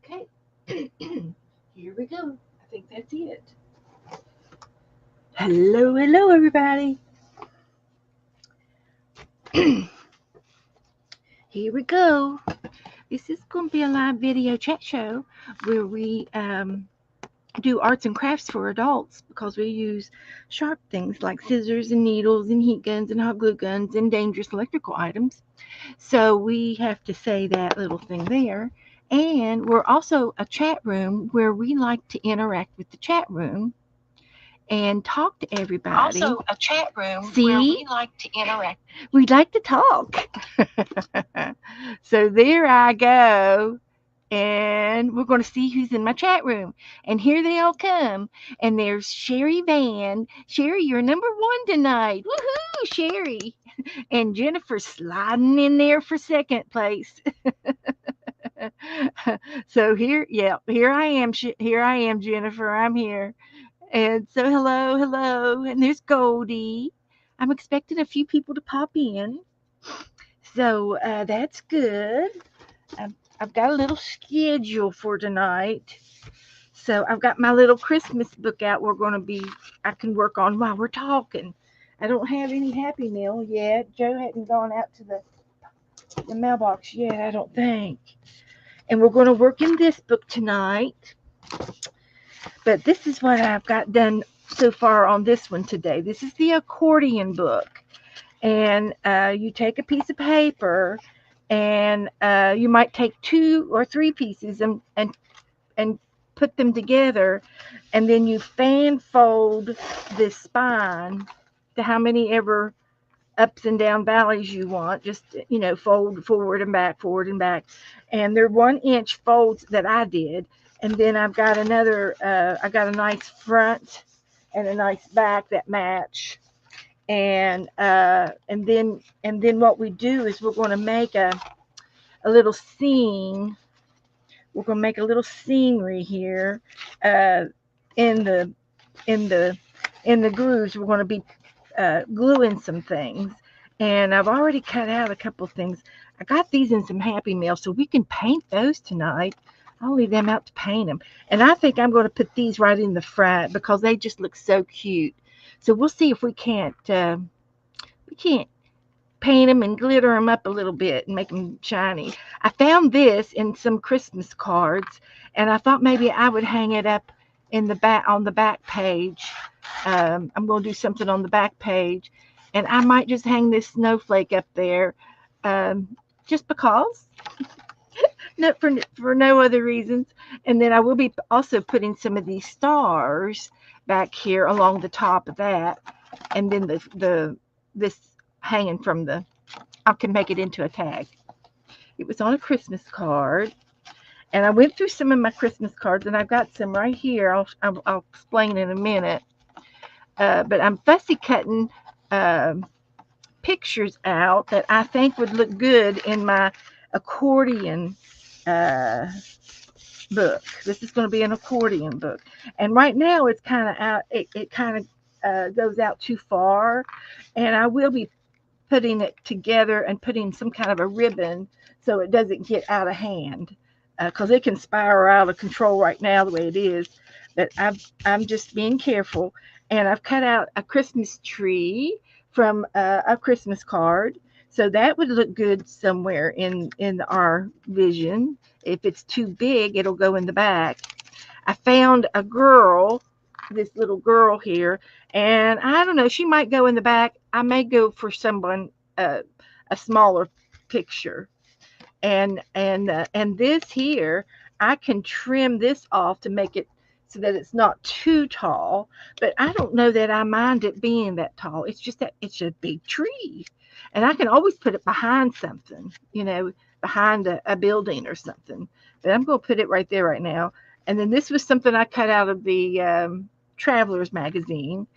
Okay, here we go. I think that's it. Hello, everybody. Here we go. This is going to be a live video chat show where we do arts and crafts for adults because we use sharp things like scissors and needles and heat guns and hot glue guns and dangerous electrical items. So we have to say that little thing there. And we're also a chat room where we like to interact with the chat room and talk to everybody. Also, a chat room See? where we like to interact. We'd like to talk. So there I go. And we're going to see who's in my chat room. And here they all come. And there's Sherry Van. Sherry, you're number one tonight. Woohoo, Sherry. And Jennifer sliding in there for second place. So here I am. Here I am, Jennifer. I'm here. And so hello. And there's Goldie. I'm expecting a few people to pop in. So that's good. I've got a little schedule for tonight. So I've got my little Christmas book out. I can work on while we're talking. I don't have any Happy Meal yet. Joe hadn't gone out to the mailbox yet, I don't think. And we're going to work in this book tonight. But this is what I've got done so far on this one today. This is the accordion book. And you take a piece of paper and you might take 2 or 3 pieces and put them together, and then you fan fold this spine to how many ever ups and down valleys you want. Just fold forward and back, and they're 1-inch folds that I did. And then I've got I got a nice front and a nice back that match. And then what we do is we're going to make a little scene. We're going to make a little scenery here in the in the in the grooves. We're going to be gluing some things, and I've already cut out a couple things. I got these in some Happy Meal, so we can paint those tonight. I'll leave them out to paint them, and I think I'm going to put these right in the front because they just look so cute. So we'll see if we can't paint them and glitter them up a little bit and make them shiny. I found this in some Christmas cards, and I thought maybe I would hang it up in the back on the back page. I'm going to do something on the back page, and I might just hang this snowflake up there, just because. No, for no other reasons. And then I will be also putting some of these stars back here along the top of that, and then this hanging from I can make it into a tag. It was on a Christmas card, and I went through some of my Christmas cards, and I've got some right here. I'll explain in a minute. But I'm fussy cutting pictures out that I think would look good in my accordion book. This is going to be an accordion book, and right now it's kind of out. It kind of goes out too far, and I will be putting it together and putting some kind of a ribbon so it doesn't get out of hand, because it can spiral out of control right now the way it is. But I'm just being careful, and I've cut out a Christmas tree from a Christmas card, so that would look good somewhere in our vision. If it's too big, it'll go in the back. I found this little girl here, and I don't know, she might go in the back. I may go for someone a smaller picture, and this here, I can trim this off to make it so that it's not too tall. But I don't know that I mind it being that tall. It's just that it's a big tree, and I can always put it behind something, behind a building or something. But I'm going to put it right there right now. And then this was something I cut out of the Travelers magazine,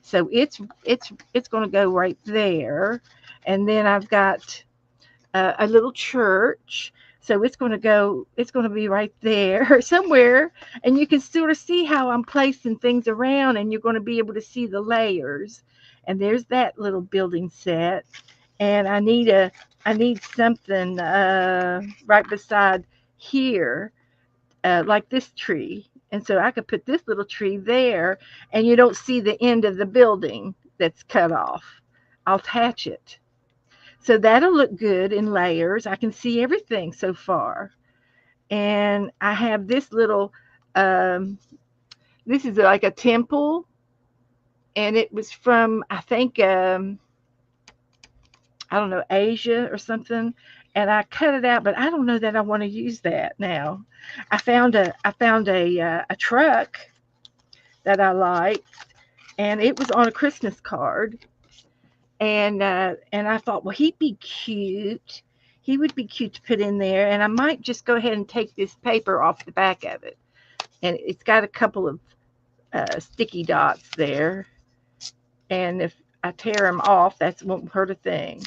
so it's going to go right there. And then I've got a little church, so it's going to be right there somewhere, and you can sort of see how I'm placing things around, and you're going to be able to see the layers. And there's that little building set, and I need something right beside here like this tree. And so I could put this little tree there, and you don't see the end of the building that's cut off. I'll attach it. So that'll look good in layers. I can see everything so far. And I have this little, um, this is like a temple, and it was from, I think, I don't know, Asia or something. And I cut it out, but I don't know that I want to use that now. I found a truck that I like, and it was on a Christmas card. And I thought, well, he'd be cute. He would be cute to put in there, and I might just go ahead and take this paper off the back of it. And it's got a couple of sticky dots there, and if I tear them off, that won't hurt a thing.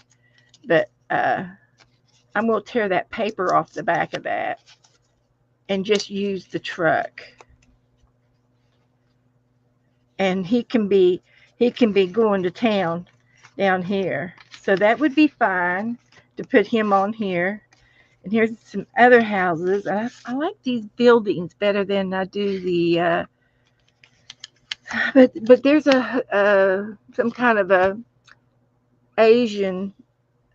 But I'm going to tear that paper off the back of that and just use the truck. And he can be going to town down here. So that would be fine to put him on here. And here's some other houses. I like these buildings better than I do the. But there's some kind of a Asian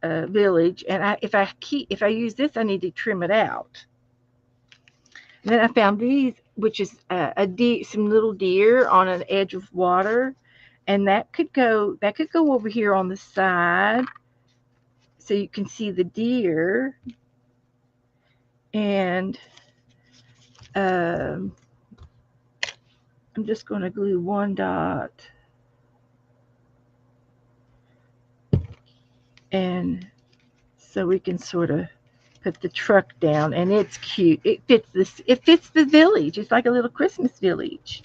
village, and if I use this, I need to trim it out. And then I found these, which is some little deer on an edge of water, and that could go over here on the side, so you can see the deer. And um, I'm just going to glue one dot, and so we can sort of put the truck down, and it's cute. It fits the village. It's like a little Christmas village.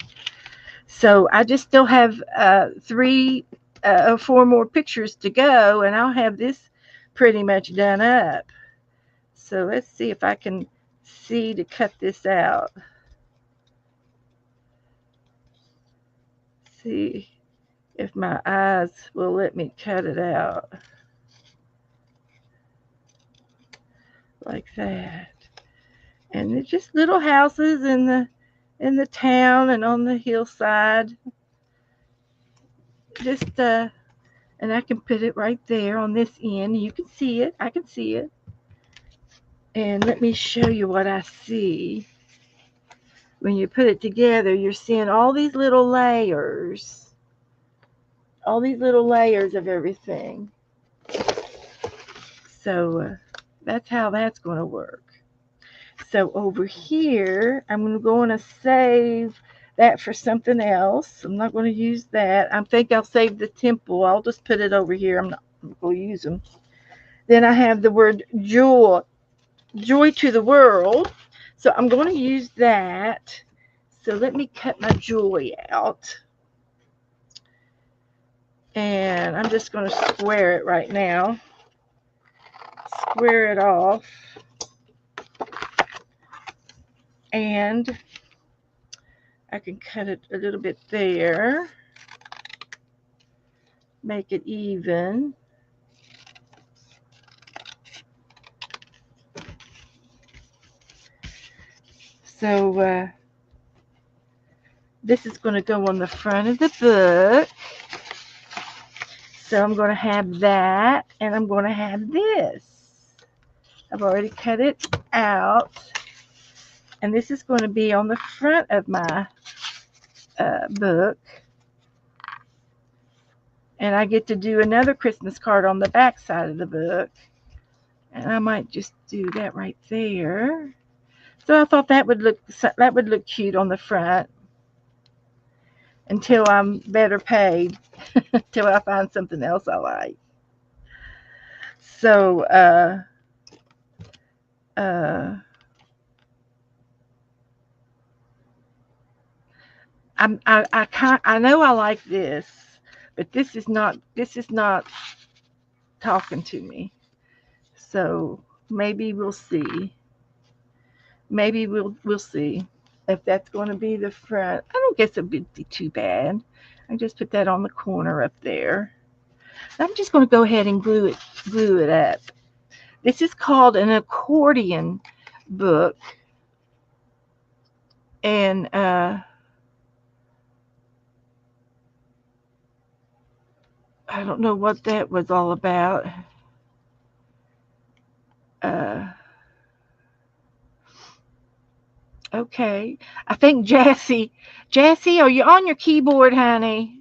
So I just still have three or four more pictures to go, and I'll have this pretty much done up. So let's see if I can see to cut this out. See if my eyes will let me cut it out like that. And it's just little houses in the town and on the hillside. Just and I can put it right there on this end. You can see it. I can see it. And let me show you what I see. When you put it together, you're seeing all these little layers of everything. So that's how that's going to work. So over here, I'm going to save that for something else. I'm not going to use that. I think I'll save the temple. I'll just put it over here. I'm not going to use them. Then I have the word joy to the world. So I'm going to use that. So let me cut my joy out. And I'm just going to square it right now. Square it off. And I can cut it a little bit there. Make it even. So this is going to go on the front of the book. So I'm going to have that, and I'm going to have this. I've already cut it out. And this is going to be on the front of my book. And I get to do another Christmas card on the back side of the book. And I might just do that right there. So I thought that would look cute on the front until I'm better paid, until I find something else I like. So I know I like this, but this is not talking to me. So maybe we'll see. Maybe we'll see if that's going to be the front. I don't guess it would be too bad. I just put that on the corner up there. I'm just going to go ahead and glue it up. This is called an accordion book. And I don't know what that was all about. Uh, okay. I think Jassy, are you on your keyboard, honey?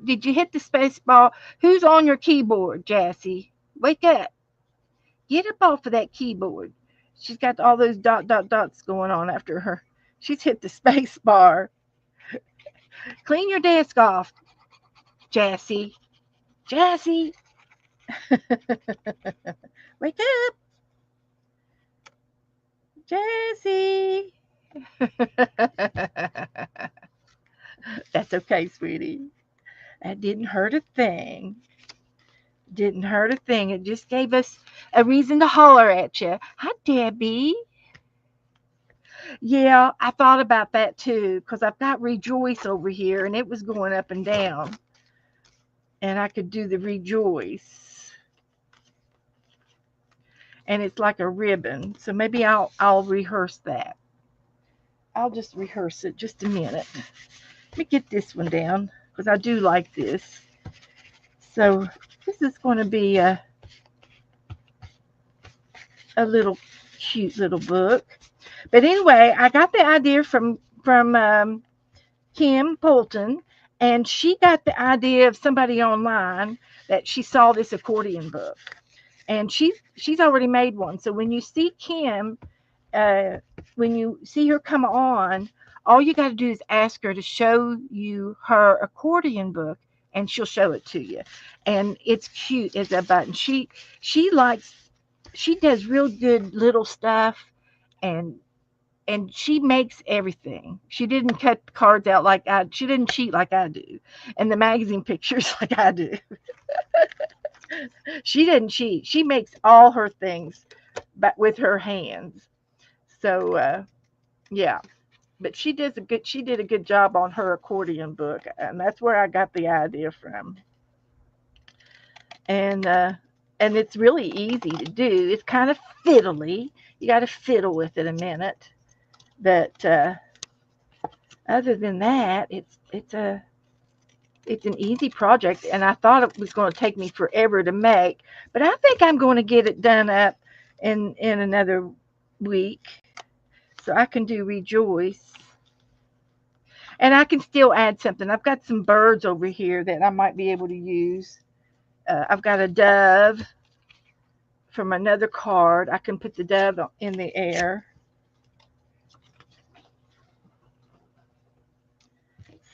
Did you hit the space bar? Who's on your keyboard, Jassy? Wake up. Get up off of that keyboard. She's got all those dots going on after her. She's hit the space bar. Clean your desk off, Jassy. Jassy, wake up, Jassy. That's okay, sweetie. That didn't hurt a thing. Didn't hurt a thing. It just gave us a reason to holler at you. Hi, Debbie. Yeah, I thought about that too because I've got Rejoice over here and it was going up and down. And I could do the Rejoice. And it's like a ribbon. So maybe I'll rehearse that. I'll just rehearse it just a minute. Let me get this one down because I do like this. So this is going to be a little cute little book. But anyway, I got the idea from Kim Polton, and she got the idea of somebody online that she saw this accordion book, and she's already made one. So when you see Kim, uh, when you see her come on, all you got to do is ask her to show you her accordion book, and she'll show it to you. And it's cute as a button. She likes she does real good little stuff, and she makes everything. She didn't cut cards out like I. She didn't cheat like I do, and the magazine pictures like I do. She didn't cheat. She makes all her things, but with her hands. So yeah, but she did a good job on her accordion book, and that's where I got the idea from. And it's really easy to do. It's kind of fiddly. You got to fiddle with it a minute, but other than that, it's an easy project, and I thought it was going to take me forever to make, but I think I'm going to get it done up in another week, so I can do Rejoice, and I can still add something. I've got some birds over here that I might be able to use. I've got a dove from another card. I can put the dove in the air.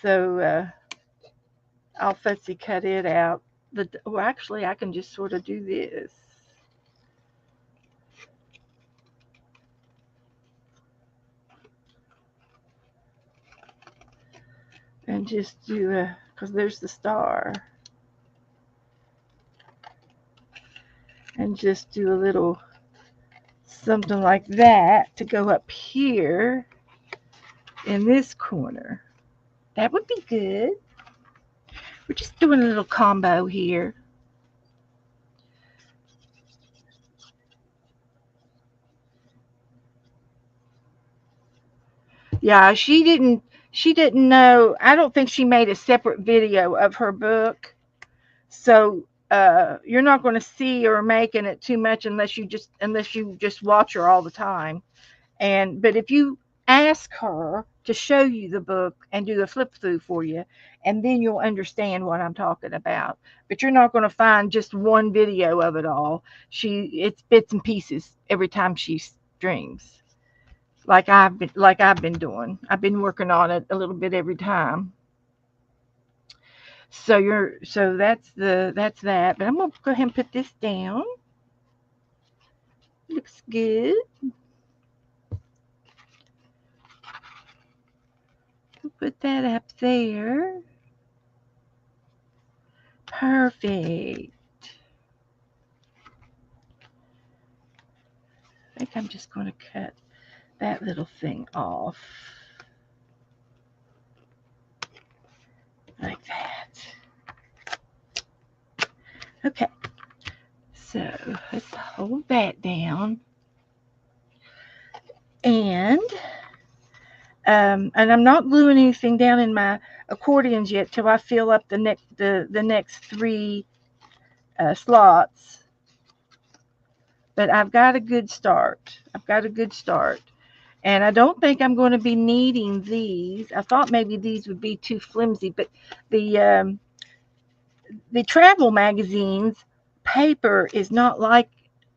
So I'll fussy cut it out. Well, actually, I can just sort of do this. And just do because there's the star. And just do a little something like that to go up here in this corner. That would be good. We're just doing a little combo here. Yeah, she didn't know. I don't think she made a separate video of her book. So you're not going to see her making it too much unless you just watch her all the time. But if you ask her to show you the book and do a flip through for you, and then you'll understand what I'm talking about. But you're not going to find just one video of it all. It's bits and pieces every time she strings, like I've been doing. I've been working on it a little bit every time. So that's that. But I'm gonna go ahead and put this down. Looks good. We'll put that up there. Perfect. I think I'm just going to cut that little thing off. Like that. Okay. So let's hold that down. And And I'm not gluing anything down in my accordions yet till I fill up the next three slots. But I've got a good start. And I don't think I'm going to be needing these. I thought maybe these would be too flimsy, but the um, the travel magazines paper is not like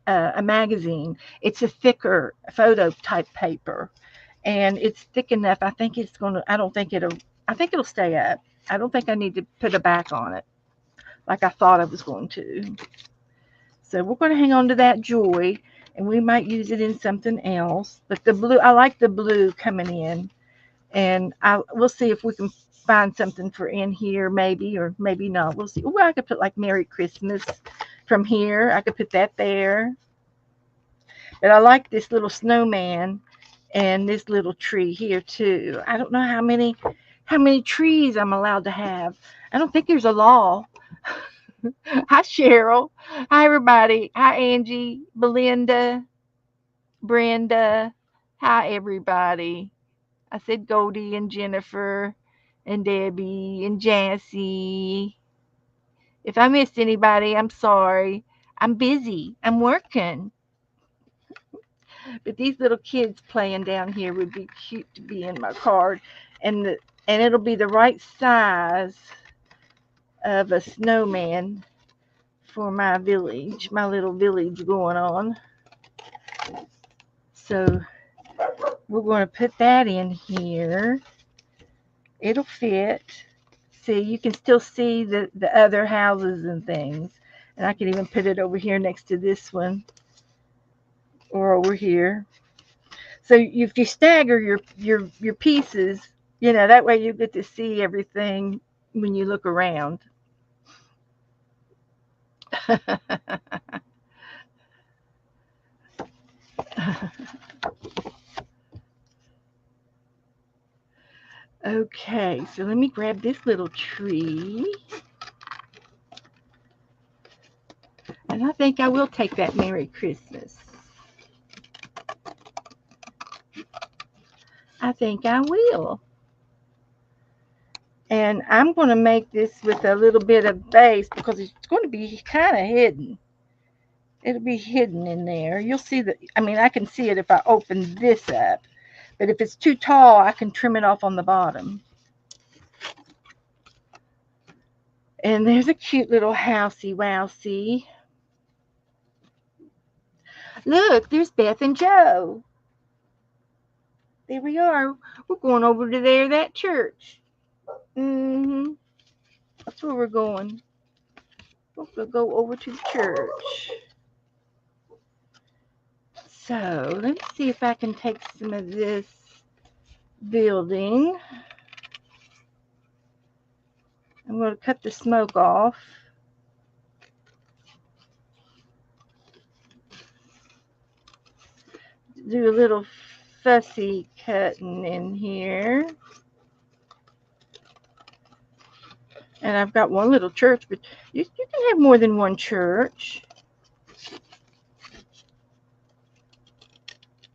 a magazine. It's a thicker photo type paper, and it's thick enough. I think it's going to. I don't think it'll. I think it'll stay up. I don't think I need to put a back on it like I thought I was going to. So we're going to hang on to that joy, and we might use it in something else. But the blue, I like the blue coming in, and we'll see if we can find something for in here, maybe, or maybe not. We'll see. Oh, I could put like Merry Christmas from here. I could put that there. But I like this little snowman and this little tree here too. I don't know how many trees I'm allowed to have. I don't think there's a law. Hi Cheryl. Hi everybody. Hi Angie, Belinda, Brenda. Hi everybody. I said Goldie and Jennifer and Debbie and Jassy. If I missed anybody, I'm sorry. I'm busy. I'm working. But these little kids playing down here would be cute to be in my card. And it'll be the right size of a snowman for my village, my little village going on. So we're going to put that in here. It'll fit. See, you can still see the other houses and things. And I can even put it over here next to this one or over here. So if you stagger your pieces, that way you get to see everything when you look around. Okay, so let me grab this little tree. And I think I will take that Merry Christmas. I think I will. And I'm going to make this with a little bit of base because it's going to be kind of hidden. It'll be hidden in there. You'll see that. I mean, I can see it if I open this up. But if it's too tall, I can trim it off on the bottom. And there's a cute little housey wousey. Look, there's Beth and Joe. There we are. We're going over to that church. That's where we're going. We'll go over to the church. So let's see if I can take some of this building. I'm going to cut the smoke off. Do a little fussy cutting in here. And I've got one little church, but you can have more than one church.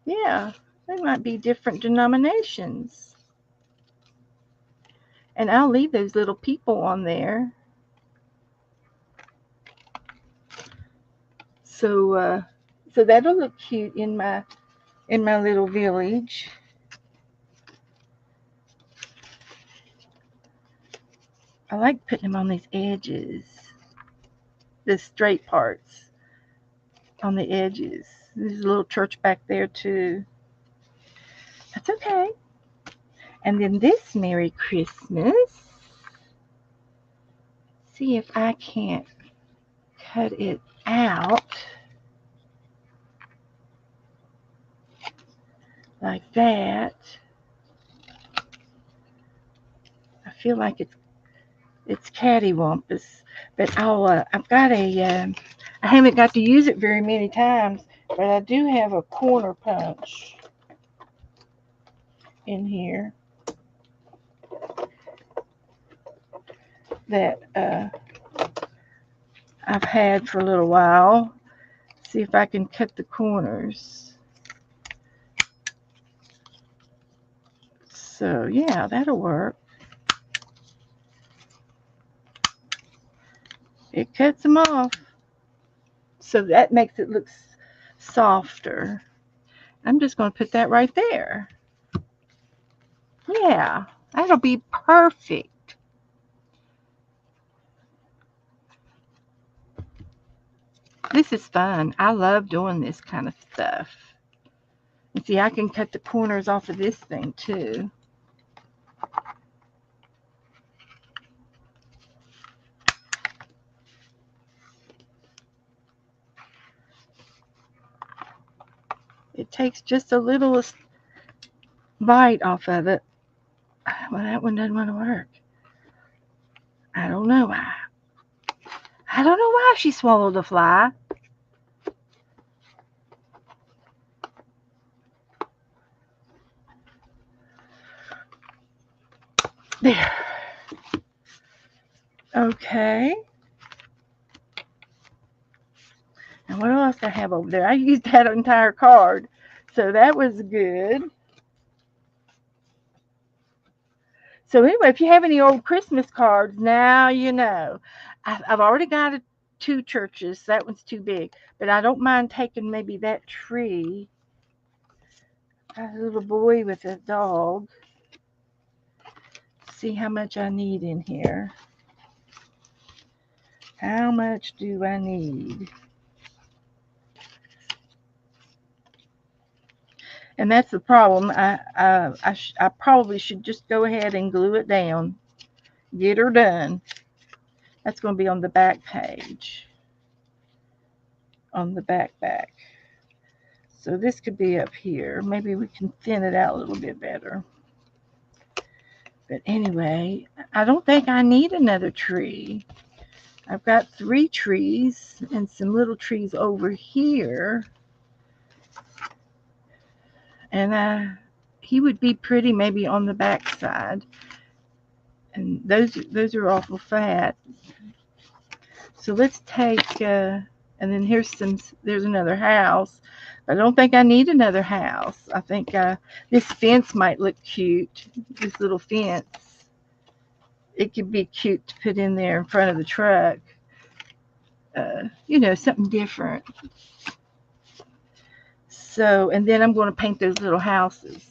Yeah, they might be different denominations. And I'll leave those little people on there. So that'll look cute in my little village. I like putting them on these edges, the straight parts on the edges. There's a little church back there too. That's okay. And then this Merry Christmas. See if I can't cut it out like that. I feel like it's cattywampus, but I've got I haven't got to use it very many times, but I do have a corner punch in here that I've had for a little while. See if I can cut the corners. So yeah, that'll work. It cuts them off. So that makes it look softer. I'm just going to put that right there. Yeah, that'll be perfect. This is fun. I love doing this kind of stuff. And see, I can cut the corners off of this thing too. It takes just a little bite off of it. Well, that one doesn't want to work. I don't know why. I don't know why she swallowed a fly. There. Okay. And what else I have over there? I used that entire card. So that was good. So anyway, if you have any old Christmas cards, now you know. I've already got two churches. That one's too big. But I don't mind taking maybe that tree. Got a little boy with a dog. See how much I need in here. How much do I need? And that's the problem. I probably should just go ahead and glue it down. Get her done. That's going to be on the back page. On the back. So this could be up here. Maybe we can thin it out a little bit better. But anyway, I don't think I need another tree. I've got 3 trees and some little trees over here. And he would be pretty maybe on the back side. And those are awful fat. So let's take, and then there's another house. I don't think I need another house. I think this fence might look cute. This little fence. It could be cute to put in there in front of the truck. Something different. So, and then I'm going to paint those little houses.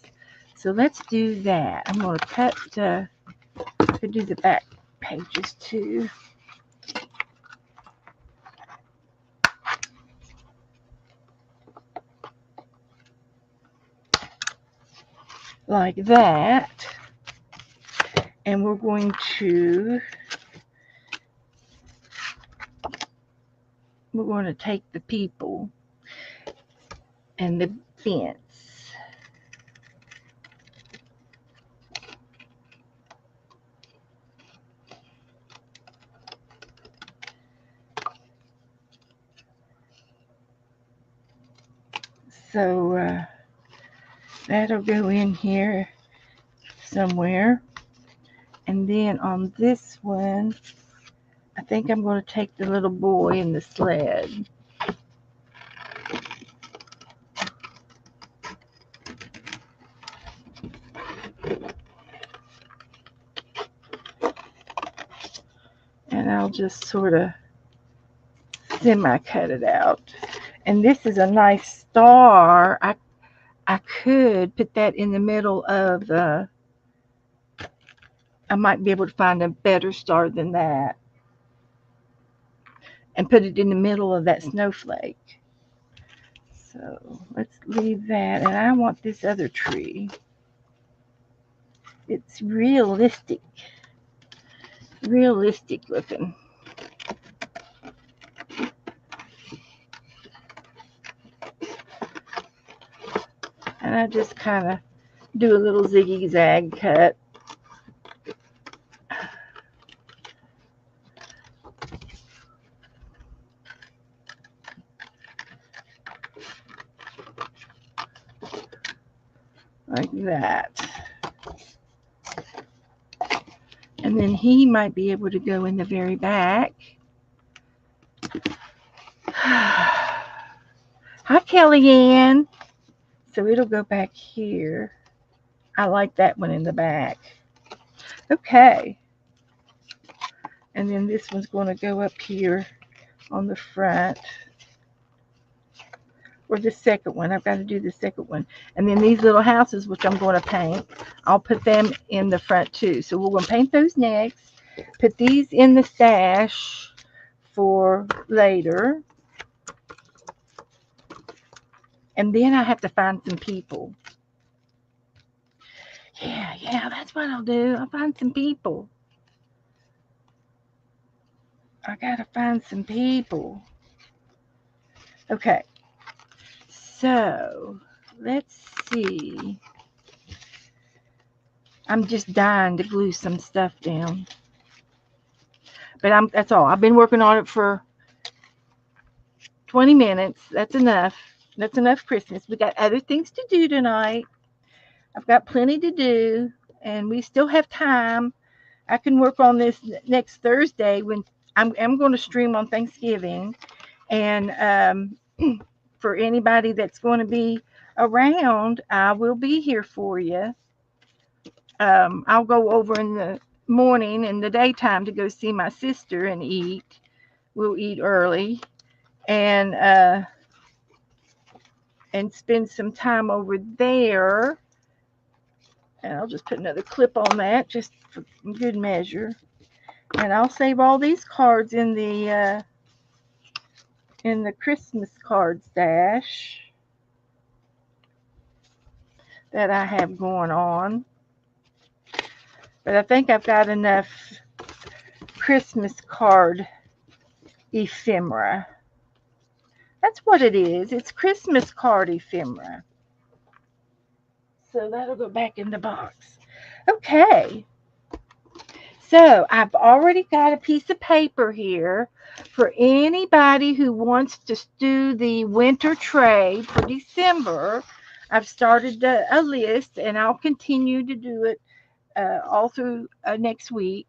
So let's do that. I'm going to cut, could do the back pages too. Like that. And we're going to take the people and the fence. So that'll go in here somewhere. And then on this one, I think I'm going to take the little boy in the sled. And I'll just sort of semi-cut it out. And this is a nice star. I could put that in the middle of the, I might be able to find a better star than that. And put it in the middle of that snowflake. So let's leave that. And I want this other tree. It's realistic looking. And I just kind of do a little ziggy-zag cut. Like that. And then he might be able to go in the very back. Hi, Kellyanne. So it'll go back here. I like that one in the back. Okay. And then this one's going to go up here on the front. Or the second one. I've got to do the second one. And then these little houses, which I'm going to paint, I'll put them in the front too. So we're going to paint those next. Put these in the stash for later. And then I have to find some people. Yeah, that's what I'll do. I'll find some people. I gotta find some people. Okay, so let's see. I'm just dying to glue some stuff down. But that's all. I've been working on it for 20 minutes. That's enough. That's enough Christmas. We got other things to do tonight. I've got plenty to do, and we still have time. I can work on this next Thursday when I'm going to stream on Thanksgiving. And for anybody that's going to be around, I will be here for you. I'll go over in the morning and the daytime to go see my sister and eat. We'll eat early and spend some time over there. And I'll just put another clip on that just for good measure. And I'll save all these cards in the Christmas card stash that I have going on. But I think I've got enough Christmas card ephemera. That's what it is. It's Christmas card ephemera. So that'll go back in the box. Okay. So I've already got a piece of paper here for anybody who wants to do the winter trade for December. I've started a list and I'll continue to do it all through next week.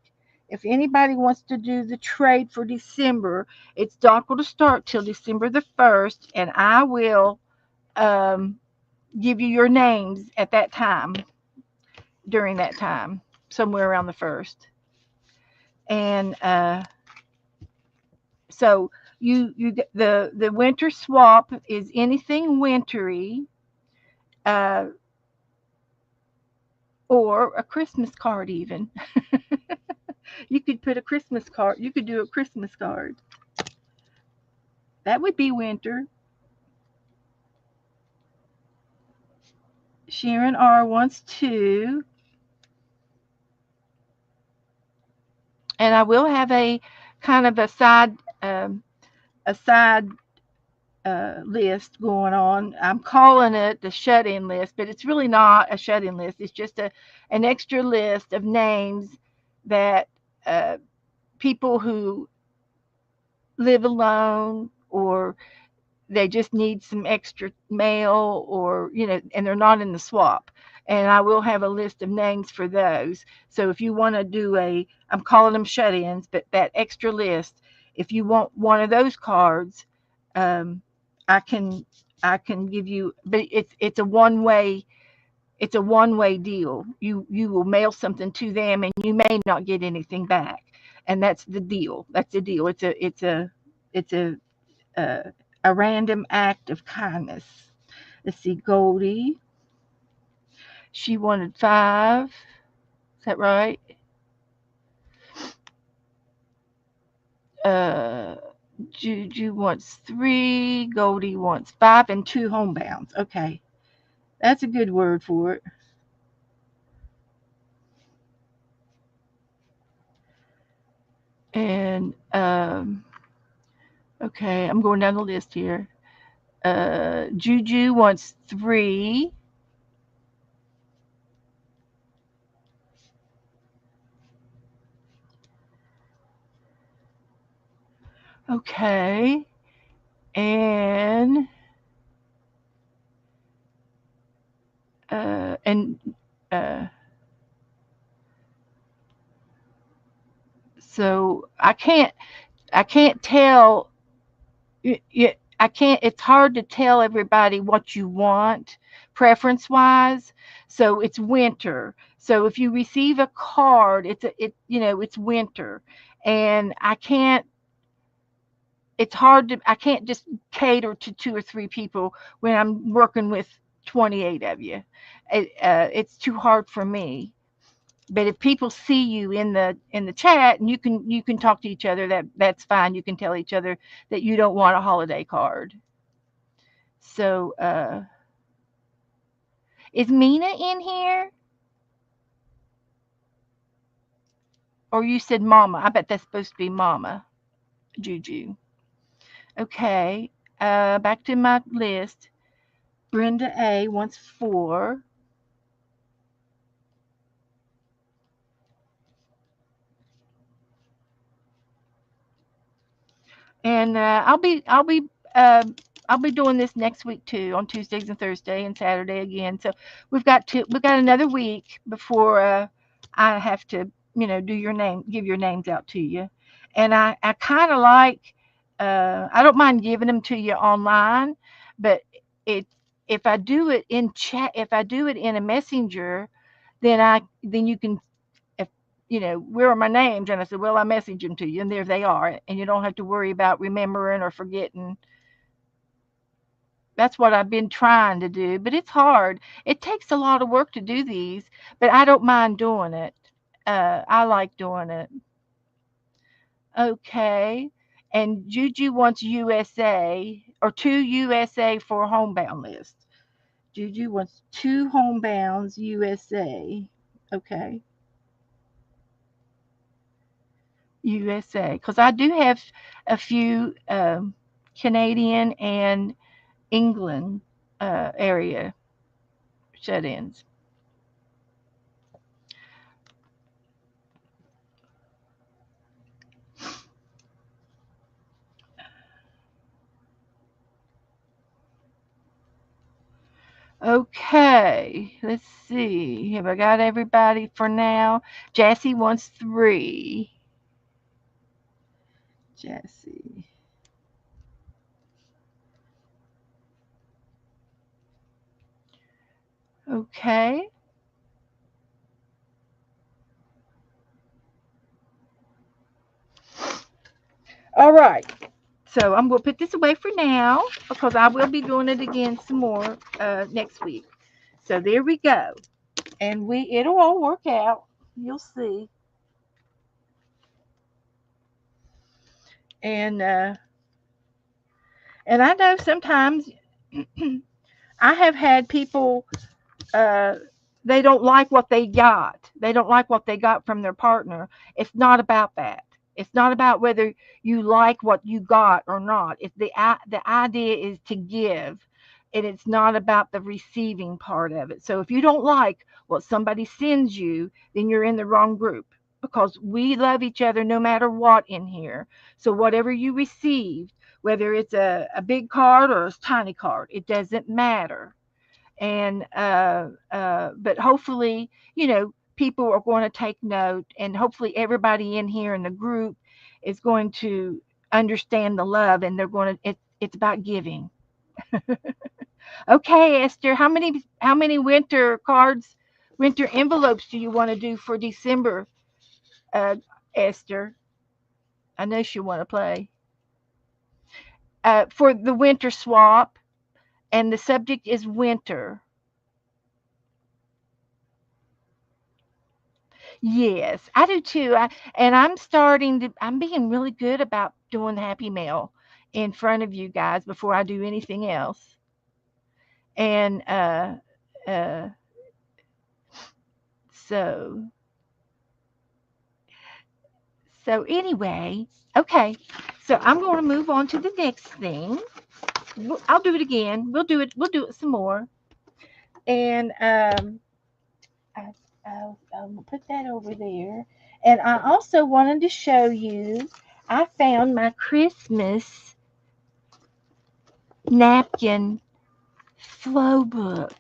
If anybody wants to do the trade for December, it's not going to start till December the 1st, and I will give you your names at that time, during that time, somewhere around the 1st. And so the winter swap is anything wintry, uh, or a Christmas card even. You could put a Christmas card. You could do a Christmas card. That would be winter. Sharon R wants two. And I will have a kind of a side list going on. I'm calling it the shut-in list, but it's really not a shut-in list. It's just an extra list of names that people who live alone, or they just need some extra mail, or and they're not in the swap. And I will have a list of names for those. So if you want to do I'm calling them shut-ins, but that extra list, if you want one of those cards, um, I can give you, but it's a one way deal. You will mail something to them and you may not get anything back, and that's the deal. Uh, a random act of kindness. Let's see, Goldie. She wanted 5. Is that right? Uh, Juju wants 3. Goldie wants 5 and 2 homebounds. Okay, that's a good word for it. And okay, I'm going down the list here. Juju wants 3. Okay, and uh, and uh, so I can't tell. I can't, it's hard to tell everybody what you want preference wise. So it's winter. So if you receive a card, it's winter. And it's hard to, I can't just cater to two or three people when I'm working with 28 of you. It's too hard for me. But if people see you in the chat and you can talk to each other, that's fine. You can tell each other that you don't want a holiday card. So is Mina in here? Or you said Mama? I bet that's supposed to be Mama. Juju. Okay. Back to my list. Brenda A wants 4. And uh, I'll be doing this next week too, on Tuesdays and Thursday and Saturday again. So we've got another week before I have to do your name, give your names out to you. And I kind of like, I don't mind giving them to you online, but it if I do it in chat, if I do it in a messenger, then you can, if where are my names? And I said, well, I message them to you, and there they are, and you don't have to worry about remembering or forgetting. That's what I've been trying to do, but it's hard. It takes a lot of work to do these, but I don't mind doing it. I like doing it. Okay. And Juju wants USA, or 2 USA for a homebound list. Juju wants 2 homebounds USA. Okay. USA, because I do have a few Canadian and England area shut-ins. Okay, let's see. Have I got everybody for now? Jassy wants 3. Jassy. Okay. All right. So I'm going to put this away for now because I will be doing it again some more next week. So there we go. And it'll all work out. You'll see. And and I know sometimes I have had people, uh, they don't like what they got. They don't like what they got from their partner. It's not about that. It's not about whether you like what you got or not. It's the idea is to give, and it's not about the receiving part of it. So if you don't like what somebody sends you, then you're in the wrong group, because we love each other no matter what in here. So whatever you received, whether it's a big card or a tiny card, it doesn't matter. And but hopefully, people are going to take note, and hopefully everybody in here in the group is going to understand the love, and they're going to, it's about giving. Okay, Esther, how many winter envelopes do you want to do for December, Esther? I know she want to play for the winter swap, and the subject is winter. Yes, I do too. And I'm being really good about doing the happy mail in front of you guys before I do anything else. And uh, so, so anyway, okay. So I'm going to move on to the next thing. I'll do it again. We'll do it some more. And I, I'll put that over there. And I also wanted to show you, I found my Christmas napkin flow book.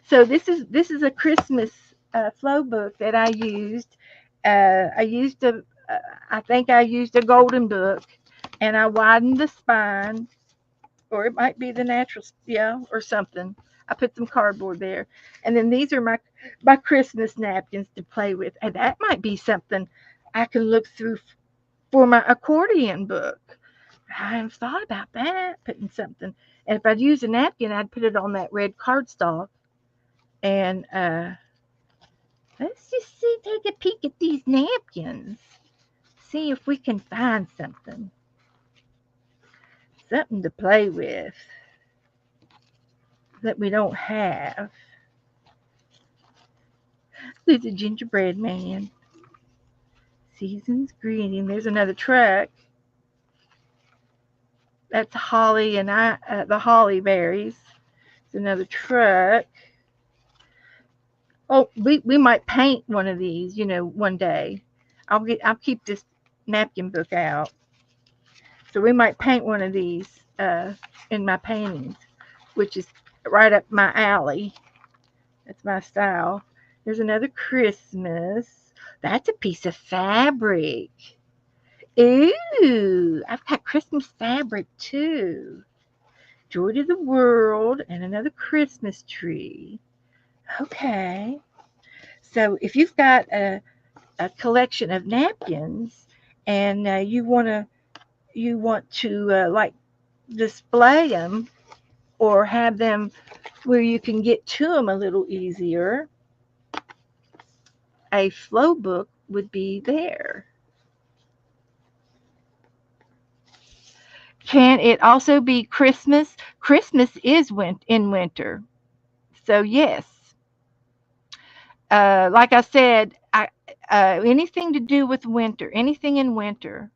So this is a Christmas flow book that I used. I think I used a golden book, and I widened the spine, or it might be the natural, yeah, or something. I put some cardboard there, and then these are my Christmas napkins to play with, and that might be something I can look through for my accordion book. I haven't thought about that, putting something. And if I'd use a napkin, I'd put it on that red cardstock. And let's just see, take a peek at these napkins. See if we can find something to play with that we don't have. There's a gingerbread man. Season's greeting. There's another truck. That's holly and the holly berries. There's another truck. Oh, we might paint one of these, one day. I'll keep this napkin book out. So we might paint one of these in my paintings, which is right up my alley. That's my style. There's another Christmas. That's a piece of fabric. Ooh, I've got Christmas fabric too. Joy to the world and another Christmas tree. Okay. So if you've got a collection of napkins and you want to like display them or have them where you can get to them a little easier, a flow book would be there. Can it also be Christmas? Christmas is in winter. So yes, like I said, anything to do with winter, anything in winter.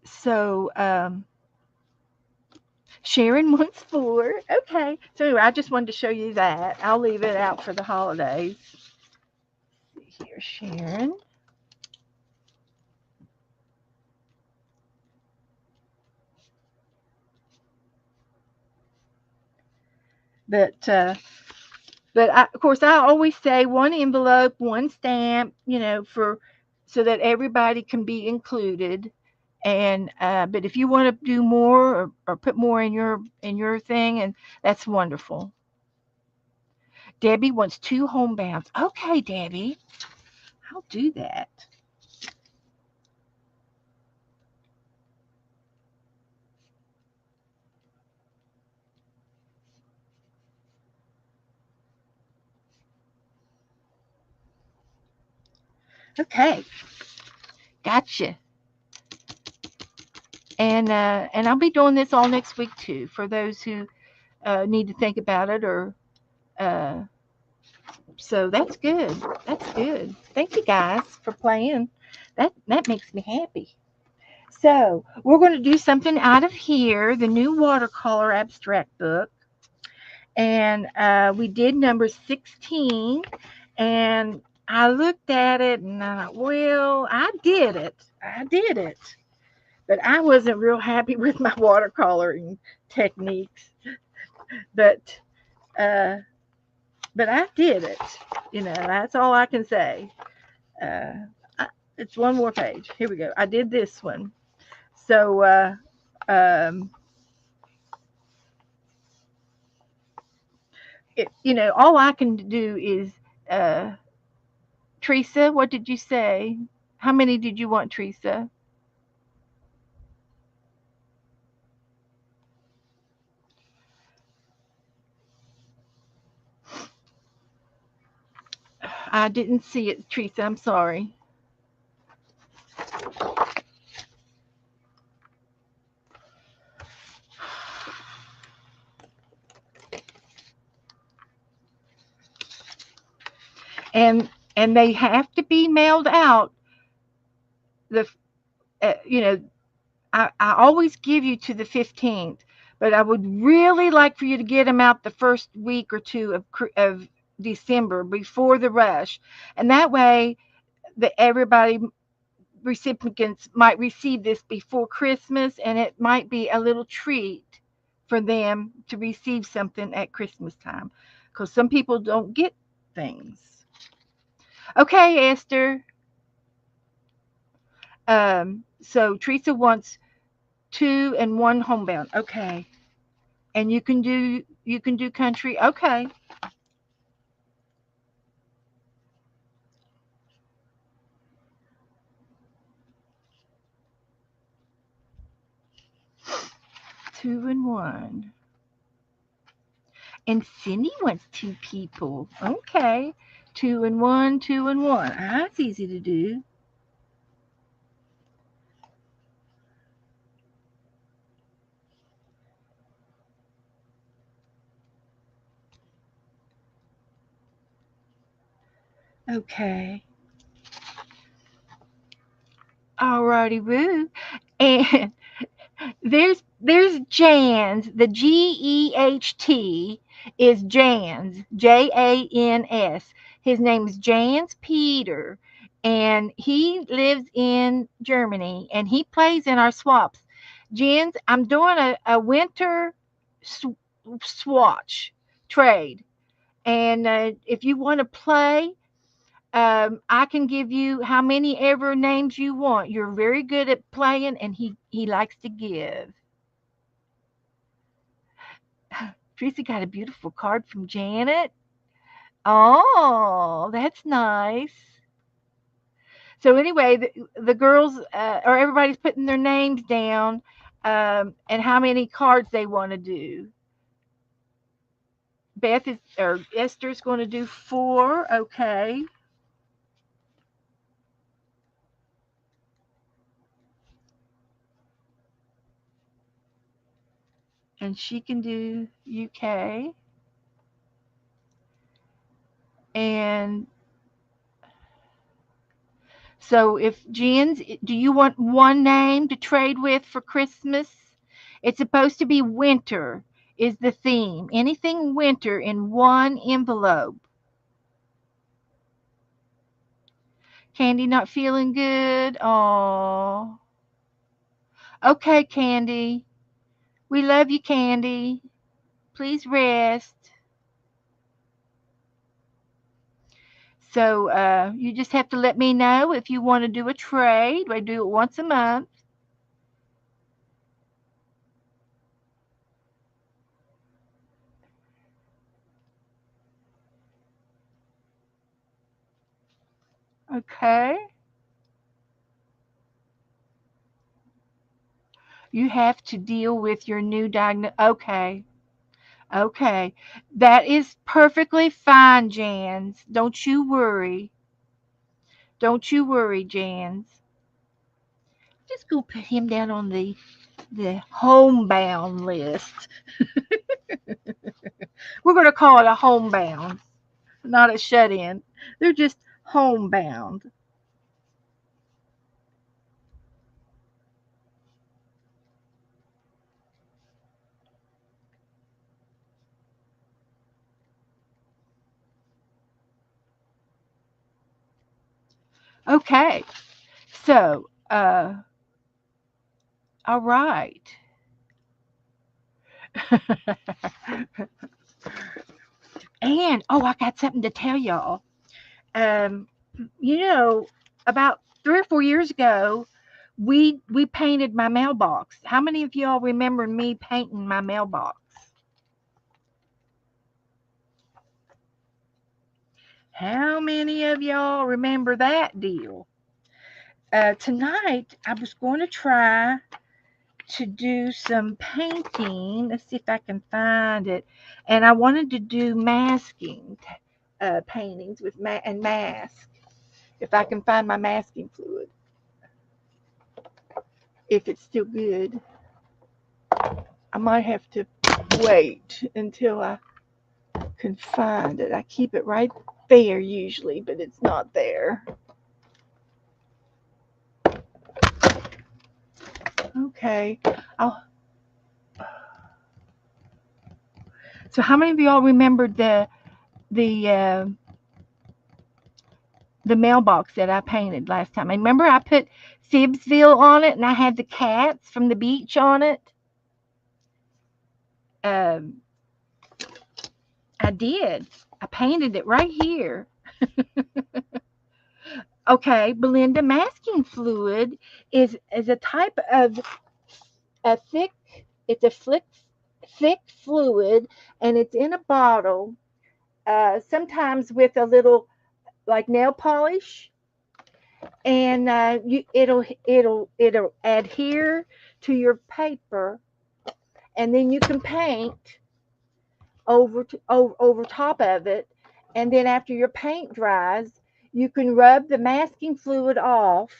So Sharon wants four. Okay. So anyway, I just wanted to show you that. I'll leave it out for the holidays. See here, Sharon. But of course I always say one envelope, one stamp, for so that everybody can be included. And but if you want to do more or put more in your thing, and that's wonderful. Debbie wants two homebounds. Okay, Debbie, I'll do that. Okay, gotcha. And I'll be doing this all next week too for those who need to think about it or uh, so that's good. That's good. Thank you guys for playing. That makes me happy. So we're going to do something out of here, the new watercolor abstract book, and we did number 16, and I looked at it and I thought, well, I did it. I did it. But I wasn't real happy with my watercoloring techniques. But uh, but I did it. That's all I can say. Uh, it's one more page. Here we go. I did this one. So um, all I can do is Teresa. What did you say? How many did you want, Teresa? I didn't see it, Teresa. I'm sorry. And they have to be mailed out. The you know I always give you to the 15th, but I would really like for you to get them out the first week or two of December before the rush, and that way that everybody recipients might receive this before Christmas, and it might be a little treat for them to receive something at Christmas time, because some people don't get things. Okay, Esther. So Teresa wants two and one homebound. Okay. And you can do country. Okay. Two and one. And Cindy wants two people. Okay. Two and one, two and one. That's easy to do. Okay. Alrighty, Woo. And there's Jans. The Geht is Jans. Jans. His name is Jans Peter, and he lives in Germany, and he plays in our swaps. Jans, I'm doing a winter sw- swatch trade, and if you want to play, I can give you how many ever names you want. You're very good at playing, and he likes to give. Tracy got a beautiful card from Janet. Oh, that's nice. So anyway, the girls or everybody's putting their names down, and how many cards they want to do. Beth is or Esther's going to do four. Okay, and she can do UK. And so, if Jens, do you want one name to trade with for Christmas? It's supposed to be winter, is the theme. Anything winter in one envelope. Candy not feeling good? Oh. Okay, Candy. We love you, Candy. Please rest. So, you just have to let me know if you want to do a trade. We do it once a month. Okay. You have to deal with your new diagnosis. Okay. Okay. That is perfectly fine, Jans. Don't you worry. Don't you worry, Jans. Just go put him down on the homebound list. We're going to call it a homebound, not a shut in. They're just homebound. Okay. So, all right. And, oh, I got something to tell y'all. Um, you know, about 3 or 4 years ago, we painted my mailbox. How many of y'all remember me painting my mailbox? How many of y'all remember that deal? Tonight, I was going to try to do some painting. Let's see if I can find it. And I wanted to do masking paintings with and mask. If I can find my masking fluid, if it's still good. I might have to wait until I can find it. I keep it right there usually, but it's not there. Okay. I'll, so how many of y'all remembered the uh, the mailbox that I painted last time? Remember I put Fibsville on it and I had the cats from the beach on it. Um, I did. I painted it right here. Okay, Belinda, masking fluid is a type of a thick. It's a thick fluid, and it's in a bottle. Sometimes with a little like nail polish, and it'll adhere to your paper, and then you can paint over top of it, and then after your paint dries, you can rub the masking fluid off,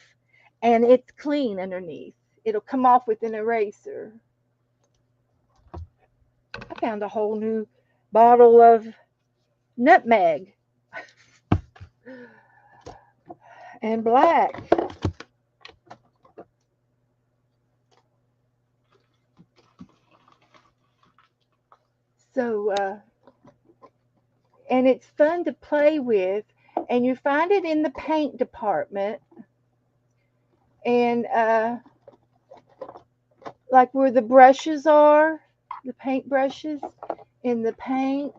and it's clean underneath. It'll come off with an eraser. I found a whole new bottle of nutmeg and black. So, and it's fun to play with, and you find it in the paint department, and like where the brushes are, the paint brushes in the paints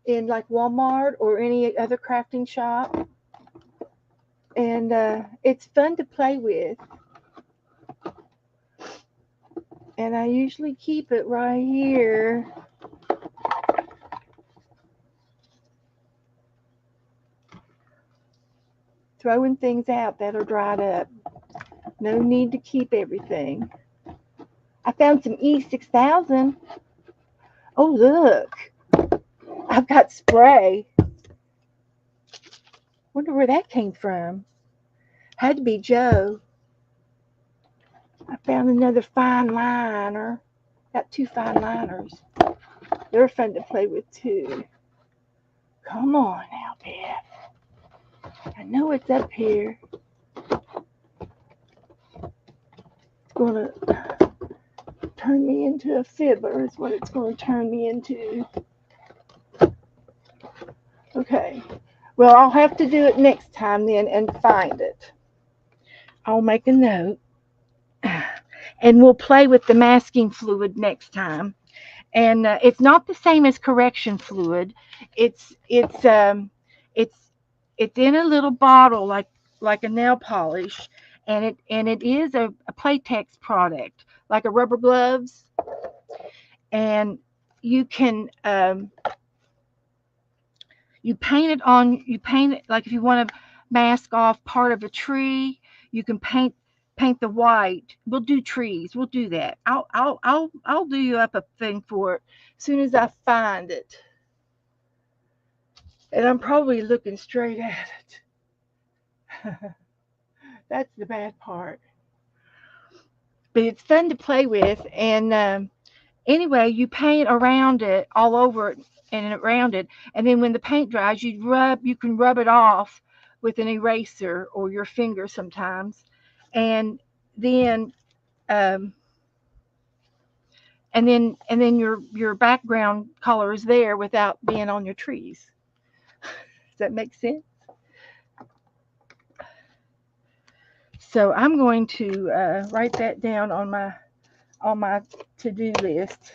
in like Walmart or any other crafting shop, and it's fun to play with. And I usually keep it right here. Throwing things out that are dried up. No need to keep everything. I found some E6000. Oh, look. I've got spray. Wonder where that came from. Had to be Joe. I found another fine liner. Got two fine liners. They're fun to play with too. Come on now, Beth. I know it's up here. It's gonna turn me into a fiddler is what it's gonna turn me into. Okay. Well, I'll have to do it next time then and find it. I'll make a note. And we'll play with the masking fluid next time. And it's not the same as correction fluid. It's it's um it's it's in a little bottle like a nail polish, and it is a Playtex product like a rubber gloves, and you can you paint it like if you want to mask off part of a tree, you can paint the white. We'll do trees. We'll do that. I'll do you up a thing for it as soon as I find it. And I'm probably looking straight at it. That's the bad part. But it's fun to play with. And anyway, you paint around it, all over it, and around it. And then when the paint dries, you can rub it off with an eraser or your finger sometimes. And then um, and then your background color is there without being on your trees. Does that make sense? So I'm going to write that down on my to-do list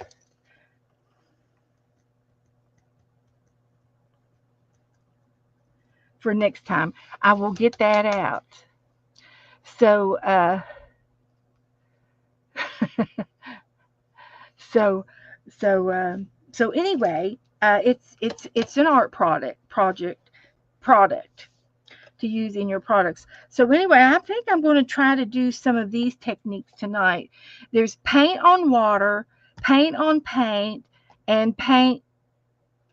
for next time. I will get that out. So so so so anyway, it's an art product to use in your products. So anyway, I think I'm going to try to do some of these techniques tonight. There's paint on water, paint on paint, and paint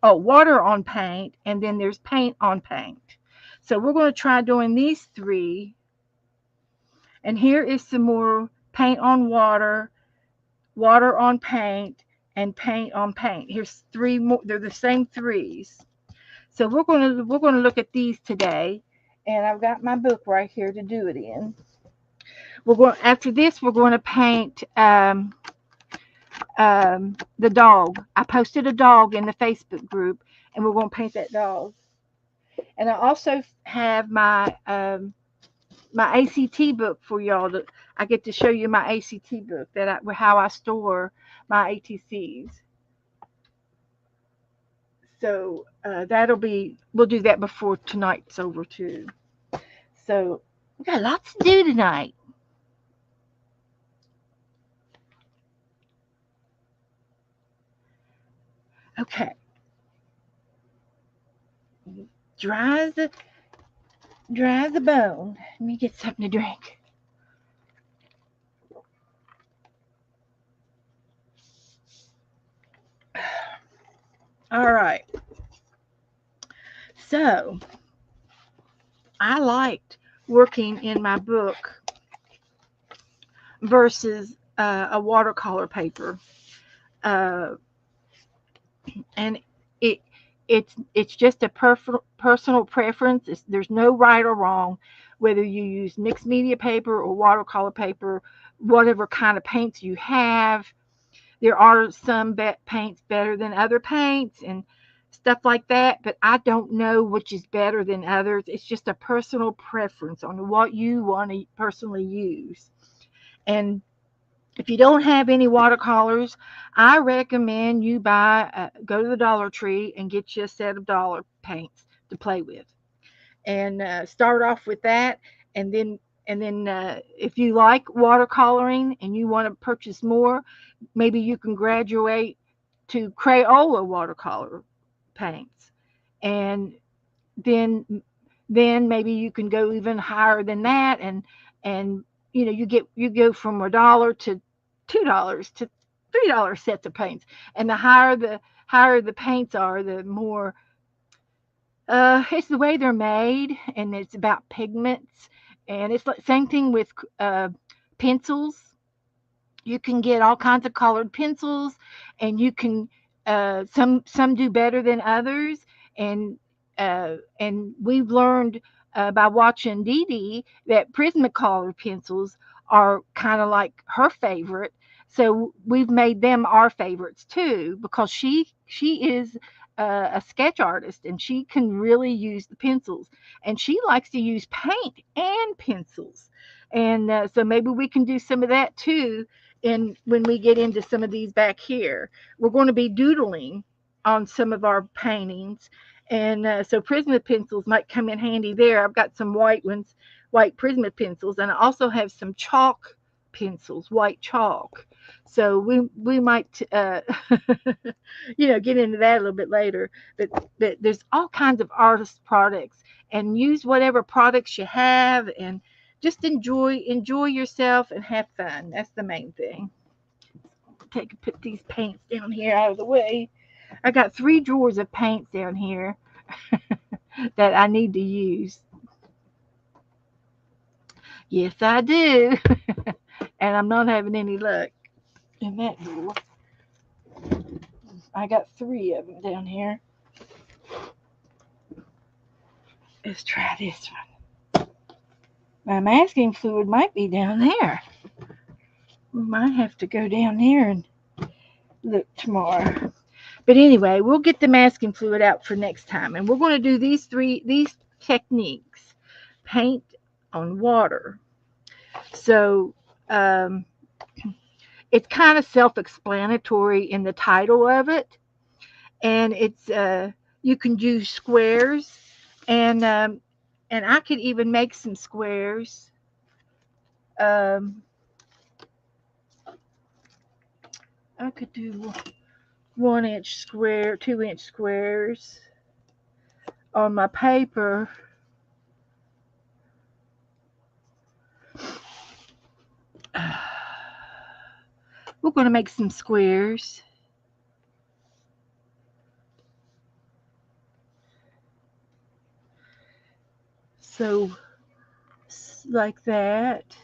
water on paint, and then there's paint on paint. So we're going to try doing these three. And here is some more paint on water, water on paint, and paint on paint. Here's three more. They're the same threes. So we're gonna look at these today, and I've got my book right here to do it in. We're going after this. We're going to paint the dog. I posted a dog in the Facebook group, and we're going to paint that dog. And I also have my ACT book for y'all. I get to show you my ACT book how I store my ATCs. So we'll do that before tonight's over too. So we got lots to do tonight. Okay. Dry the dry the bone. Let me get something to drink. All right. So I liked working in my book versus a watercolor paper, uh, and it it's just a personal preference. There's no right or wrong, whether you use mixed media paper or watercolor paper, whatever kind of paints you have. There are some paints better than other paints and stuff like that, but I don't know which is better than others. It's just a personal preference on what you want to personally use. And if you don't have any watercolors, I recommend you go to the Dollar Tree and get you a set of dollar paints to play with, and start off with that. And then if you like watercoloring and you want to purchase more, maybe you can graduate to Crayola watercolor paints, and then then maybe you can go even higher than that, and you go from $1 to $2 to $3 sets of paints, and the higher the paints are, the more it's the way they're made, and it's about pigments, and it's like same thing with pencils. You can get all kinds of colored pencils, and you can some do better than others, and we've learned by watching Dee Dee that Prismacolor pencils are kind of like her favorite. So we've made them our favorites too, because she is a sketch artist, and she can really use the pencils, and she likes to use paint and pencils, and so maybe we can do some of that too. And when we get into some of these back here, we're going to be doodling on some of our paintings. And so Prisma pencils might come in handy there. I've got some white ones, white Prisma pencils, and I also have some chalk pencils, white chalk. So we might get into that a little bit later. But there's all kinds of artist products, and use whatever products you have, and just enjoy yourself and have fun. That's the main thing. Put these paints down here out of the way. I got 3 drawers of paints down here that I need to use. Yes, I do. And I'm not having any luck in that drawer. I got 3 of them down here. Let's try this one. My masking fluid might be down there. We might have to go down there and look tomorrow. But anyway, we'll get the masking fluid out for next time. And we're going to do these techniques. Paint on water. So it's kind of self-explanatory in the title of it. And it's you can do squares, and I could even make some squares. Um, I could do 1 inch square, 2 inch squares on my paper. We're going to make some squares. So, like that.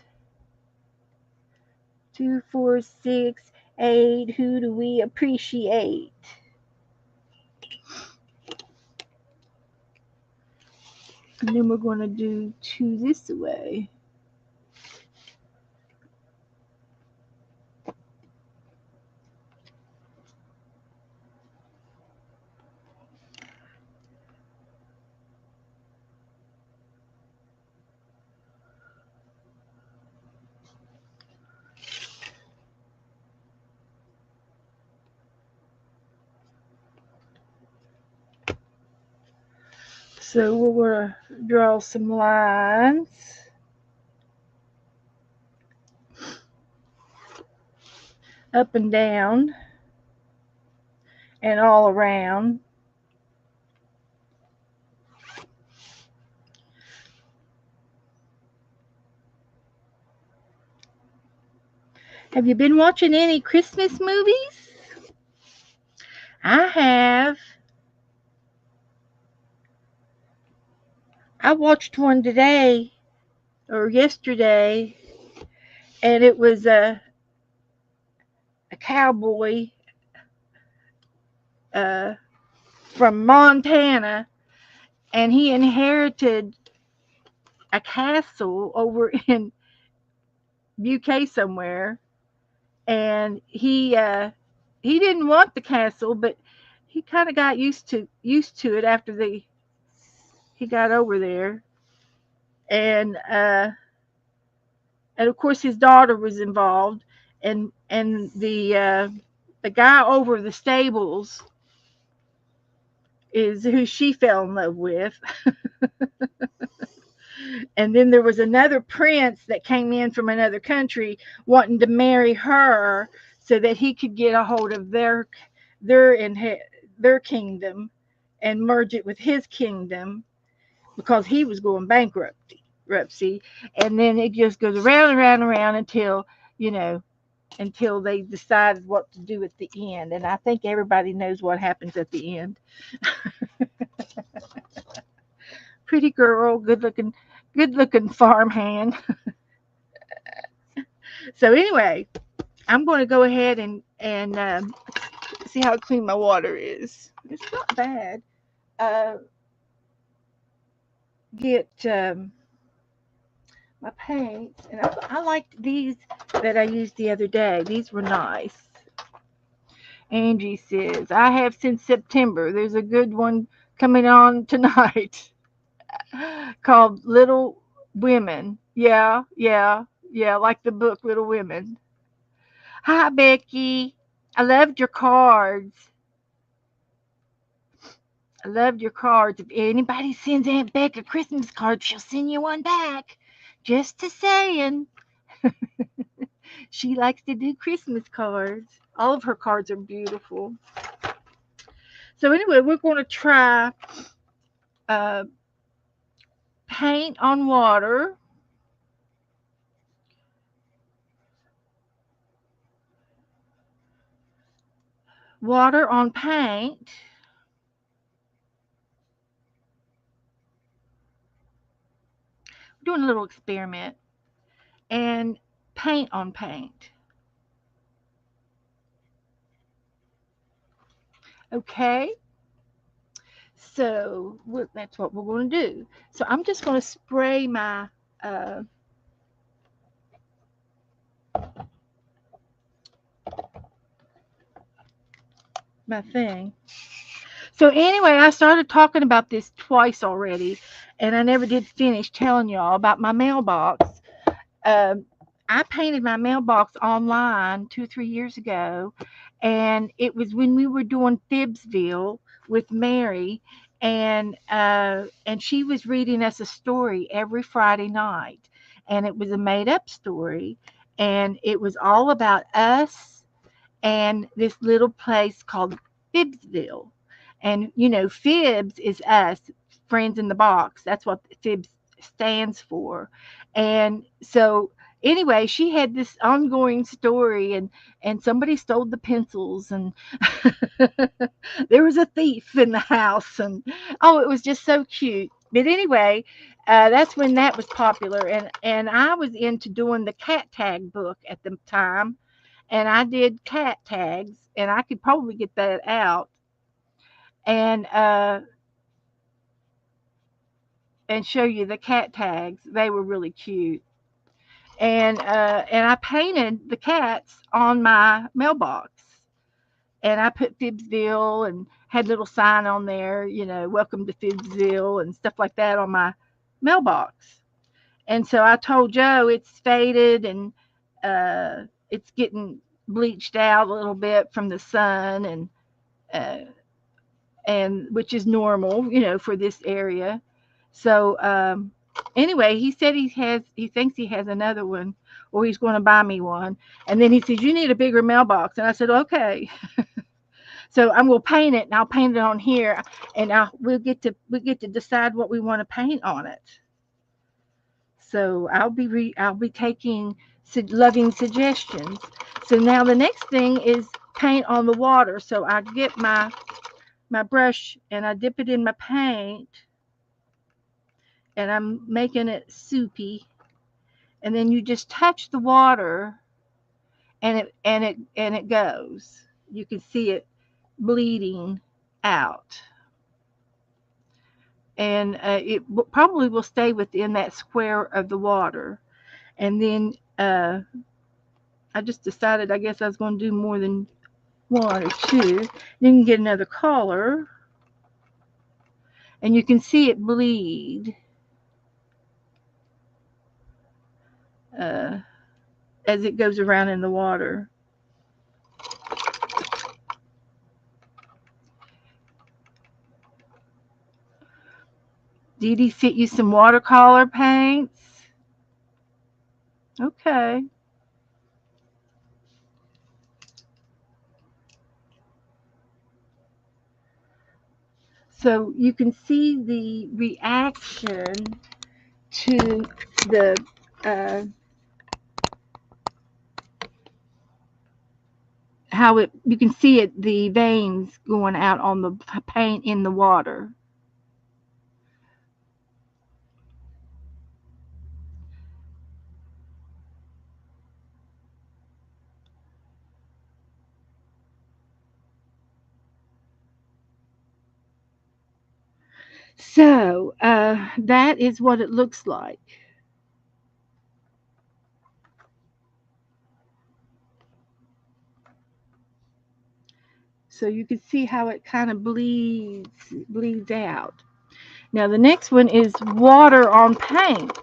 2, 4, 6, 8. Who do we appreciate? And then we're going to do 2 this way. So we're going to Draw some lines up and down and all around. Have you been watching any Christmas movies? I have. I watched one today or yesterday, and it was a cowboy uh, from Montana, and he inherited a castle over in UK somewhere, and he didn't want the castle, but he kind of got used to it after he got over there, and and of course his daughter was involved, and the guy over the stables is who she fell in love with. And then there was another prince that came in from another country wanting to marry her so that he could get a hold of their their kingdom and merge it with his kingdom because he was going bankruptcy. And then it just goes around and around and around until you know until they decide what to do at the end. And I think everybody knows what happens at the end. Pretty girl, good looking farmhand. So anyway, I'm going to go ahead and see how clean my water is. It's not bad. Uh, get my paints, and I liked these that I used the other day. These were nice. Angie says I have since September. There's a good one coming on tonight called Little Women. Yeah, yeah, yeah, like the book Little Women. Hi, Becky. I loved your cards. I loved your cards. If anybody sends Aunt Beck a Christmas card, she'll send you one back. Just to saying. She likes to do Christmas cards. All of her cards are beautiful. So anyway, we're going to try uh, paint on water. Water on paint. We're doing a little experiment. And paint on paint. Okay? So that's what we're going to do. So I'm just going to spray uh, my thing. So anyway, I started talking about this twice already, and I never did finish telling y'all about my mailbox. Um, I painted my mailbox online 2 or 3 years ago, and it was when we were doing Fibsville with Mary, and she was reading us a story every Friday night, and it was a made up story, and it was all about us and this little place called Fibsville. And Fibs is us, friends in the box. That's what Fibs stands for. And so anyway, she had this ongoing story, and somebody stole the pencils, and there was a thief in the house, and oh, it was just so cute. But anyway, that's when that was popular, and I was into doing the cat tag book at the time, and I did cat tags, and I could probably get that out and show you the cat tags. They were really cute, and I painted the cats on my mailbox, and I put Fibsville and had a little sign on there, welcome to Fibsville and stuff like that on my mailbox. And so I told Joe it's faded and it's getting bleached out a little bit from the sun, uh, and which is normal, for this area. So anyway, he said he thinks he has another one, or he's going to buy me one. And then he says you need a bigger mailbox, and I said okay. So I'm going to paint it, and I'll paint it on here, and we get to decide what we want to paint on it. So I'll be taking loving suggestions. So now the next thing is paint on the water. So I get my brush and I dip it in my paint, and I'm making it soupy. And then you just touch the water, and it goes. You can see it bleeding out, and probably will stay within that square of the water. And then I just decided I guess I was going to do more than one or two. Then you get another color, and you can see it bleed uh, as it goes around in the water. Dee Dee fit you some watercolor paints. Okay. So you can see the reaction to the uh, how it you can see it the veins going out on the paint in the water. So that is what it looks like. So you can see how it kind of bleeds out. Now the next one is water on paint.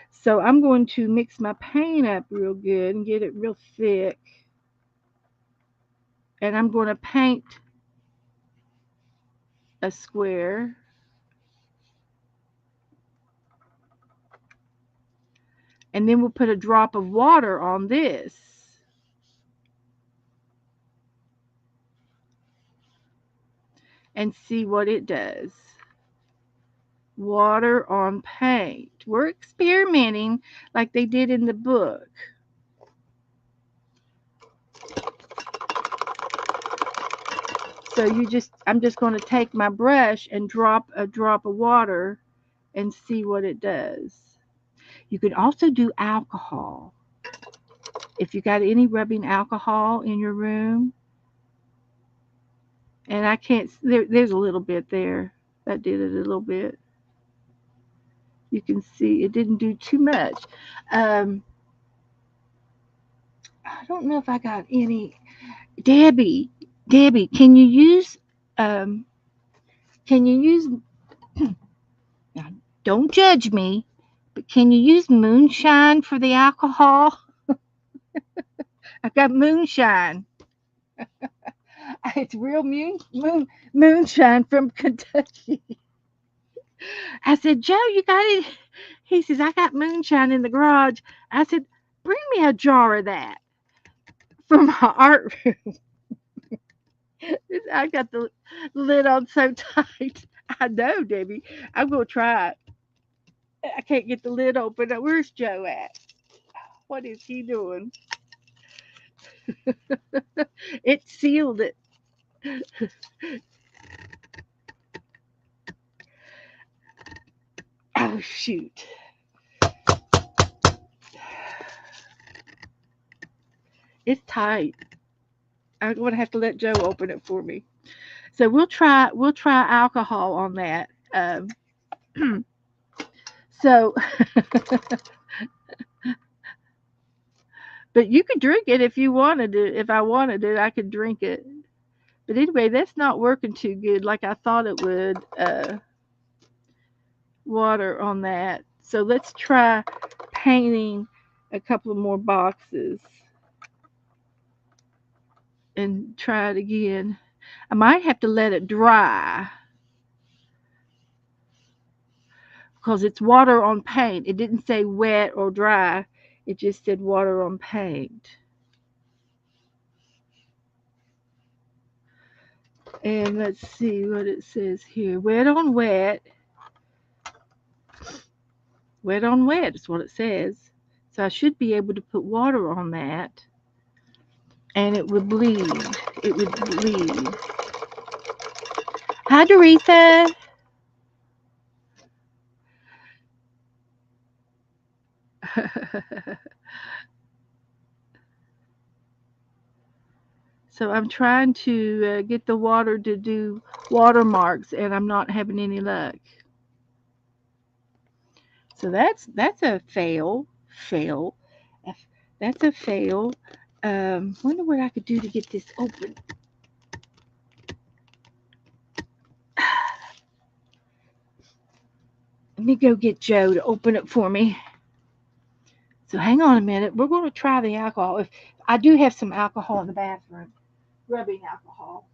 So I'm going to mix my paint up real good and get it real thick. And I'm going to paint a square. And then we'll put a drop of water on this and see what it does. Water on paint. We're experimenting like they did in the book. So I'm just going to take my brush and drop a drop of water and see what it does. You can also do alcohol. If you got any rubbing alcohol in your room, and I can't, there's a little bit there. That did it a little bit. You can see it didn't do too much. Um, I don't know if I got any. Debbie, Debbie, um, can you use, now, don't judge me, but can you use moonshine for the alcohol? I've got moonshine. It's real moonshine from Kentucky. I said, Joe, you got it? He says, I got moonshine in the garage. I said, bring me a jar of that from my art room. I got the lid on so tight. I know, Debbie. I'm going to try it. I can't get the lid open. Where's Joe at? What is he doing? It sealed it. Oh, shoot. It's tight. I'm going to have to let Joe open it for me. So we'll try alcohol on that. So, but you could drink it if you wanted it. If I wanted it, I could drink it. But anyway, that's not working too good like I thought it would. Water on that. So let's try painting a couple of more boxes and try it again. I might have to let it dry. because it's water on paint. It didn't say wet or dry. It just said water on paint. And let's see what it says here. Wet on wet. Wet on wet is what it says. So I should be able to put water on that and it would bleed. It would bleed. Hi, Doretha. So I'm trying to get the water to do watermarks and I'm not having any luck. So that's a fail. Fail. That's a fail. Wonder what I could do to get this open. Let me go get Joe to open it for me. So hang on a minute. We're going to try the alcohol. If I do have some alcohol in the bathroom, rubbing alcohol.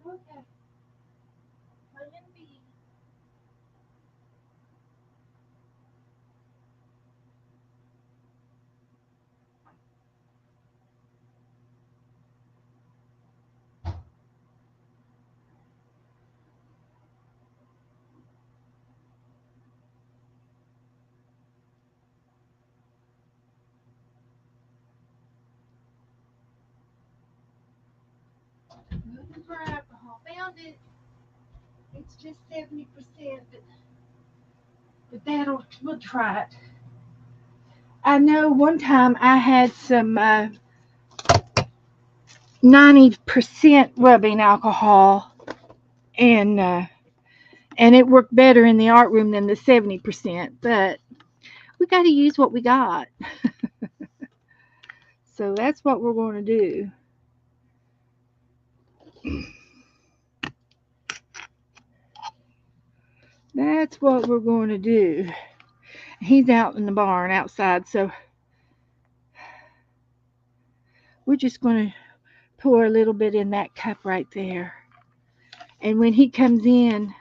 Okay. Looking for alcohol. Found it. It's just 70%, but we'll try it. I know one time I had some 90% rubbing alcohol, and uh, and it worked better in the art room than the 70%. But we got to use what we got, so that's what we're going to do. That's what we're going to do. He's out in the barn outside, so we're just going to pour a little bit in that cup right there. And when he comes in,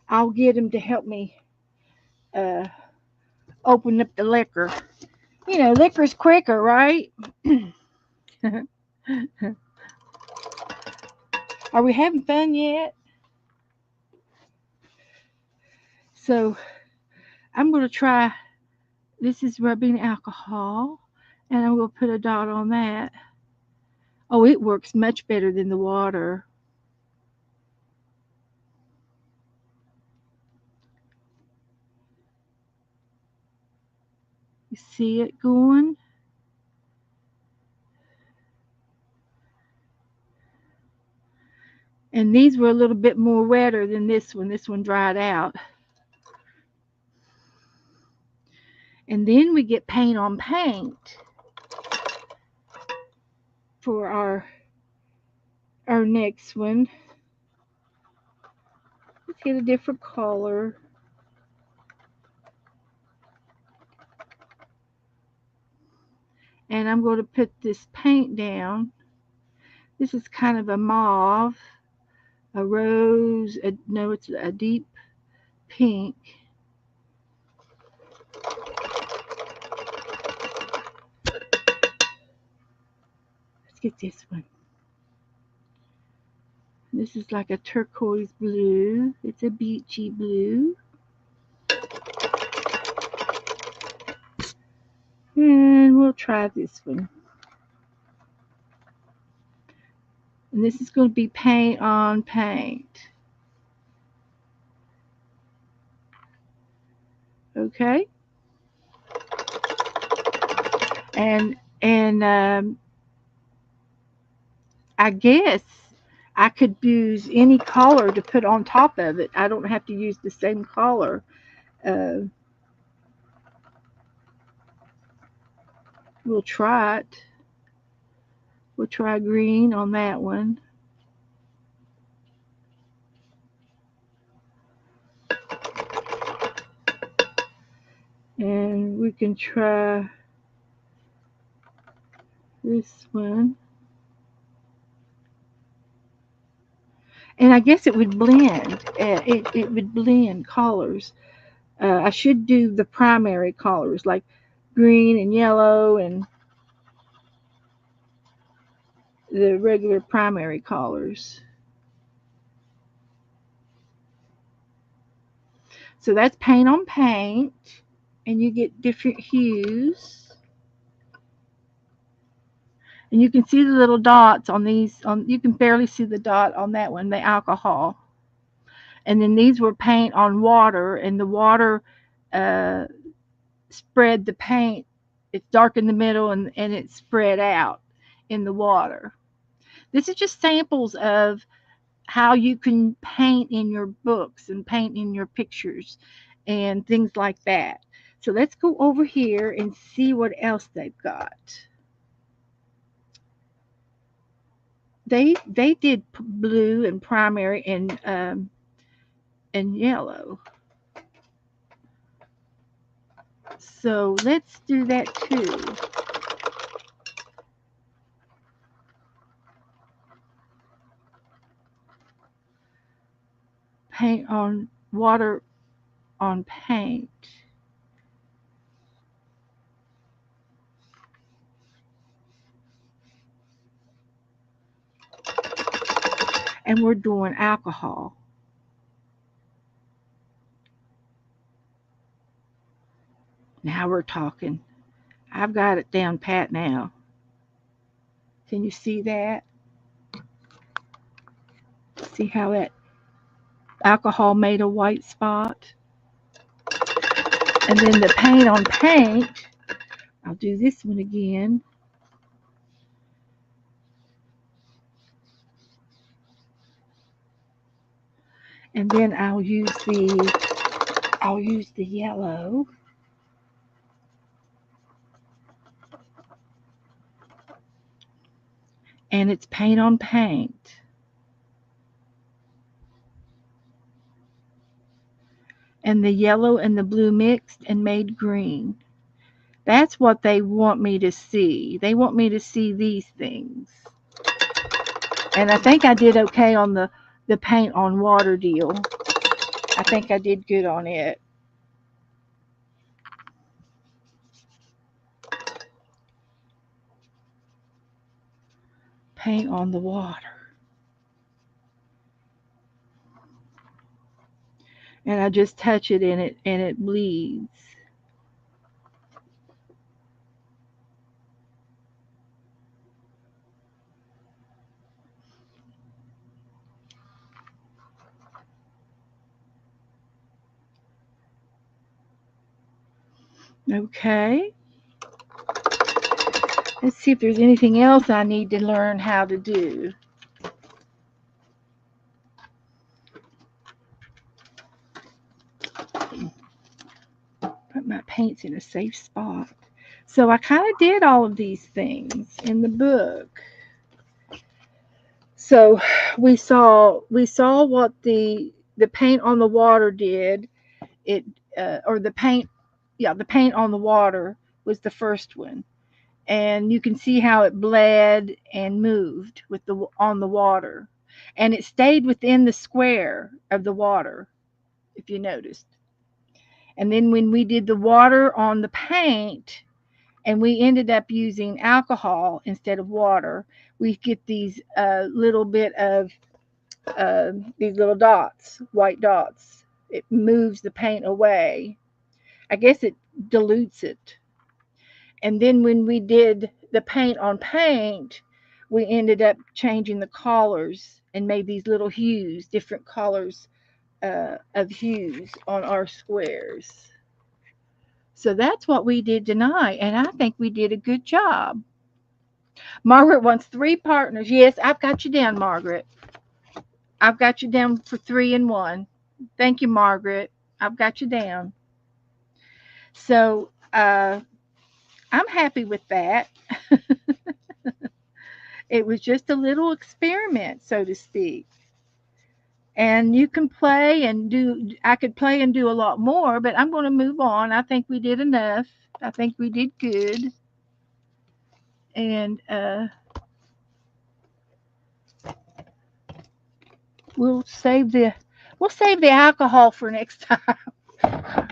I'll get him to help me uh, open up the liquor. You know, liquor's quicker, right? Are we having fun yet? So I'm going to try. This is rubbing alcohol, and I'm going to put a dot on that. Oh, it works much better than the water. You see it going? And these were a little bit more wetter than this one. This one dried out. And then we get paint on paint for our next one. Let's get a different color. And I'm going to put this paint down. This is kind of a mauve, a rose, no, it's a deep pink. Let's get this one. This is like a turquoise blue. It's a beachy blue. And we'll try this one. And this is going to be paint on paint. Okay? And I guess I could use any color to put on top of it. I don't have to use the same color. Uh, we'll try it. We'll try green on that one. And we can try this one. And I guess it would blend. It would blend colors. I should do the primary colors like green and yellow and the regular primary colors. So that's paint on paint, and you get different hues. And you can see the little dots on these. You can barely see the dot on that one, the alcohol. And then these were paint on water, and the water uh, spread the paint. It's dark in the middle, and it spread out in the water. This is just samples of how you can paint in your books and paint in your pictures and things like that. So let's go over here and see what else they've got. They did blue and primary and yellow. So let's do that too. Paint on water on paint. And we're doing alcohol. Now we're talking. I've got it down pat now. Can you see that? See how that alcohol made a white spot? And then the paint on paint, I'll do this one again. And then I'll use the yellow. And it's paint on paint. And the yellow and the blue mixed and made green. That's what they want me to see. They want me to see these things. And I think I did okay on the paint on water deal. I think I did good on it. Paint on the water. And I just touch it in it and it bleeds. Okay. Let's see if there's anything else I need to learn how to do. Put my paints in a safe spot. So I kind of did all of these things in the book. So we saw what the paint on the water did. It or the paint, yeah, the paint on the water was the first one, and you can see how it bled and moved with the on the water. and it stayed within the square of the water, if you noticed. And then when we did the water on the paint, and we ended up using alcohol instead of water, we get these little bit of these little dots, white dots. It moves the paint away. I guess it dilutes it. And then when we did the paint on paint, we ended up changing the colors and made these little hues, different colors of hues on our squares. So that's what we did tonight, and I think we did a good job. Margaret wants 3 partners. Yes, I've got you down, Margaret. I've got you down for 3 and 1. Thank you, Margaret. I've got you down. So I'm happy with that. It was just a little experiment, so to speak. And you can play and do, I could play and do a lot more, but I'm going to move on. I think we did enough. I think we did good. And we'll save the we'll save the alcohol for next time.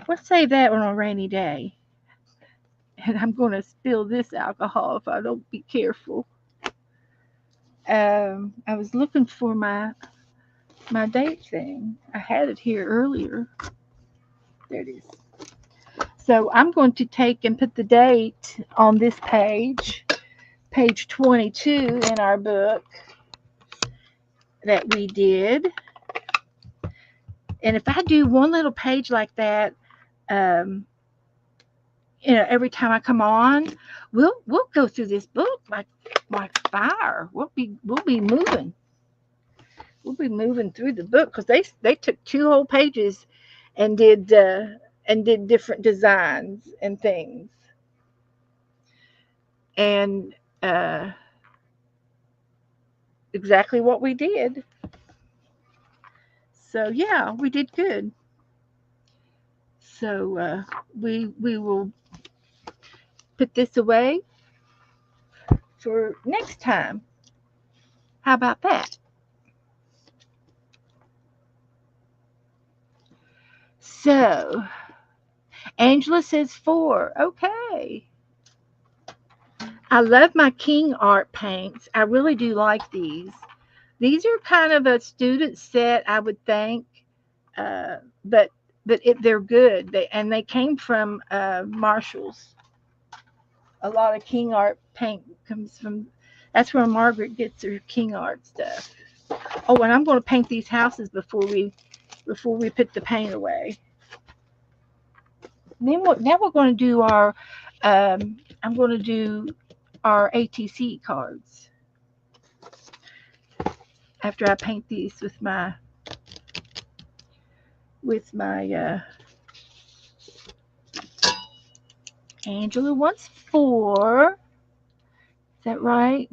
We'll save that on a rainy day. And I'm going to spill this alcohol if I don't be careful. I was looking for my date thing. I had it here earlier. There it is. So I'm going to take and put the date on this page, page 22 in our book that we did. And if I do one little page like that, um, every time I come on, we'll go through this book like fire. We'll be moving. We'll be moving through the book because they took 2 whole pages and did different designs and things. And exactly what we did. So yeah, we did good. So we will put this away for next time. How about that? So Angela says 4. Okay. I love my king art paints. I really do like these. These are kind of a student set, I would think, uh, but they're good. They came from Marshalls. A lot of king art paint comes from. That's where Margaret gets her king art stuff. Oh, and I'm going to paint these houses before we put the paint away. Now we're going to do our. I'm going to do our ATC cards after I paint these with my Angela wants 4. Is that right?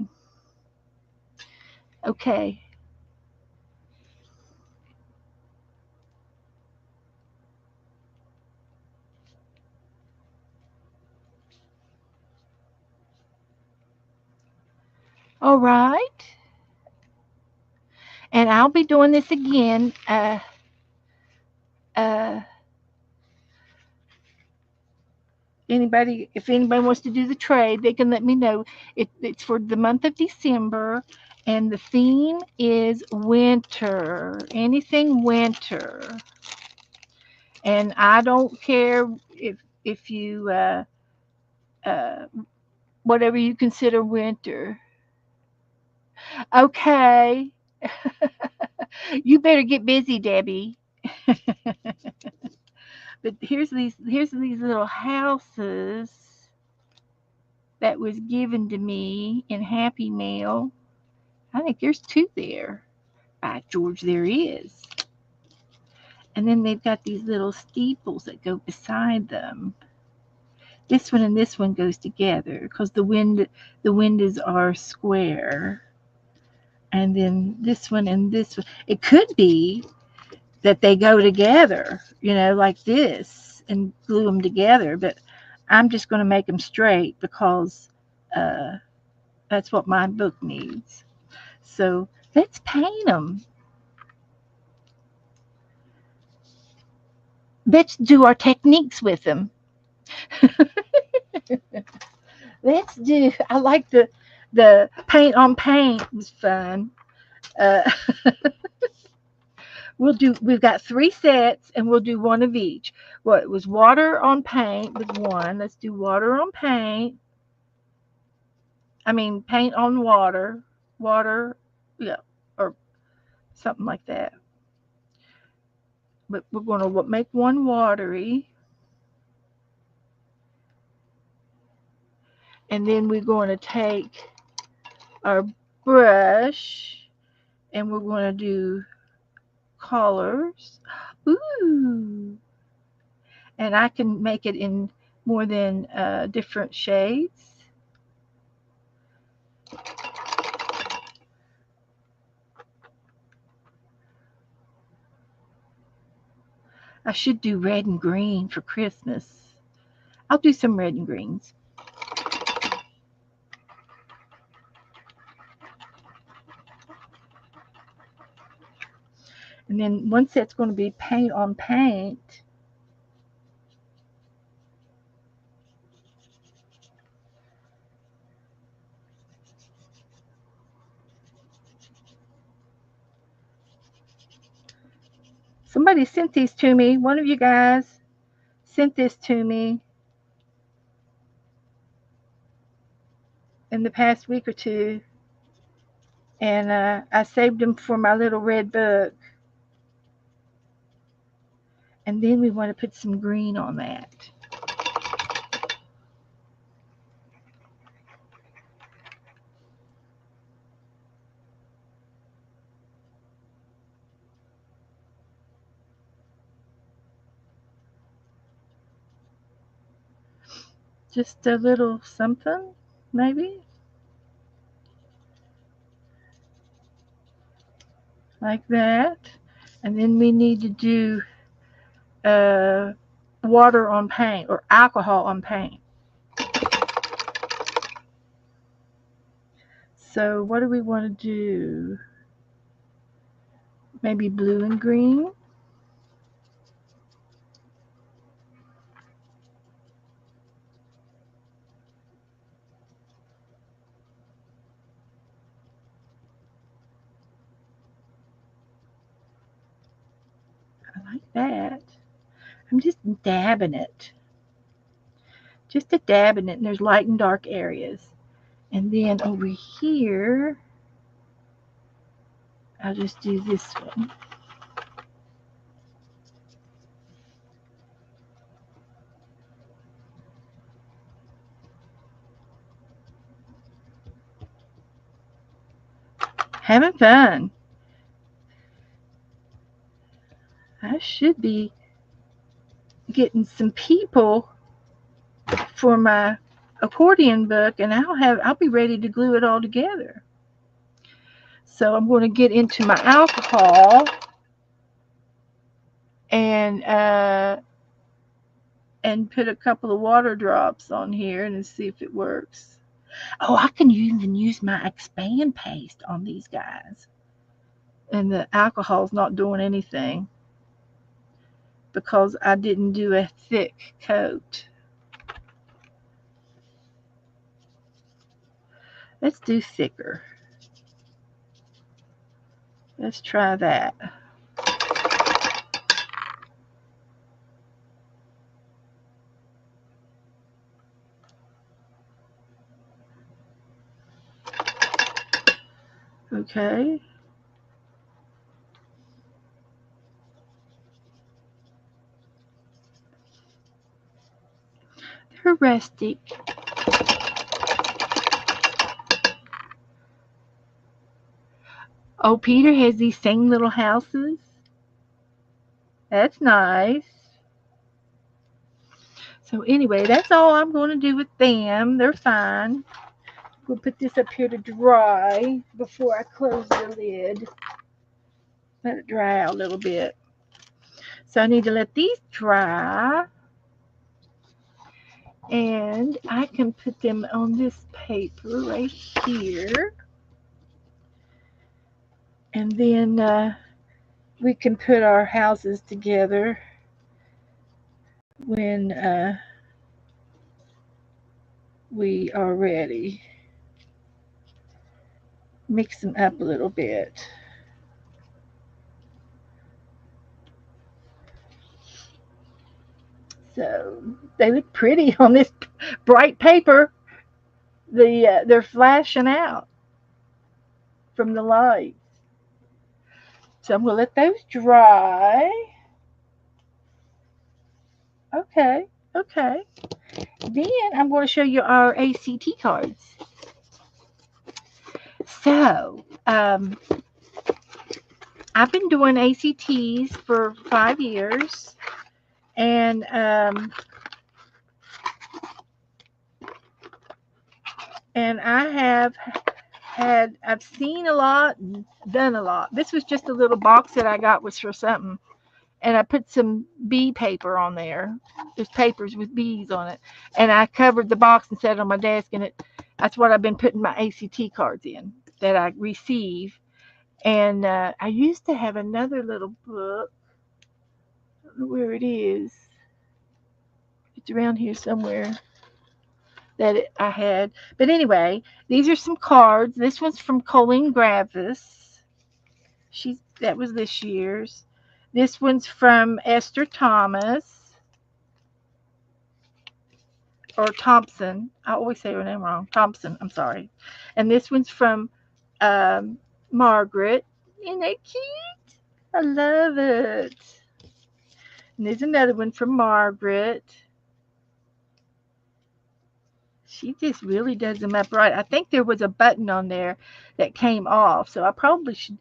Okay. All right. And I'll be doing this again. Uh, if anybody wants to do the trade, they can let me know. It's for the month of December, and the theme is winter. Anything winter. And I don't care if you uh, whatever you consider winter. Okay. You better get busy, Debbie. But here's these little houses that was given to me in Happy Mail. I think there's 2 there. By George, there is. And then they've got these little steeples that go beside them. This one and this one goes together because the windows are square. And then this one and this one. It could be that they go together, like this, and glue them together. But I'm just going to make them straight because uh, that's what my book needs. So Let's paint them. Let's do our techniques with them. Let's do. I like the paint on paint was fun. Uh, We've got three sets, and we'll do one of each. What was water on paint was one. Let's do water on paint. I mean paint on water. Water, yeah, or something like that. But we're going to make one watery, and then we're going to take our brush, and we're going to do colors. Ooh. And I can make it in more than different shades. I should do red and green for Christmas. I'll do some red and greens. And then one set's going to be paint on paint. Somebody sent these to me. One of you guys sent this to me in the past week or two. And I saved them for my little red book. And then we want to put some green on that. Just a little something, maybe. Like that. And then we need to do uh, water on paint or alcohol on paint. So what do we want to do? Maybe blue and green. I like that. I'm just dabbing it. Just a dab in it, and there's light and dark areas. And then over here, I'll just do this one. Having fun. I should be getting some people for my accordion book, and I'll be ready to glue it all together. So I'm going to get into my alcohol and put a couple of water drops on here and see if it works. Oh, I can even use my expand paste on these guys. And the alcohol's not doing anything because I didn't do a thick coat. Let's do thicker. Let's try that. Okay. They're rustic. Oh, Peter has these same little houses. That's nice. So anyway, that's all I'm going to do with them. They're fine. We'll put this up here to dry before I close the lid. Let it dry out a little bit. So I need to let these dry. And I can put them on this paper right here. And then we can put our houses together when we are ready. Mix them up a little bit. So they look pretty on this bright paper. They're flashing out from the light. So I'm gonna let those dry. Okay, okay. Then I'm going to show you our ACT cards. So I've been doing ACTs for 5 years, and I've seen a lot and done a lot. This was just a little box that I got was for something, and I put some bee paper on there. There's papers with bees on it, and I covered the box and set it on my desk, and that's what I've been putting my ACT cards in that I receive. And I used to have another little book. I don't know where it is. It's around here somewhere that I had. But anyway, these are some cards. This one's from Colleen Gravis. That was this year's. This one's from Esther Thomas or Thompson. I always say her name wrong. Thompson. I'm sorry. And this one's from um, Margaret. Isn't that cute? I love it. And there's another one from Margaret. She just really does them up right. I think there was a button on there that came off, so I probably should.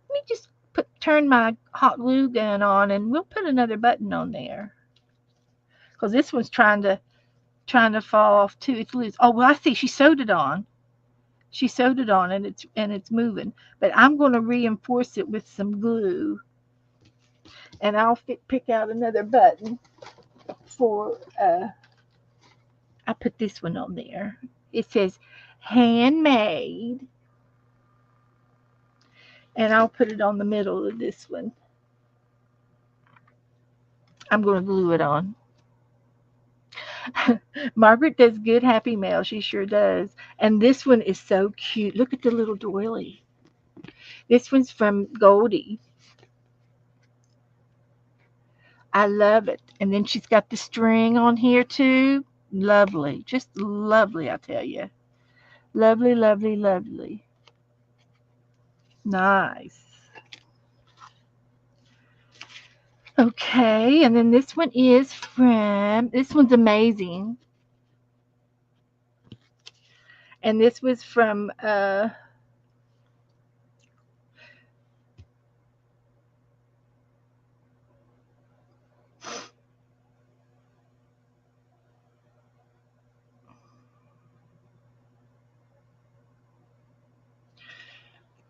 Let me just turn my hot glue gun on, and we'll put another button on there. Because this one's trying to fall off too. It's loose. Oh well, I see. She sewed it on. She sewed it on, and it's moving. But I'm going to reinforce it with some glue, and I'll pick out another button for. I put this one on there. It says handmade, and I'll put it on the middle of this one. I'm going to glue it on. Margaret does good happy mail. She sure does. And this one is so cute. Look at the little doily. This one's from Goldie. I love it. And then she's got the string on here too. Lovely. Just lovely, I tell you. Lovely, lovely, lovely. Nice. Okay, and then this one is this one's amazing. And this was from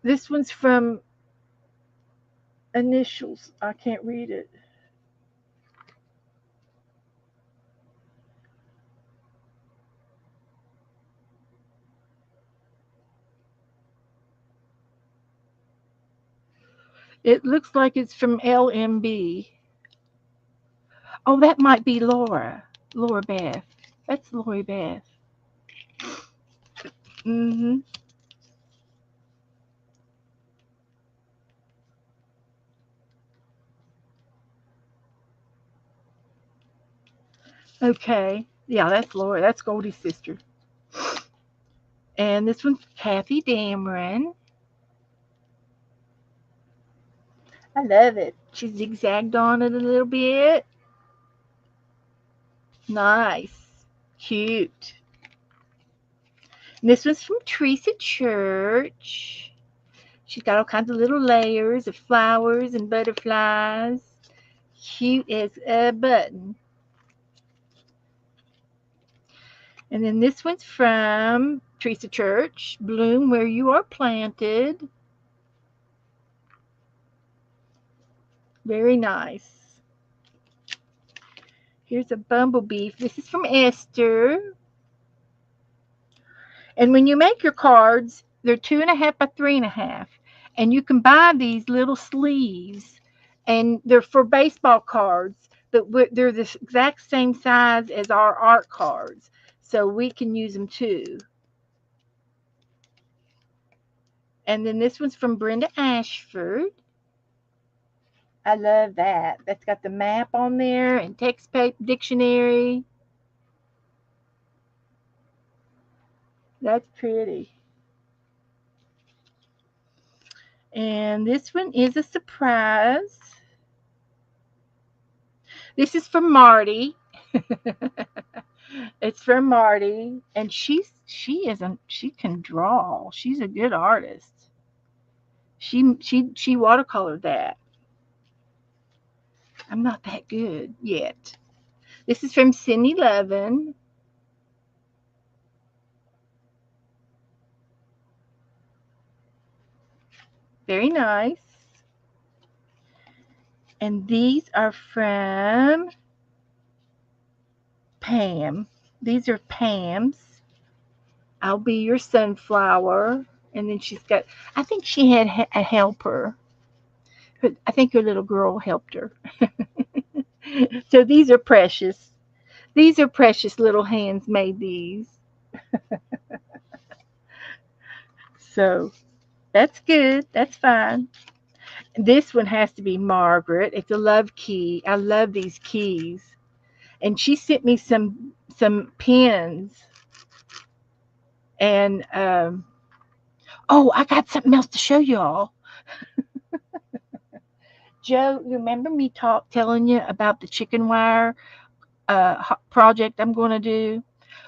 this one's from Initials. I can't read it. It looks like it's from LMB. Oh, that might be Laura. Laura Beth. That's Lori Beth. Mm-hmm. Okay. Yeah, that's Laura. That's Goldie's sister. And this one's Kathy Dameron. I love it. She zigzagged on it a little bit. Nice. Cute. And this one's from Teresa Church. She's got all kinds of little layers of flowers and butterflies. Cute as a button. And then this one's from Teresa Church. Bloom where you are planted. Very nice. Here's a bumblebee. This is from Esther. And when you make your cards, they're 2.5 by 3.5. And you can buy these little sleeves, and they're for baseball cards, but they're the exact same size as our art cards, so we can use them too. And then this one's from Brenda Ashford. I love that. That's got the map on there and text paper dictionary. That's pretty. And this one is a surprise. This is from Marty. It's from Marty, and she can draw. She's a good artist. She watercolored that. I'm not that good yet. This is from Cindy Levin. Very nice. And these are from Pam. These are Pam's. I'll be your sunflower. And then she's got, I think she had a helper. I think her little girl helped her. So these are precious. These are precious little hands made these. So that's good. That's fine. This one has to be Margaret. It's a love key. I love these keys. And she sent me some pens. And oh, I got something else to show y'all. Joe, you remember me telling you about the chicken wire project I'm going to do?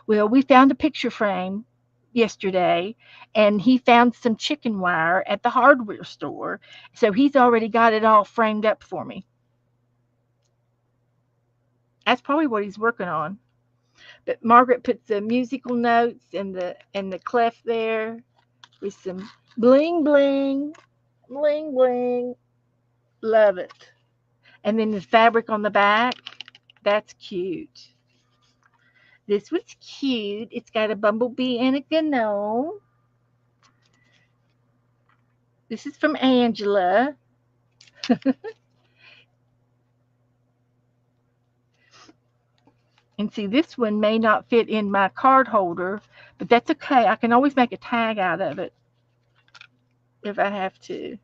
Well, we found a picture frame yesterday, and he found some chicken wire at the hardware store. So he's already got it all framed up for me. That's probably what he's working on. But Margaret puts the musical notes and the clef there with some bling bling, bling bling. Love it. And then the fabric on the back. That's cute. This one's cute. It's got a bumblebee and a gnome. This is from Angela. And see, this one may not fit in my card holder, but that's okay. I can always make a tag out of it if I have to.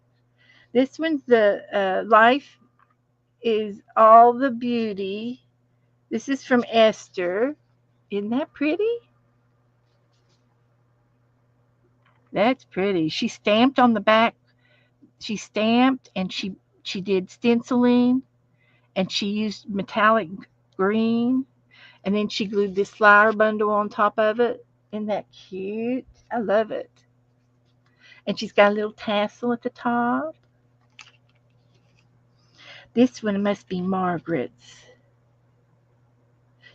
This one's the Life is All the Beauty. This is from Esther. Isn't that pretty? That's pretty. She stamped on the back. She stamped and she did stenciling, and she used metallic green, and then she glued this flower bundle on top of it. Isn't that cute? I love it. And she's got a little tassel at the top. This one must be Margaret's.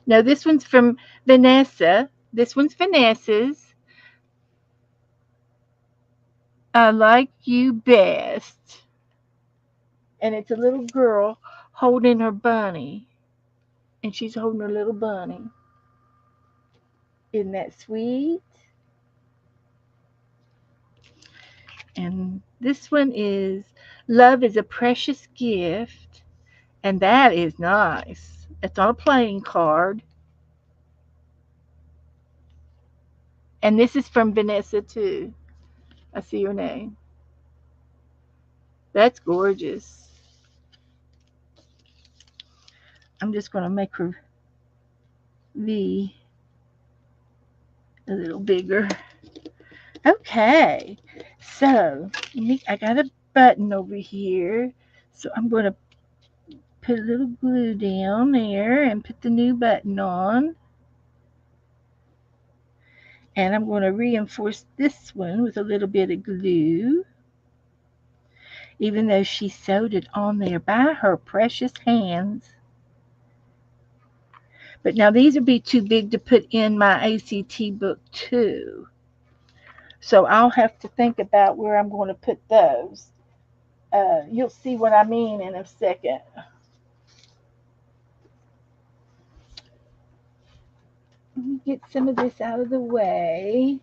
No, this one's from Vanessa. This one's Vanessa's. I like you best. And it's a little girl holding her bunny. And she's holding her little bunny. Isn't that sweet? And this one is Love is a Precious Gift. And that is nice. It's on a playing card. And this is from Vanessa too. I see your name. That's gorgeous. I'm just going to make her V a little bigger. Okay. So I got a button over here. So I'm going to put a little glue down there and put the new button on. And I'm going to reinforce this one with a little bit of glue, even though she sewed it on there by her precious hands. But now these would be too big to put in my ACT book too. So I'll have to think about where I'm going to put those. You'll see what I mean in a second. Let me get some of this out of the way.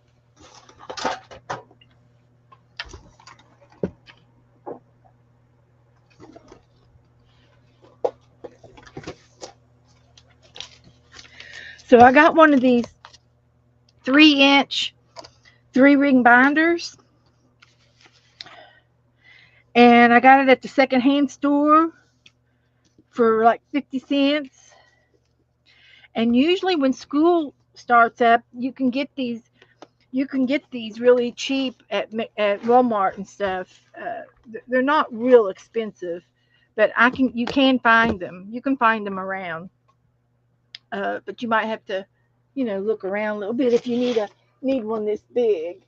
So I got one of these 3-inch 3-ring binders, and I got it at the secondhand store for like 50 cents. And usually when school starts up, you can get these really cheap at Walmart and stuff. They're not real expensive, but you can find them. You can find them around. But you might have to, look around a little bit if you need one this big.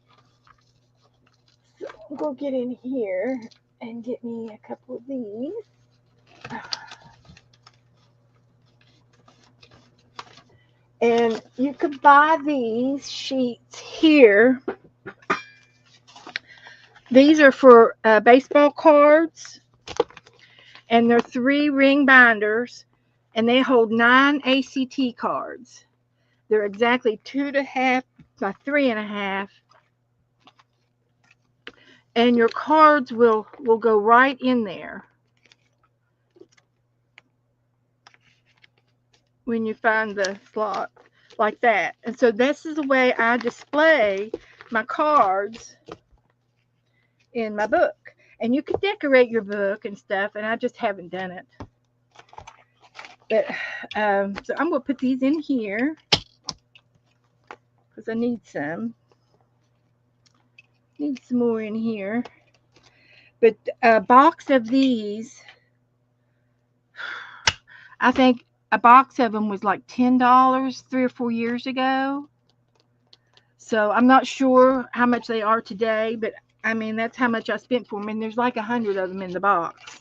So I'm gonna get in here and get me a couple of these. And you could buy these sheets here. These are for baseball cards, and they're 3-ring binders, and they hold 9 ACT cards. They're exactly 2.5 by 3.5, and your cards will go right in there when you find the slot like that. And so this is the way I display my cards in my book. And you could decorate your book and stuff, and I just haven't done it. But so I'm gonna put these in here because I need some. Need some more in here. But a box of these, I think a box of them was like $10 3 or 4 years ago. So I'm not sure how much they are today, but I mean, that's how much I spent for them. And there's like 100 of them in the box.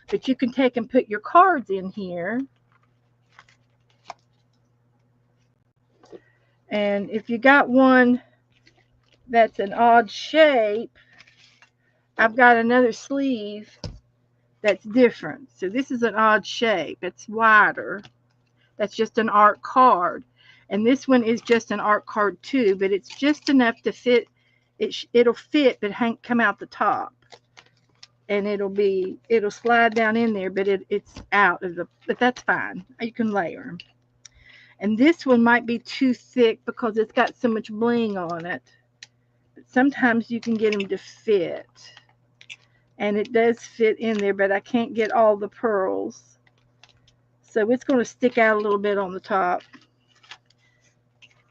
But you can take and put your cards in here. And if you got one that's an odd shape, I've got another sleeve that's different. So this is an odd shape. It's wider. That's just an art card. And this one is just an art card too, but it's just enough to fit. It'll fit, but come out the top. And it'll slide down in there, but it's out of but that's fine. You can layer them. And this one might be too thick because it's got so much bling on it. But sometimes you can get them to fit. And it does fit in there, but I can't get all the pearls. So it's going to stick out a little bit on the top.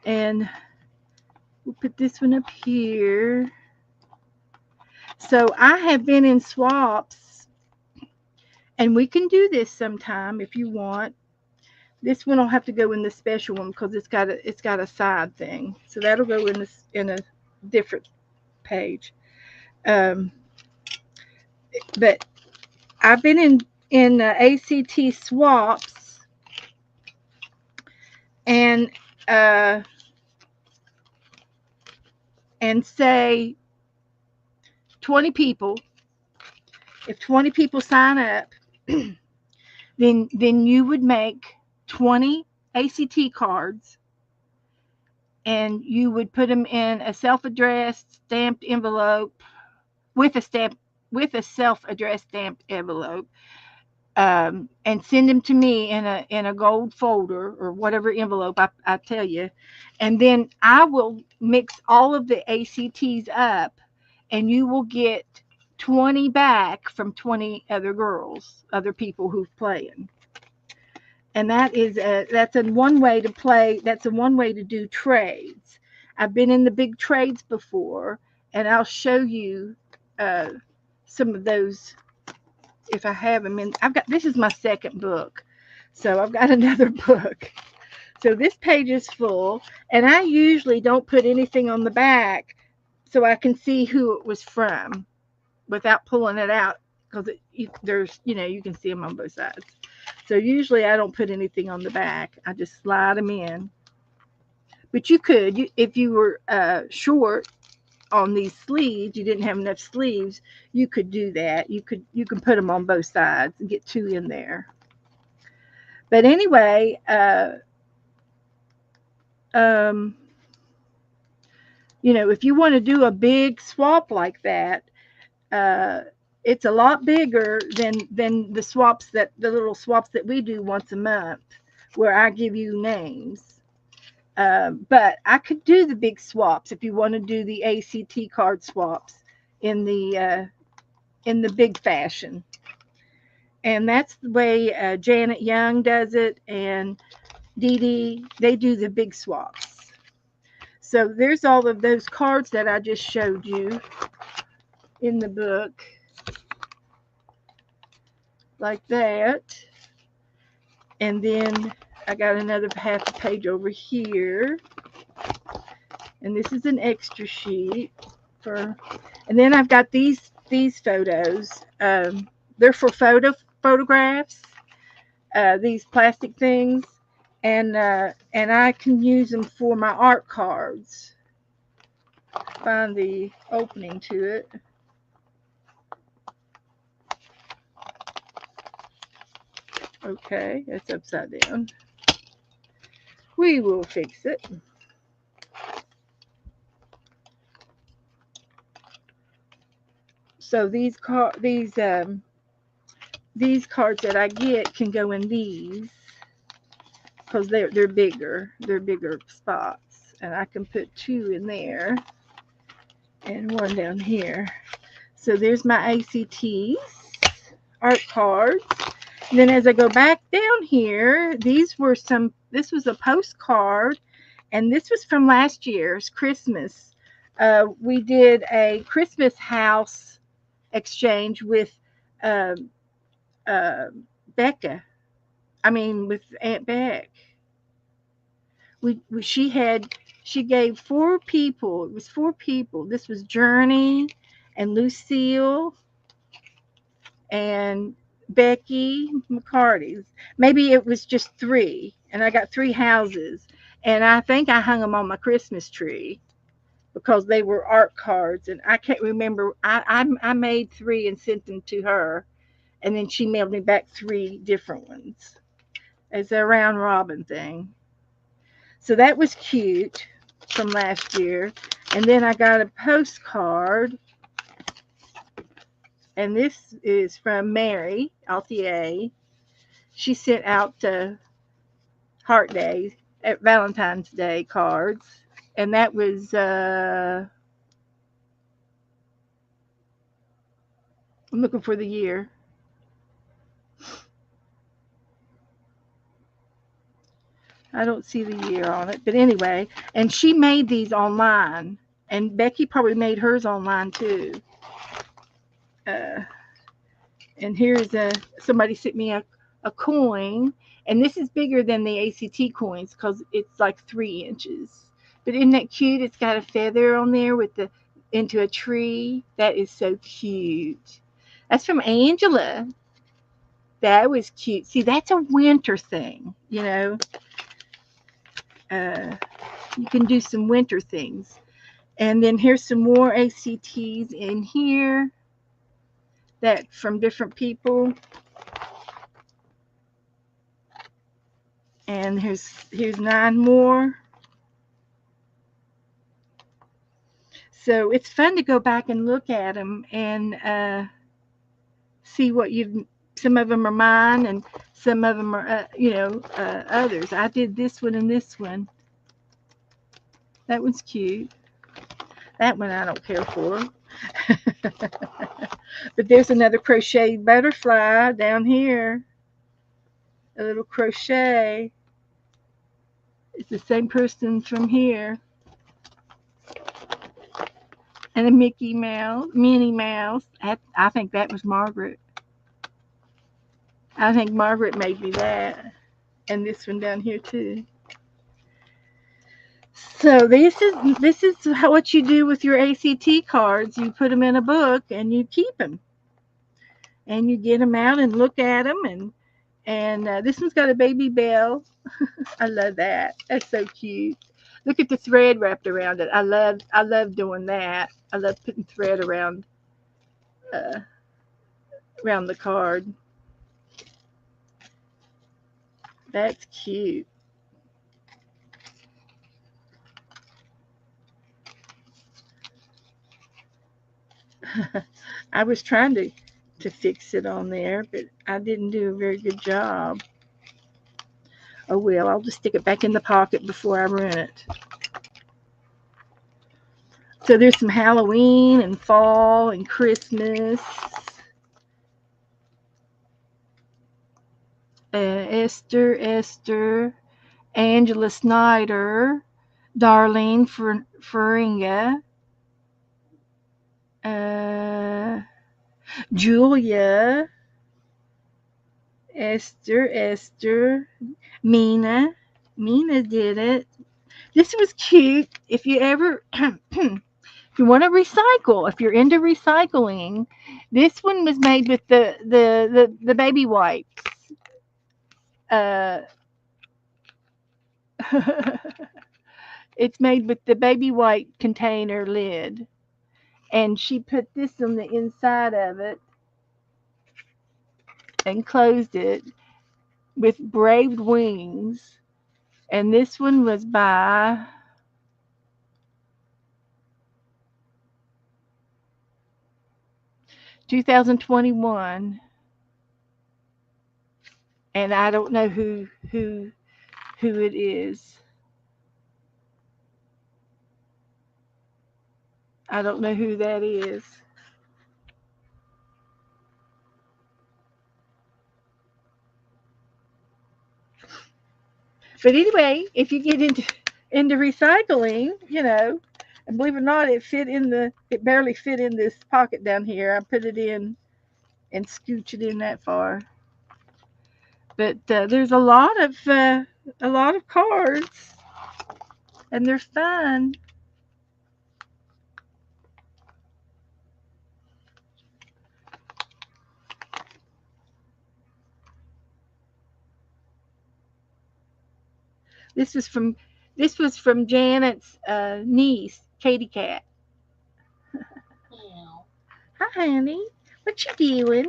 And we'll put this one up here. So I have been in swaps, and we can do this sometime if you want. This one will have to go in the special one because it's got a side thing. So that'll go in a different page. But I've been in ACT swaps, and say 20 people. If 20 people sign up, then you would make 20 ACT cards, and you would put them in a self-addressed stamped envelope with a self-addressed stamped envelope, and send them to me in a gold folder or whatever envelope I tell you, and then I will mix all of the ACTs up, and you will get 20 back from 20 other people who've played. And that's a one way to play. That's a one way to do trades. I've been in the big trades before, and I'll show you some of those if I have them. And this is my second book, so I've got another book. So this page is full, and I usually don't put anything on the back so I can see who it was from without pulling it out, because there's, you can see them on both sides. So usually I don't put anything on the back. I just slide them in. But you could, if you were short on these sleeves, you didn't have enough sleeves, you could do that. You can put them on both sides and get 2 in there. But anyway, if you want to do a big swap like that, it's a lot bigger than the little swaps that we do once a month, where I give you names. But I could do the big swaps if you want to do the ACT card swaps in the big fashion. And that's the way Janet Young does it, and Dee Dee, they do the big swaps. So there's all of those cards that I just showed you in the book, like that. And then I got another half a page over here, and this is an extra sheet for. And then I've got these photos. They're for photographs. These plastic things, and I can use them for my art cards. Find the opening to it. Okay, it's upside down. We will fix it. So these cards that I get can go in these because they're bigger. They're bigger spots, and I can put two in there and one down here. So there's my ACTs art cards. And then as I go back down here, this was a postcard, and this was from last year's Christmas. We did a Christmas house exchange with uh, uh, Becca. I mean, with Aunt Beck. She gave four people. It was four people. This was Journey and Lucille and Becky McCarty's. Maybe it was just three, and I got three houses. And I think I hung them on my Christmas tree because they were art cards, and I can't remember. I made three and sent them to her, and then she mailed me back three different ones. It's a round robin thing. So that was cute from last year. And then I got a postcard, and this is from Mary Altier. She sent out Heart Day at Valentine's Day cards, and that was I'm looking for the year. I don't see the year on it, but anyway, and she made these online, and Becky probably made hers online too. Uh, and here's somebody sent me a coin, and this is bigger than the ACT coins because it's like 3 inches. But isn't that cute? It's got a feather on there with the into a tree. That is so cute. That's from Angela. That was cute. See, that's a winter thing, you know. Uh, you can do some winter things. And then here's some more ACTs in here that from different people. And here's 9 more. So it's fun to go back and look at them and see what you've. Some of them are mine, and some of them are others. I did this one and this one. That one's cute. That one I don't care for. But there's another crochet butterfly down here. A little crochet. It's the same person from here. And a Mickey Mouse, Minnie Mouse. I think that was Margaret. I think Margaret made me that. And this one down here too. So this is what you do with your ACT cards. You put them in a book and you keep them, and you get them out and look at them. And this one's got a baby bell. I love that. That's so cute. Look at the thread wrapped around it. I love doing that. I love putting thread uh, around the card. That's cute. I was trying to fix it on there, but I didn't do a very good job. Oh well, I'll just stick it back in the pocket before I ruin it. So there's some Halloween and fall and Christmas. Esther, Esther, Angela Snyder, Darlene Feringa, uh, Julia, Esther, Esther, Mina. Mina did it. This was cute. If you ever, if you want to recycle, if you're into recycling, this one was made with the baby wipes. Uh, it's made with the baby wipe container lid, and she put this on the inside of it and closed it with braved wings. And this one was by 2021, and I don't know who it is. I don't know who that is. But anyway, if you get into recycling, and believe it or not, it barely fit in this pocket down here. I put it in and scooch it in that far. But there's a lot of cards, and they're fun. This was from this was from Janet's niece, Katie Cat. Hi, honey. What you doing?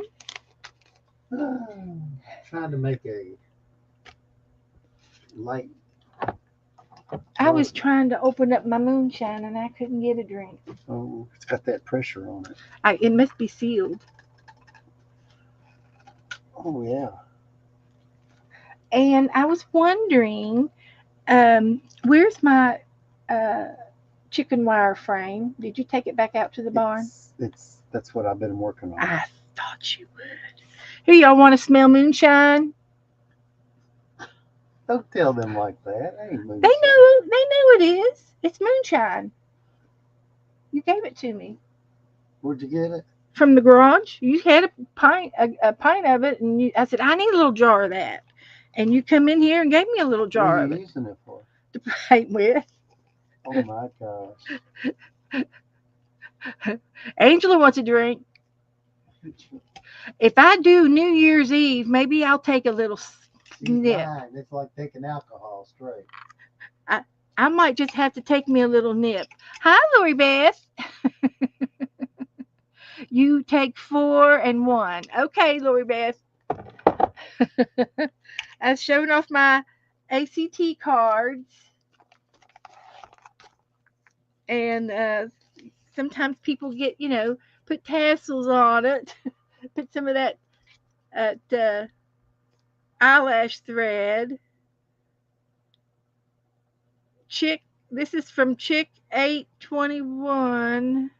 Trying to make a light. I was trying to open up my moonshine and I couldn't get a drink. Oh, it's got that pressure on it. It must be sealed. Oh yeah. And I was wondering, where's my uh, chicken wire frame? Did you take it back out to the barn? It's that's what I've been working on. I thought you would. Here, y'all want to smell moonshine? Don't tell them like that. I ain't moonshine. They know it is. It's moonshine. You gave it to me Where'd you get it? from the garage. You had a pint of it, and I said I need a little jar of that, and you come in here and gave me a little What jar are of you it using it for? to paint with. Oh my gosh. Angela wants a drink. If I do New Year's Eve, maybe I'll take a little She's nip. lying. It's like taking alcohol straight. I, I might just have to take me a little nip. Hi, Lori Beth. You take 4 and 1. Okay, Lori Beth. I've shown off my ACT cards, and sometimes people get, put tassels on it, put some of that eyelash thread. Chick, this is from Chick 821,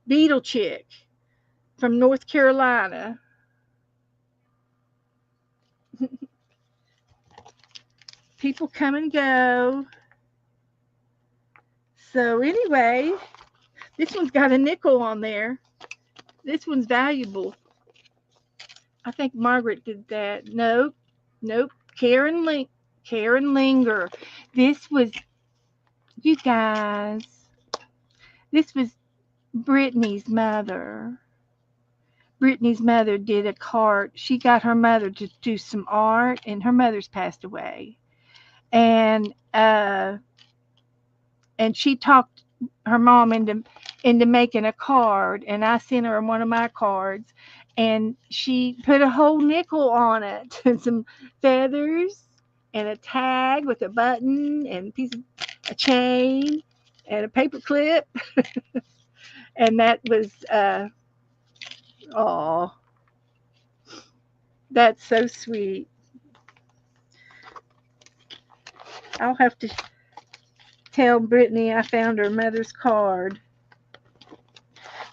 Beetle Chick from North Carolina. People come and go. So anyway, this one's got a nickel on there. This one's valuable. I think Margaret did that. Nope, nope. Karen Linger. This was, you guys. This was Brittany's mother. Brittany's mother did a card. She got her mother to do some art, and her mother's passed away. And she talked her mom into making a card, and I sent her one of my cards, and she put a whole nickel on it and some feathers and a tag with a button and a chain and a paper clip, and that was oh, that's so sweet. I'll have to tell Brittany I found her mother's card.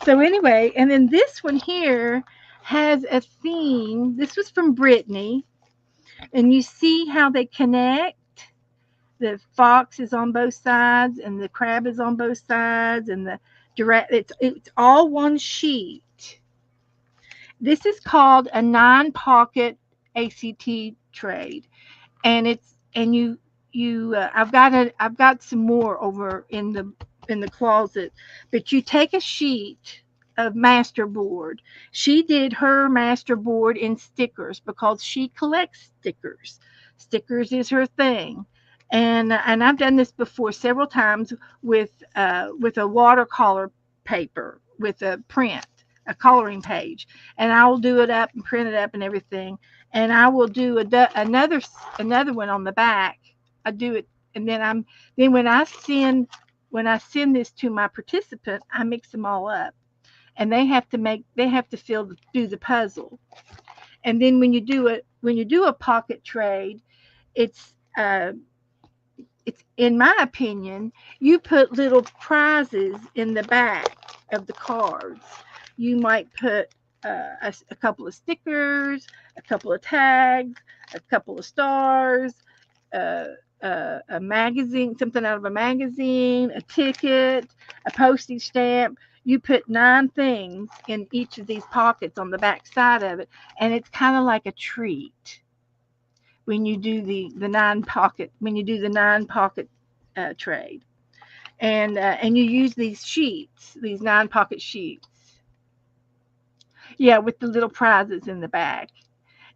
So anyway, and then this one here has a theme. This was from Brittany, and you see how they connect. The fox is on both sides, and the crab is on both sides, and the giraffe. It's all one sheet. This is called a 9 pocket ACT trade, and I've got some more over in the closet, but you take a sheet of masterboard. She did her masterboard in stickers because she collects stickers. Stickers is her thing. And I've done this before several times with a watercolor paper with a print, a coloring page, and I will do it up and print it up and everything, and I will do another one on the back. I do it, and then when I send this to my participant, I mix them all up, and they have to do the puzzle. And then when you do a pocket trade, it's it's in my opinion, you put little prizes in the back of the cards. You might put a couple of stickers, a couple of tags, a couple of stars, uh, a magazine, something out of a magazine, a ticket, a postage stamp. You put 9 things in each of these pockets on the back side of it, and it's kind of like a treat when you do the 9 pocket trade, and you use these sheets, these 9 pocket sheets, yeah, with the little prizes in the back,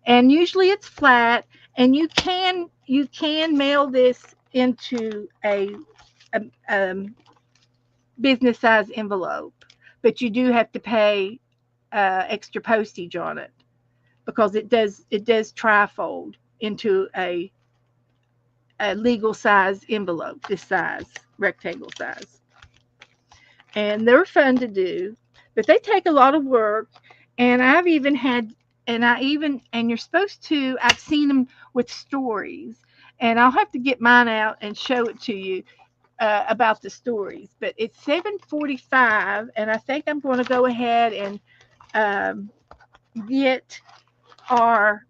and usually it's flat, and you can mail this into a business size envelope, but you do have to pay extra postage on it because it does trifold into a legal size envelope, this size, rectangle size. And they're fun to do, but they take a lot of work. And I've even had, and you're supposed to, I've seen them with stories, and I'll have to get mine out and show it to you about the stories. But it's 7:45, and I think I'm going to go ahead and um, get our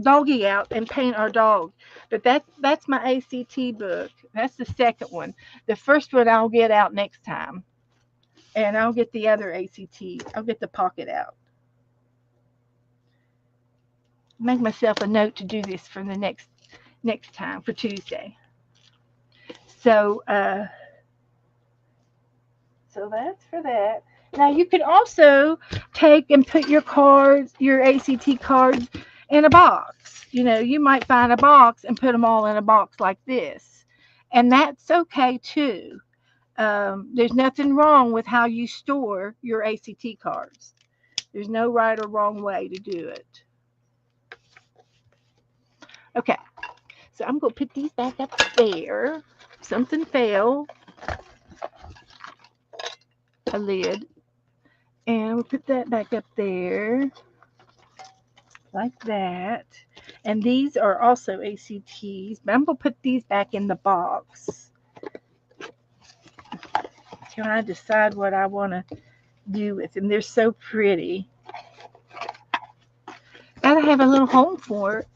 doggy out and paint our dog. But that's my ACT book. That's the second one. The first one I'll get out next time, and I'll get the other ACT. I'll get the pocket out. Make myself a note to do this for the next time for Tuesday. So so that's for that. Now you can also take and put your ACT cards, in a box. You know, you might find a box and put them all in a box like this, and that's okay too. There's nothing wrong with how you store your ACT cards. There's no right or wrong way to do it. Okay, so I'm going to put these back up there. Something fell, a lid, and we'll put that back up there like that. And these are also ACTs, but I'm going to put these back in the box till I decide what I want to do with them. They're so pretty. Gotta have a little home for it.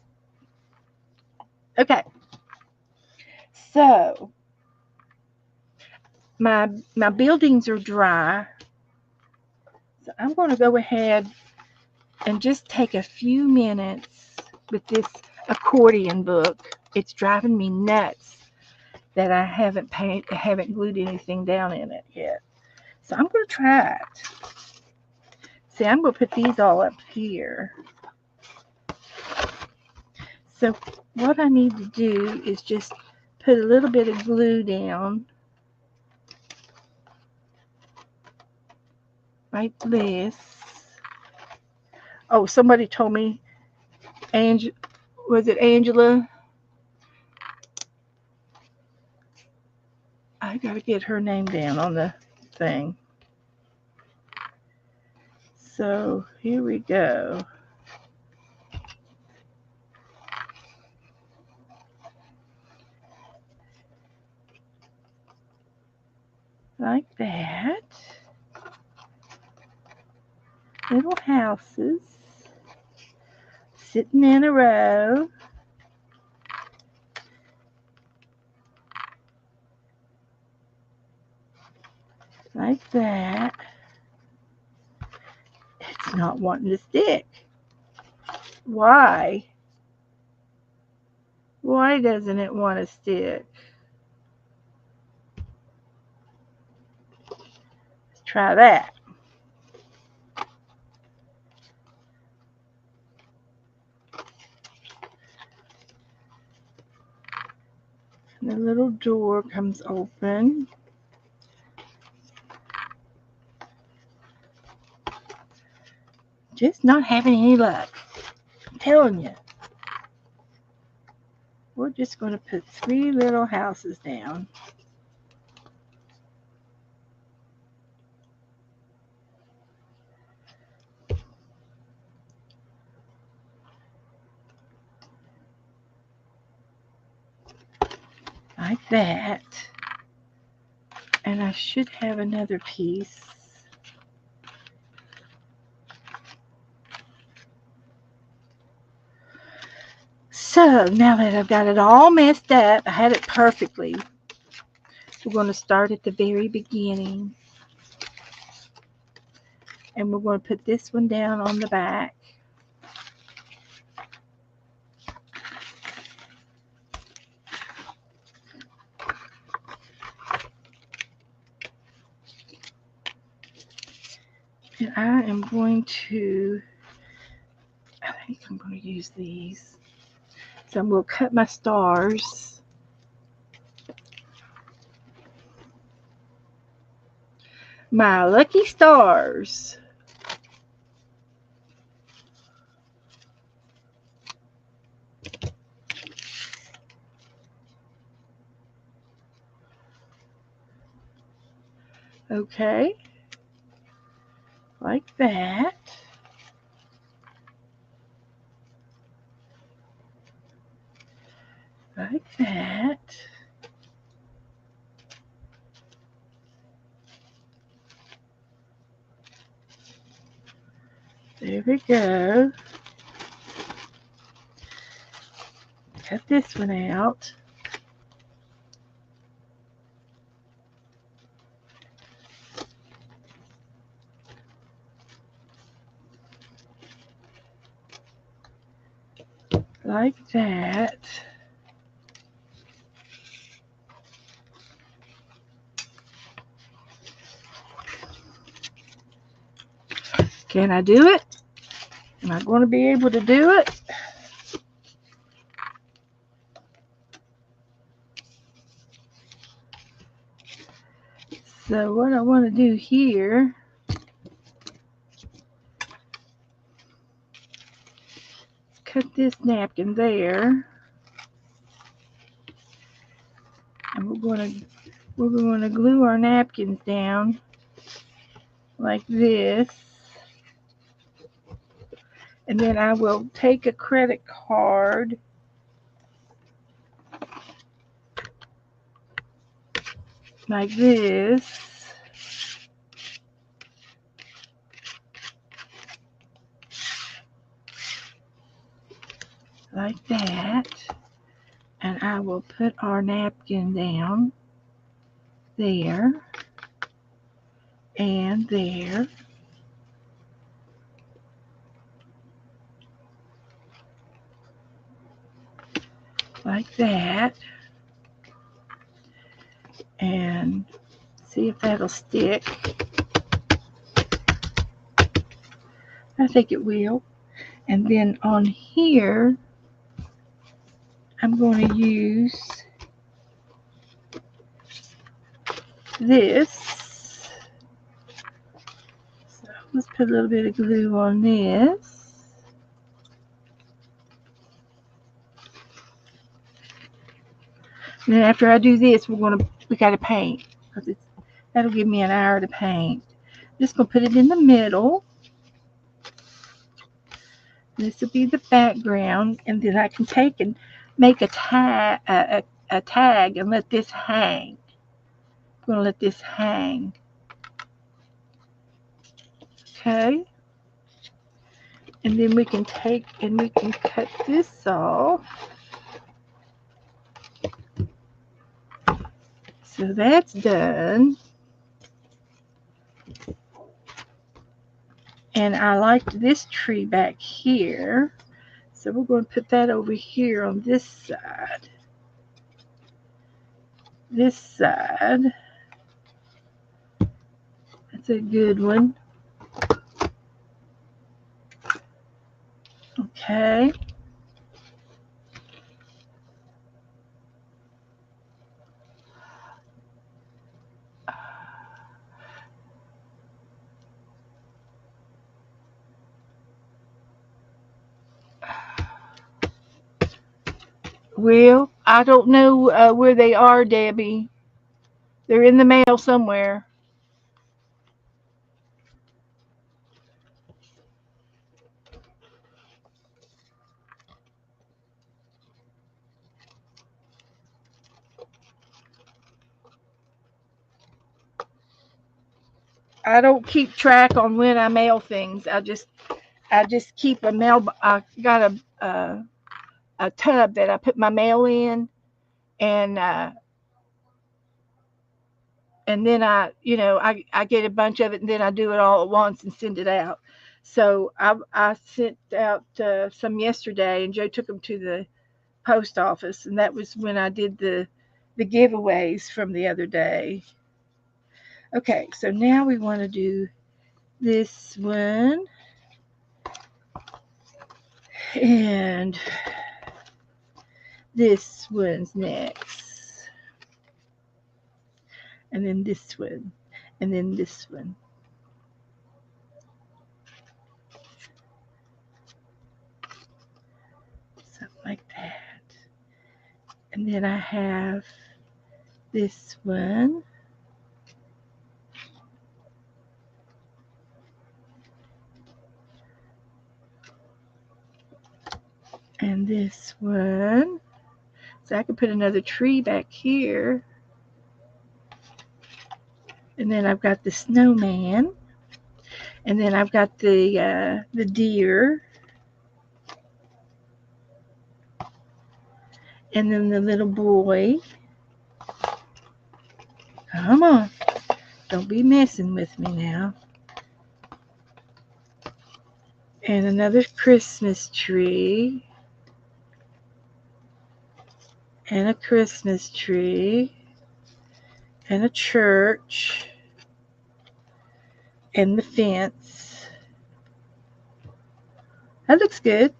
Okay, so my buildings are dry, so I'm going to go ahead and just take a few minutes with this accordion book. It's driving me nuts that I haven't glued anything down in it yet. So I'm going to try it. See, I'm going to put these all up here. So what I need to do is just put a little bit of glue down like this. Oh, somebody told me, was it Angela? I gotta get her name down on the thing. So here we go. like that. Little houses sitting in a row, like that. It's not wanting to stick. Why? Why doesn't it want to stick? Let's try that. The little door comes open. Just not having any luck. I'm telling you. We're just going to put 3 little houses down. Like that. And I should have another piece. So now that I've got it all messed up, I had it perfectly. We're going to start at the very beginning. And we're going to put this one down on the back. And I am going to, I think I'm going to use these. So I'm going to cut my stars. My lucky stars. Okay. Like that. Like that. There we go. Cut this one out. Like that. Can I do it? Am I going to be able to do it? So what I want to do here is cut this napkin there. And we're going to glue our napkins down like this. And then I will take a credit card like this. Like that. And I will put our napkin down there and there. Like that. And see if that'll stick. I think it will. And then on here, I'm going to use this. So let's put a little bit of glue on this. And then after I do this, we got to paint. Because that'll give me an hour to paint. Just going to put it in the middle. This will be the background, and then I can take and make a tag and let this hang. going to let this hang. Okay. And then we can take and we can cut this off. So that's done. And I liked this tree back here. So we're going to put that over here on this side. This side. That's a good one. Okay. Well, I don't know where they are, Debbie. They're in the mail somewhere. I don't keep track on when I mail things. I just keep a mail. I got a tub that I put my mail in, and then I get a bunch of it, and then I do it all at once and send it out. So I sent out some yesterday, and Joe took them to the post office, and that was when I did the giveaways from the other day. Okay, so now we want to do this one, and this one's next, and then this one, and then this one. Something like that. And then I have this one, and this one. So I could put another tree back here. And then I've got the snowman. And then I've got the deer. And then the little boy. Come on. Don't be messing with me now. And another Christmas tree. And a Christmas tree. And a church. And the fence. That looks good.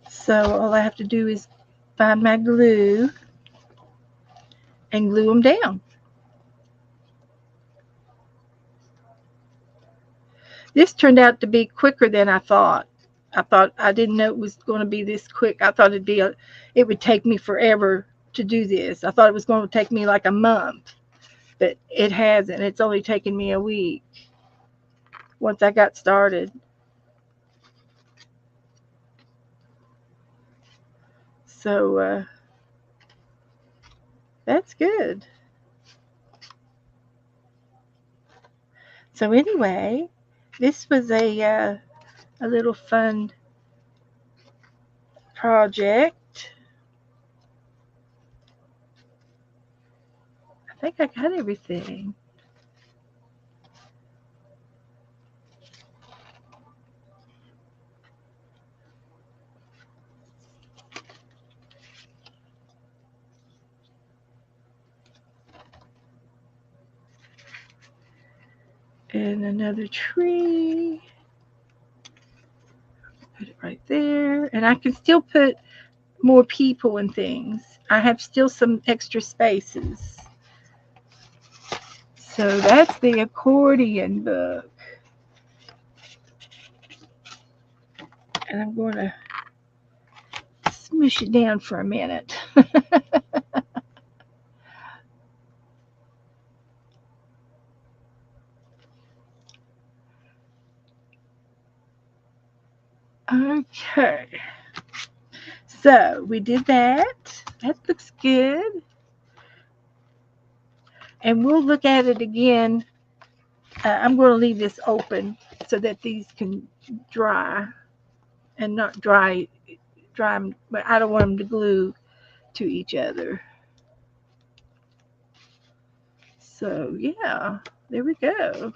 So all I have to do is find my glue and glue them down. This turned out to be quicker than I thought. I didn't know it was going to be this quick. I thought it would take me forever to do this. I thought it was going to take me like a month, but it hasn't. It's only taken me a week once I got started. So that's good. So anyway, this was a little fun project. I think I got everything. And another tree. Put it right there. And I can still put more people and things. I have still some extra spaces. So that's the accordion book. And I'm going to smush it down for a minute. Okay. So we did that. That looks good. And we'll look at it again. I'm going to leave this open so that these can dry and not dry 'em, but I don't want them to glue to each other. So yeah, there we go.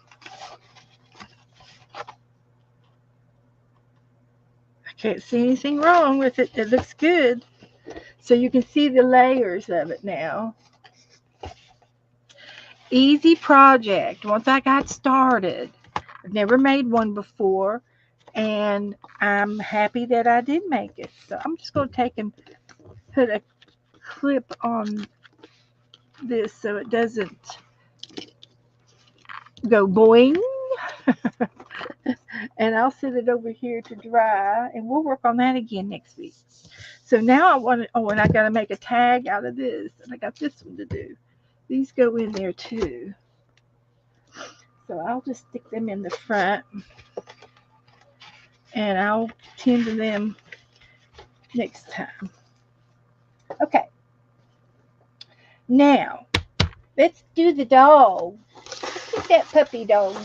I can't see anything wrong with it. It looks good. So you can see the layers of it now. Easy project once I got started. I've never made one before, and I'm happy that I did make it. So I'm just going to take and put a clip on this so it doesn't go boing. And I'll set it over here to dry, and we'll work on that again next week. So now I want to, oh, and I got to make a tag out of this, and I got this one to do. These go in there too. So I'll just stick them in the front, and I'll tend to them next time. Okay, now let's do the dog. Let's get that puppy dog.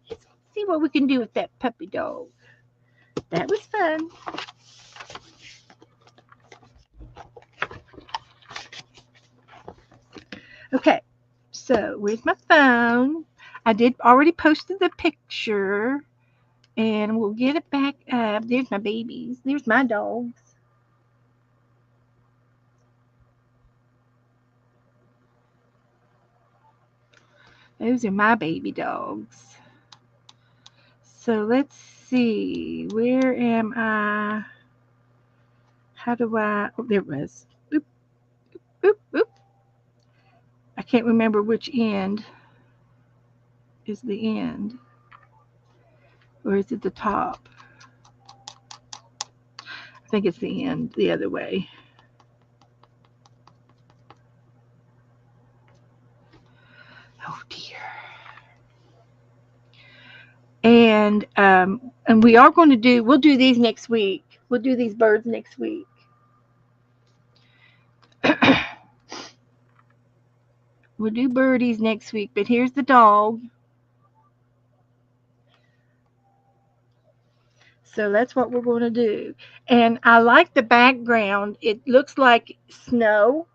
Let's see what we can do with that puppy dog. That was fun. Okay, so where's my phone? I did already posted the picture, and we'll get it back up. There's my babies. There's my dogs. Those are my baby dogs. So let's see. Where am I? How do I? Oh, there it was. Oop, oop, oop. I can't remember which end is the end. Or is it the top? I think it's the end the other way. Oh dear. And we are going to do. We'll do these next week. We'll do these birds next week. We'll do birdies next week. But here's the dog. So that's what we're going to do. And I like the background. It looks like snow.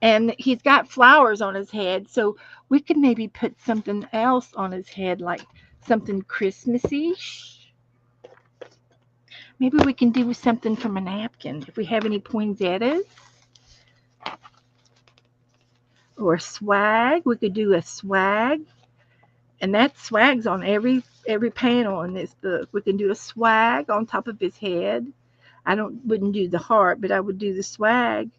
And he's got flowers on his head. So we could maybe put something else on his head, like something Christmassy. Maybe we can do something from a napkin if we have any poinsettias. Or swag. We could do a swag. And that swag's on every panel in this book. We can do a swag on top of his head. I wouldn't do the heart, but I would do the swag.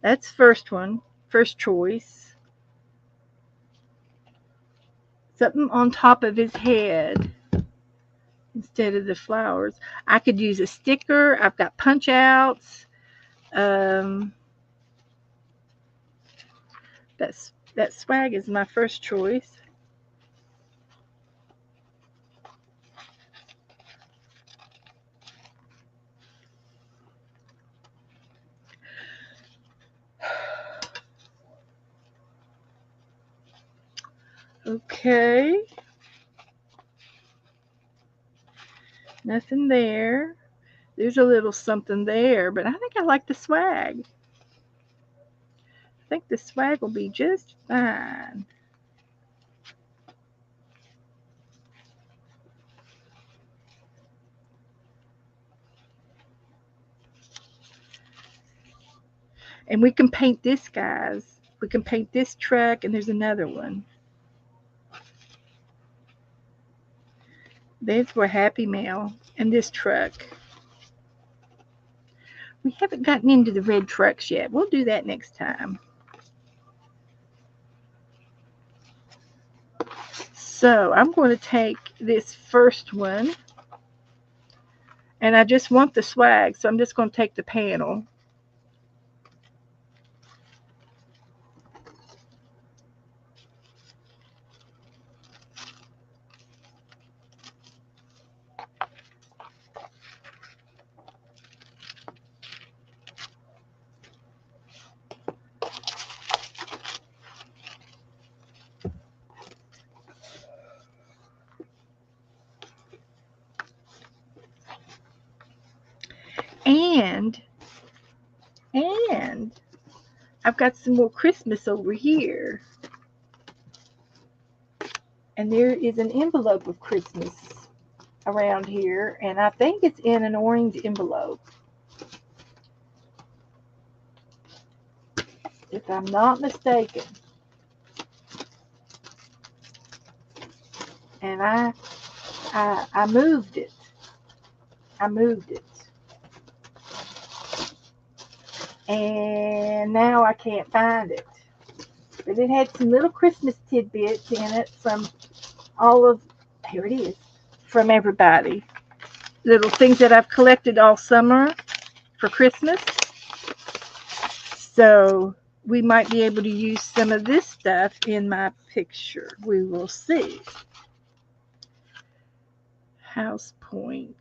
That's first one, first choice. Something on top of his head instead of the flowers. I could use a sticker. I've got punch outs. That swag is my first choice. Okay. Nothing there. There's a little something there, but I think I like the swag. I think the swag will be just fine. And we can paint this, guys. We can paint this truck, and there's another one. There's for Happy Mail and this truck. We haven't gotten into the red trucks yet. We'll do that next time. So I'm going to take this first one, and I just want the swag, so I'm just going to take the panel. And I've got some more Christmas over here. And there is an envelope of Christmas around here, and I think it's in an orange envelope, if I'm not mistaken. And I moved it. And now I can't find it. But it had some little Christmas tidbits in it from all of, here it is, from everybody. Little things that I've collected all summer for Christmas. So we might be able to use some of this stuff in my picture. We will see. House points.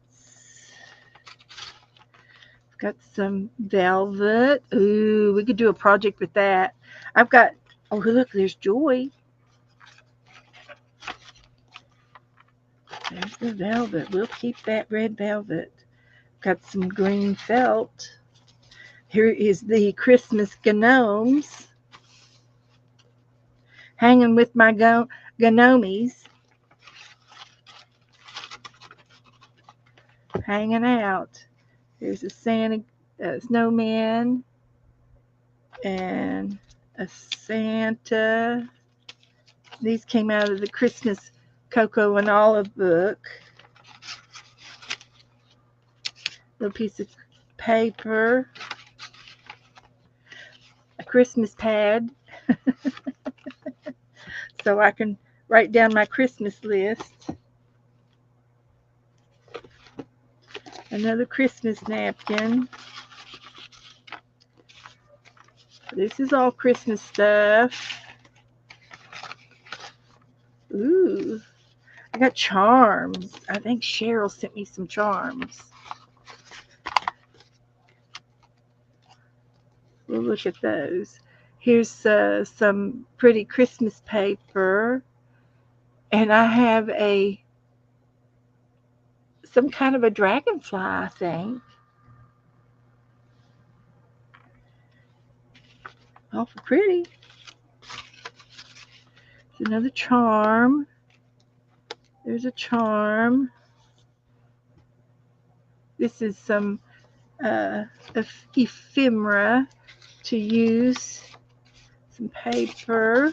Got some velvet. Ooh, we could do a project with that. I've got, oh look, there's Joy. There's the velvet. We'll keep that red velvet. Got some green felt. Here is the Christmas gnomes. Hanging with my gnomies. Hanging out. There's a Santa snowman and a Santa. These came out of the Christmas Cocoa and Olive book. Little piece of paper. A Christmas pad. So I can write down my Christmas list. Another Christmas napkin. This is all Christmas stuff. Ooh, I got charms. I think Cheryl sent me some charms. We'll look at those. Here's some pretty Christmas paper. And I have some kind of a dragonfly, I think. Awful pretty. There's another charm. There's a charm. This is some ephemera to use. Some paper.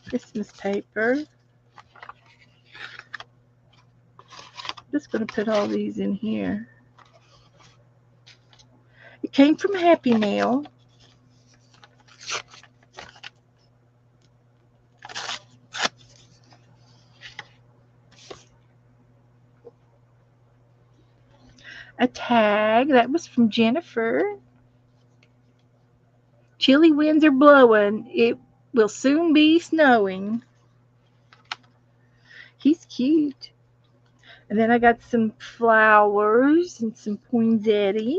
Christmas paper. I'm just going to put all these in here. It came from Happy Mail. A tag. That was from Jennifer. Chilly winds are blowing. It will soon be snowing. He's cute. And then I got some flowers and some poinsettias.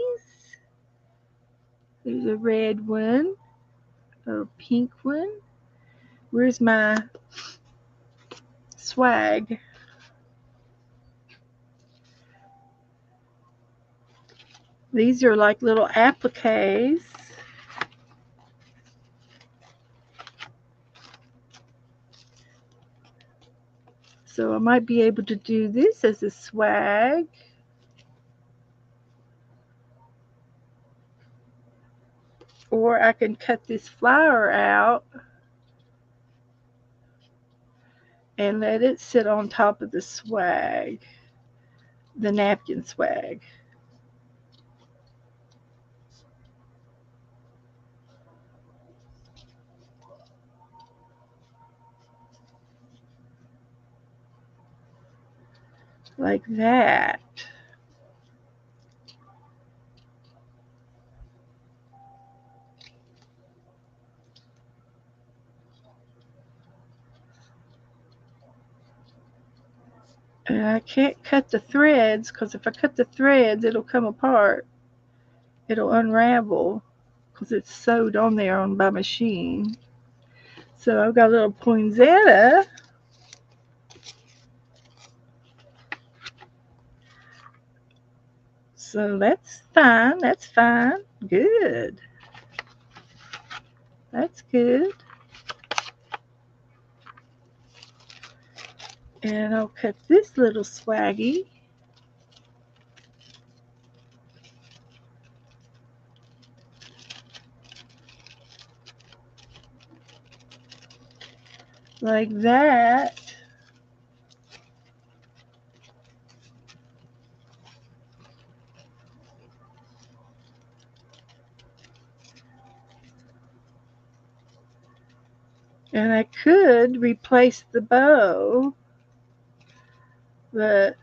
There's a red one. A pink one. Where's my swag? These are like little appliques. So I might be able to do this as a swag. Or I can cut this flower out and let it sit on top of the swag, the napkin swag. Like that. And I can't cut the threads because if I cut the threads, it'll come apart. It'll unravel because it's sewed on there on my machine. So I've got a little poinsettia. So that's fine. That's fine. Good. That's good. And I'll cut this little swaggy. Like that. And I could replace the bow, but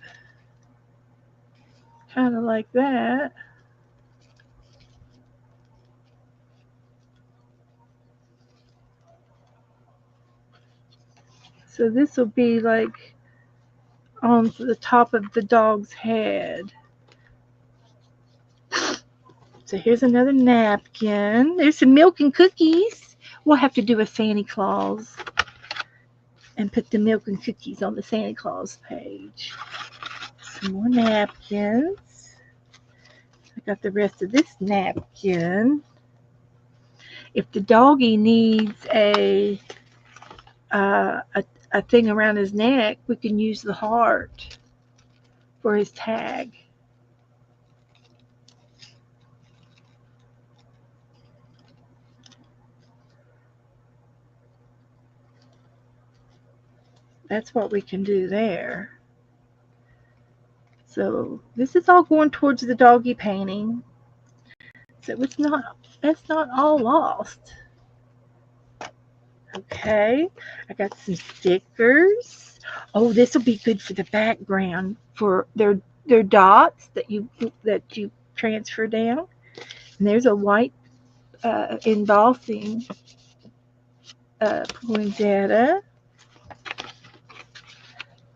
kind of like that. So this will be like on the top of the dog's head. So here's another napkin. There's some milk and cookies. We'll have to do a Santa Claus and put the milk and cookies on the Santa Claus page. Some more napkins. I got the rest of this napkin. If the doggy needs uh, a a thing around his neck, we can use the heart for his tag. That's what we can do there. So this is all going towards the doggy painting. So it's not all lost. Okay, I got some stickers. Oh, this will be good for the background for their dots that you transfer down. And there's a white embossing poinsettia.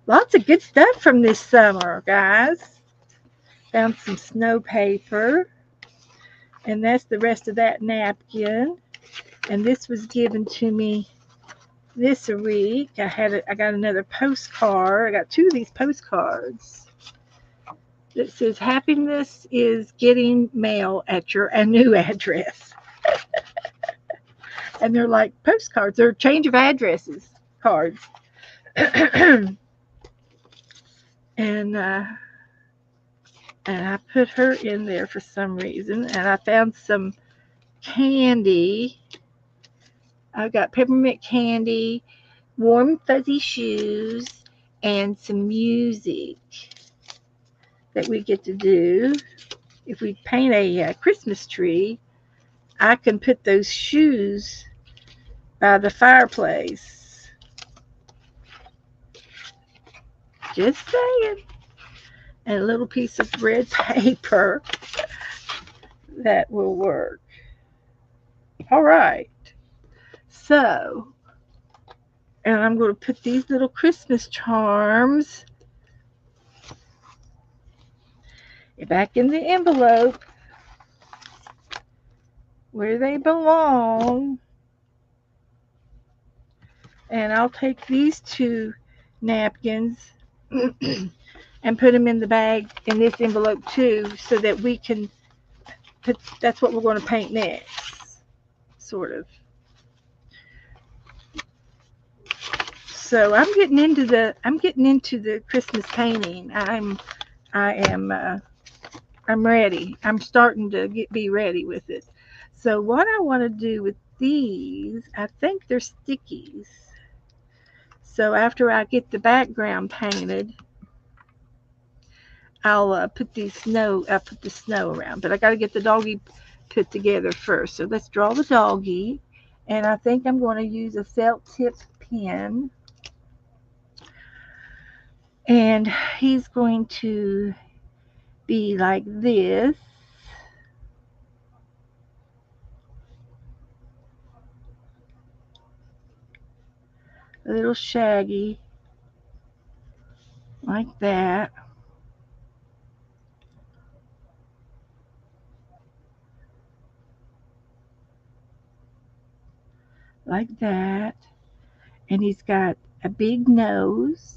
Lots of good stuff from this summer, guys. Found some snow paper, and that's the rest of that napkin. And this was given to me this week. I got another postcard. I got two of these postcards that says happiness is getting mail at your new address. And they're like postcards. They're change of addresses cards. and I put her in there for some reason. And I found some candy. I got peppermint candy, warm fuzzy shoes, and some music that we get to do. If we paint a Christmas tree, I can put those shoes by the fireplace. Just saying. And a little piece of red paper that will work. All right. So, and I'm going to put these little Christmas charms back in the envelope where they belong. And I'll take these two napkins and put them in the bag in this envelope too, so that we can put, that's what we're going to paint next, sort of. So I'm getting into the Christmas painting. I'm ready. I'm starting to be ready with it. So what I want to do with these, I think they're stickies. So after I get the background painted, I'll put the snow around. But I got to get the doggy put together first. So let's draw the doggy. And I think I'm going to use a felt tip pen. And he's going to be like this. A little shaggy. Like that. Like that. And he's got a big nose.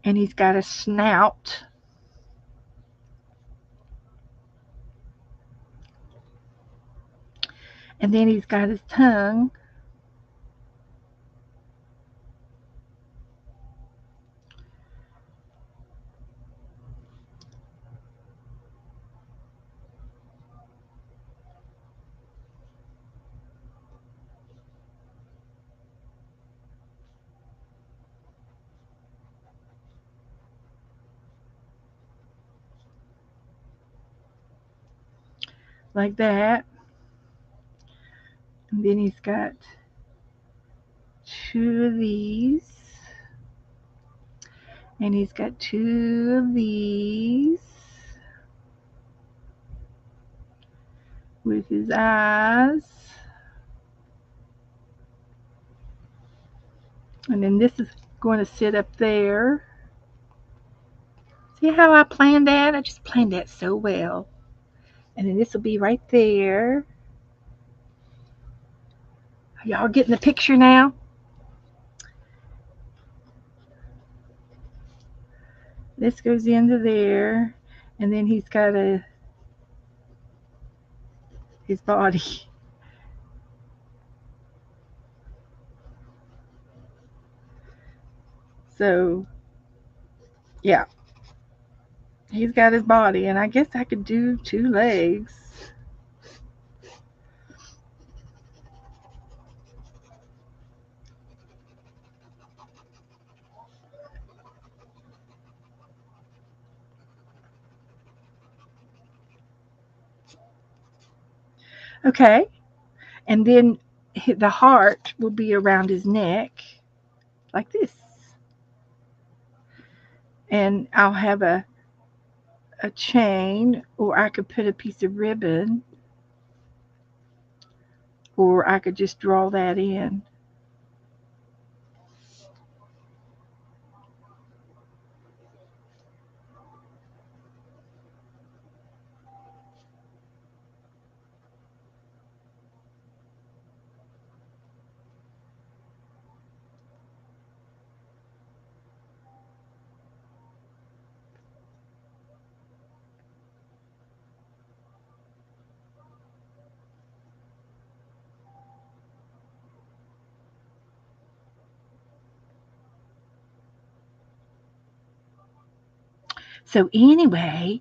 and he's got a snout, and then he's got his tongue, like that. And then he's got two of these, and he's got two of these with his eyes. And then this is going to sit up there. See how I planned that? I just planned that so well. And then this will be right there. Are y'all getting the picture now? This goes into there, and then he's got his body. So yeah, he's got his body, and I guess I could do two legs. Okay, and then the heart will be around his neck, like this. And I'll have a chain, or I could put a piece of ribbon, or I could just draw that in. So anyway,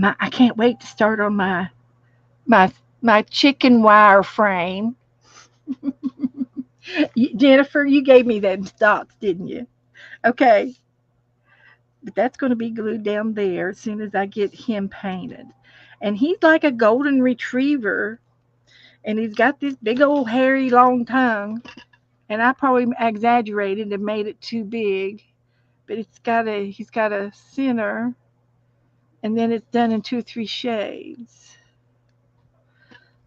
I can't wait to start on my my chicken wire frame. Jennifer, you gave me them dots, didn't you? Okay, but that's going to be glued down there as soon as I get him painted. And he's like a golden retriever, and he's got this big old hairy long tongue. And I probably exaggerated and made it too big, but he's got a center, and then it's done in 2 or 3 shades.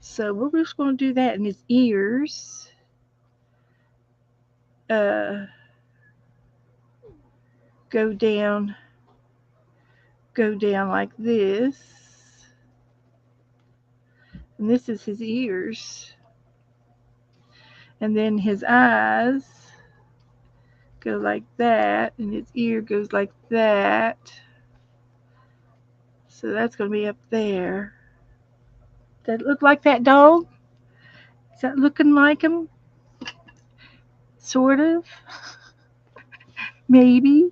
So we're just going to do that, and his ears uh, go down, like this, and this is his ears, and then his eyes go like that, and his ear goes like that. So that's going to be up there. Does that look like that dog? Is that looking like him? Sort of, maybe.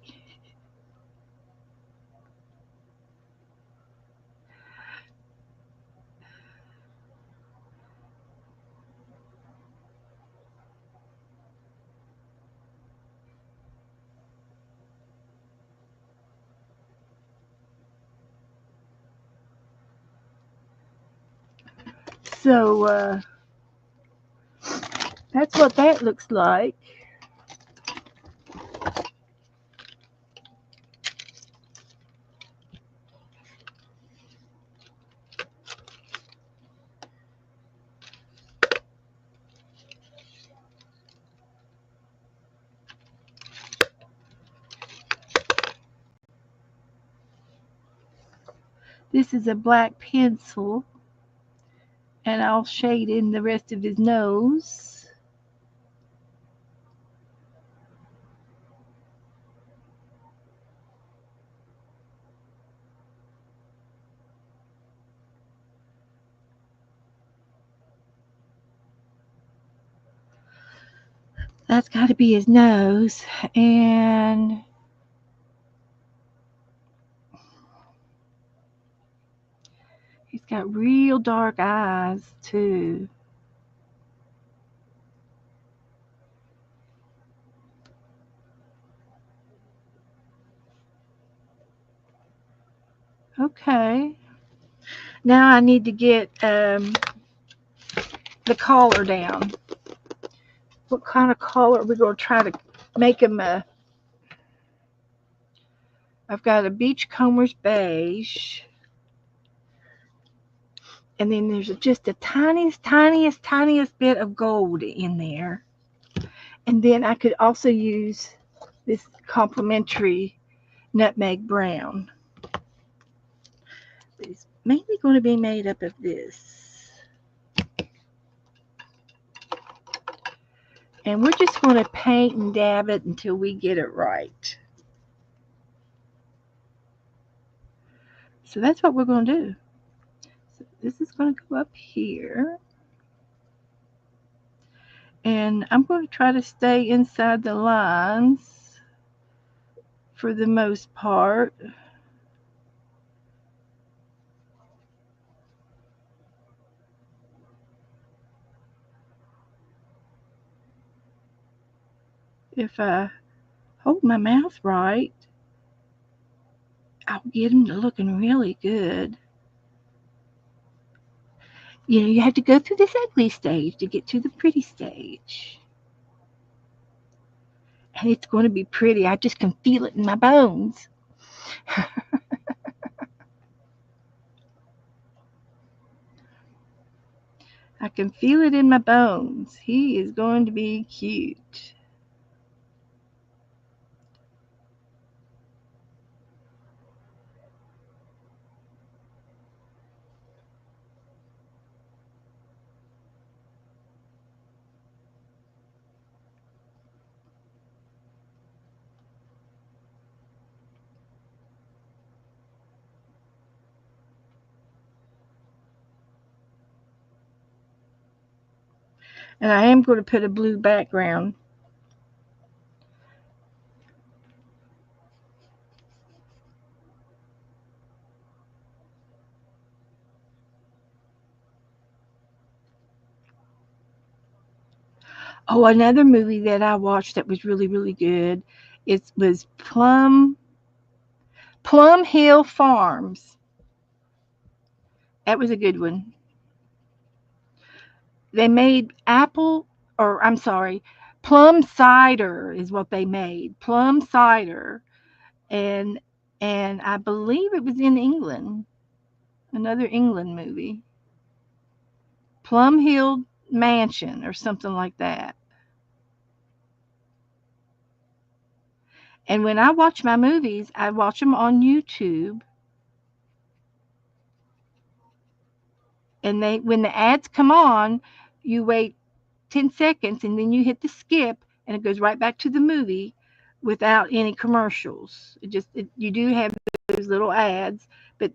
So that's what that looks like. This is a black pencil, and I'll shade in the rest of his nose. That's got to be his nose. And he's got real dark eyes, too. Okay. Now I need to get the collar down. What kind of collar are we going to try to make him a? I've got a beachcomber's beige. And then there's just the tiniest bit of gold in there. And then I could also use this complimentary nutmeg brown. It's mainly going to be made up of this. And we're just going to paint and dab it until we get it right. So that's what we're going to do. So this is going to go up here. And I'm going to try to stay inside the lines for the most part. If I hold my mouth right, I'll get them to looking really good. You know, you have to go through this ugly stage to get to the pretty stage. And it's going to be pretty. I just can feel it in my bones. I can feel it in my bones. He is going to be cute. And I am going to put a blue background. Oh, another movie that I watched that was really, really good. It was Plum Hill Farms. That was a good one. They made I'm sorry, plum cider is what they made. Plum cider, and I believe it was in England. Another England movie, Plum Hill Mansion or something like that. And when I watch my movies, I watch them on YouTube. And they, when the ads come on, you wait 10 seconds and then you hit the skip and it goes right back to the movie without any commercials. You do have those little ads, but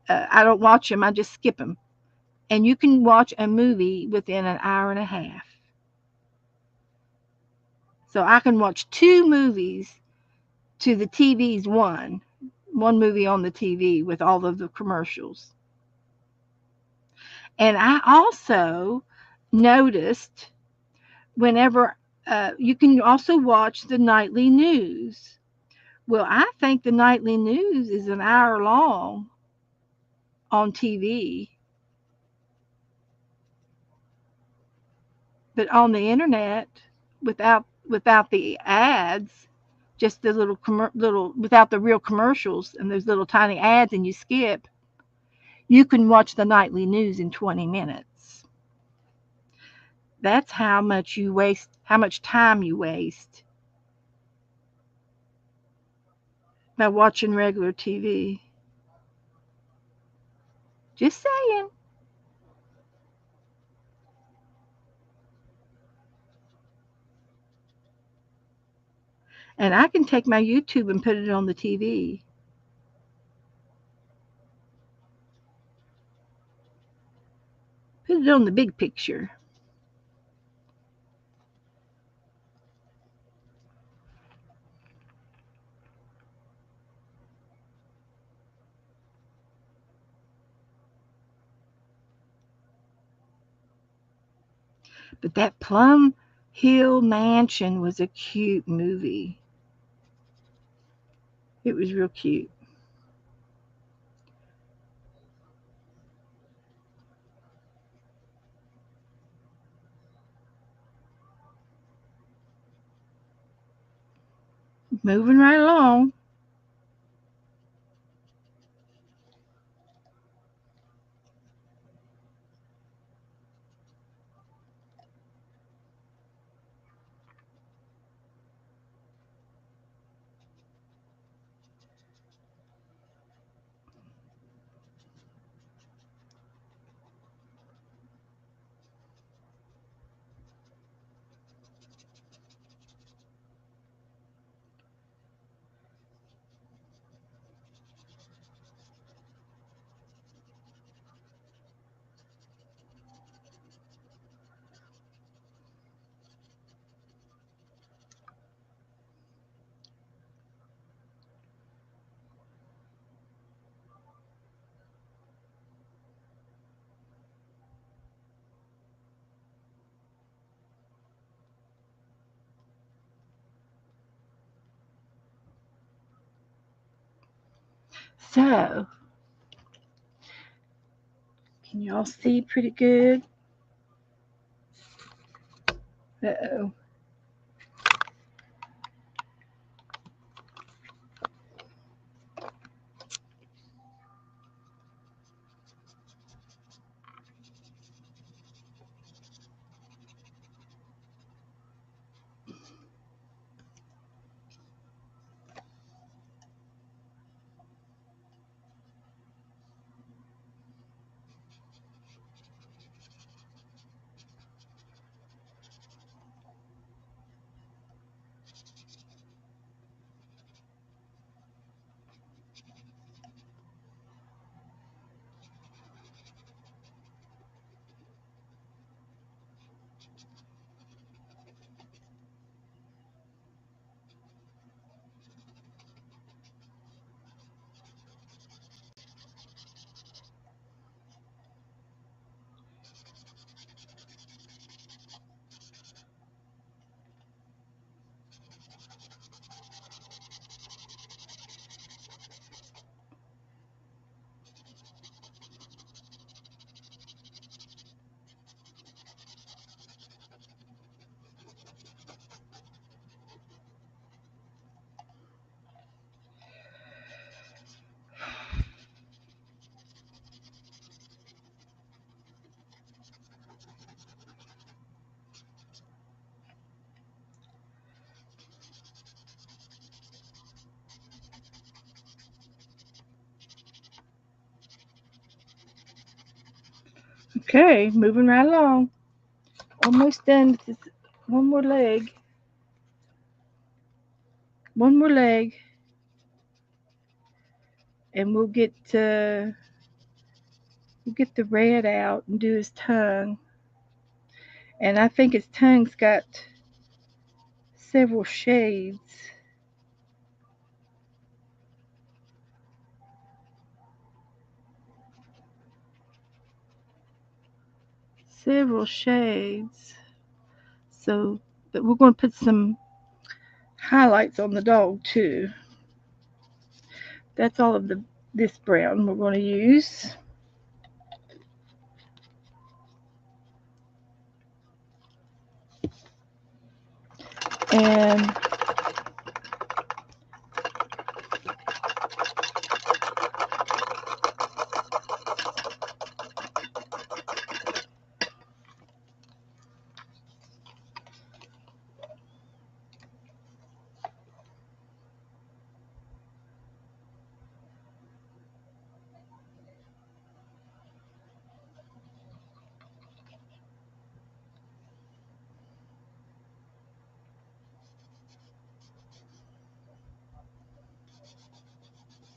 I don't watch them. I just skip them. And you can watch a movie within an hour and a half. So I can watch two movies to the TV's one movie on the TV with all of the commercials. And I also noticed whenever you can also watch the nightly news. Well, I think the nightly news is an hour long on TV, but on the internet without the ads, just the little without the real commercials and those little tiny ads, and you skip. You can watch the nightly news in 20 minutes. That's how much time you waste by watching regular TV. Just saying. And I can take my YouTube and put it on the TV. Put it on the big picture. But that Plum Hill Mansion was a cute movie. It was real cute. Moving right along. So, can y'all see pretty good? Uh-oh. Okay, moving right along. Almost done with this. One more leg. One more leg. And we'll get the red out and do his tongue. And I think his tongue's got several shades. Several shades. So, but we're going to put some highlights on the dog too. That's all of this brown we're going to use. And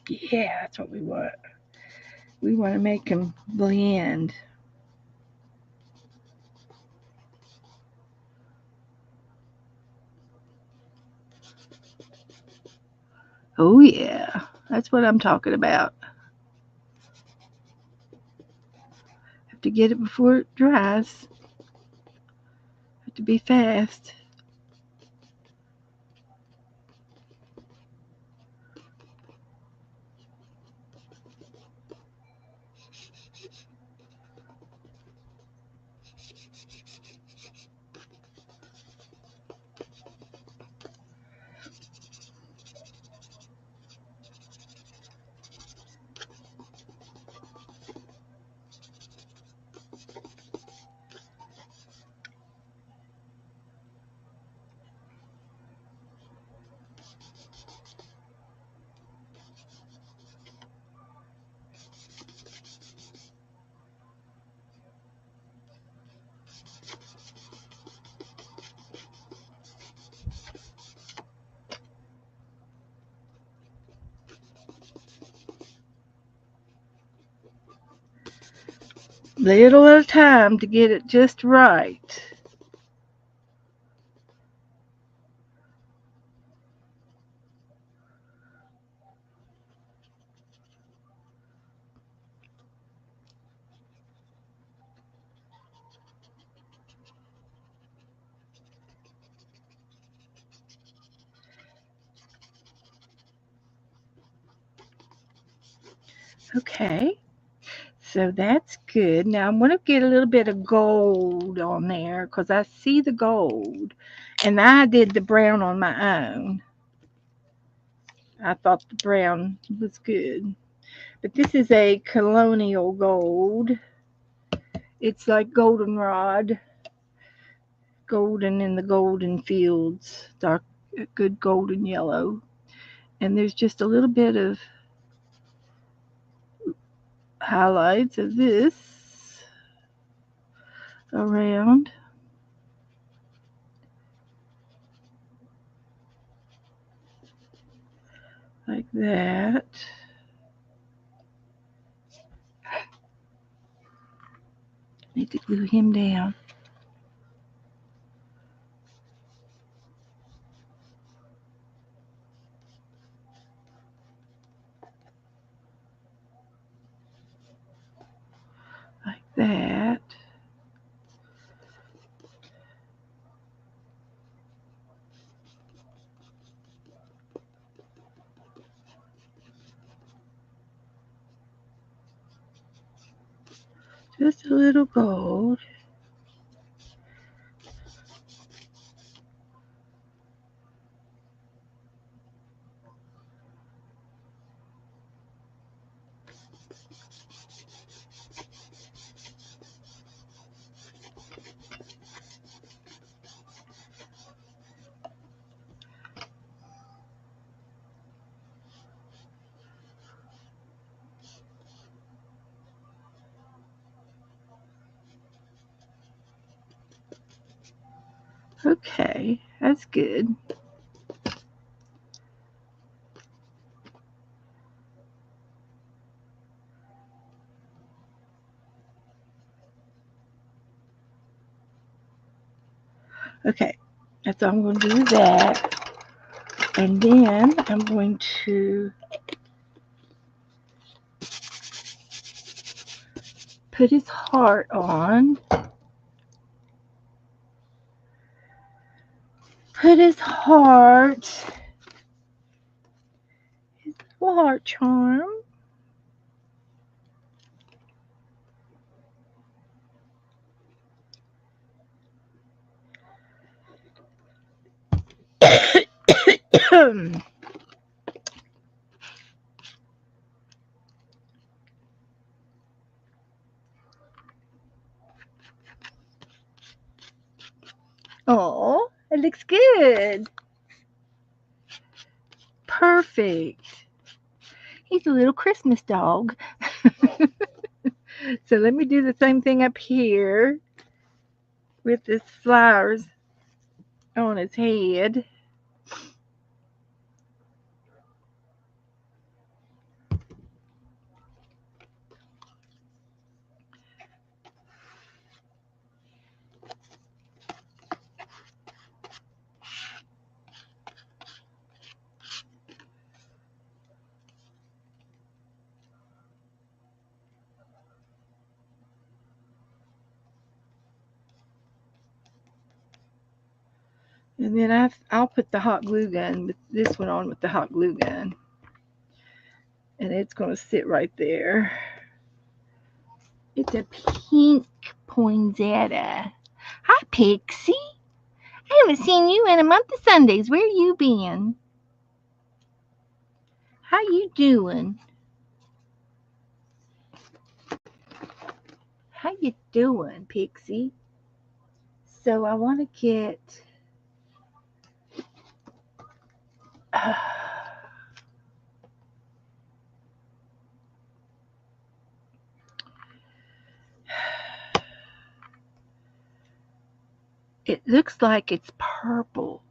yeah, that's what we want. We want to make them blend. Oh, yeah, that's what I'm talking about. Have to get it before it dries. to be fast. Little at a time to get it just right. Okay, so that's good. Now I'm going to get a little bit of gold on there because I see the gold. And I did the brown on my own. I thought the brown was good. But this is a colonial gold. It's like goldenrod, golden in the golden fields, dark, good golden yellow. And there's just a little bit of highlights of this around like that. Need to glue him down. Like that. Just a little gold. Okay, that's good. Okay, that's all I'm going to do with that. And then I'm going to put his heart on. Put his heart, his heart charm. Oh, it looks good. Perfect. He's a little Christmas dog. So let me do the same thing up here with his flowers on his head. And then I'll put the hot glue gun, with this one on with the hot glue gun. And it's going to sit right there. It's a pink poinsettia. Hi, Pixie. I haven't seen you in a month of Sundays. Where you been? How you doing? How you doing, Pixie? So I want to get... it looks like it's purple.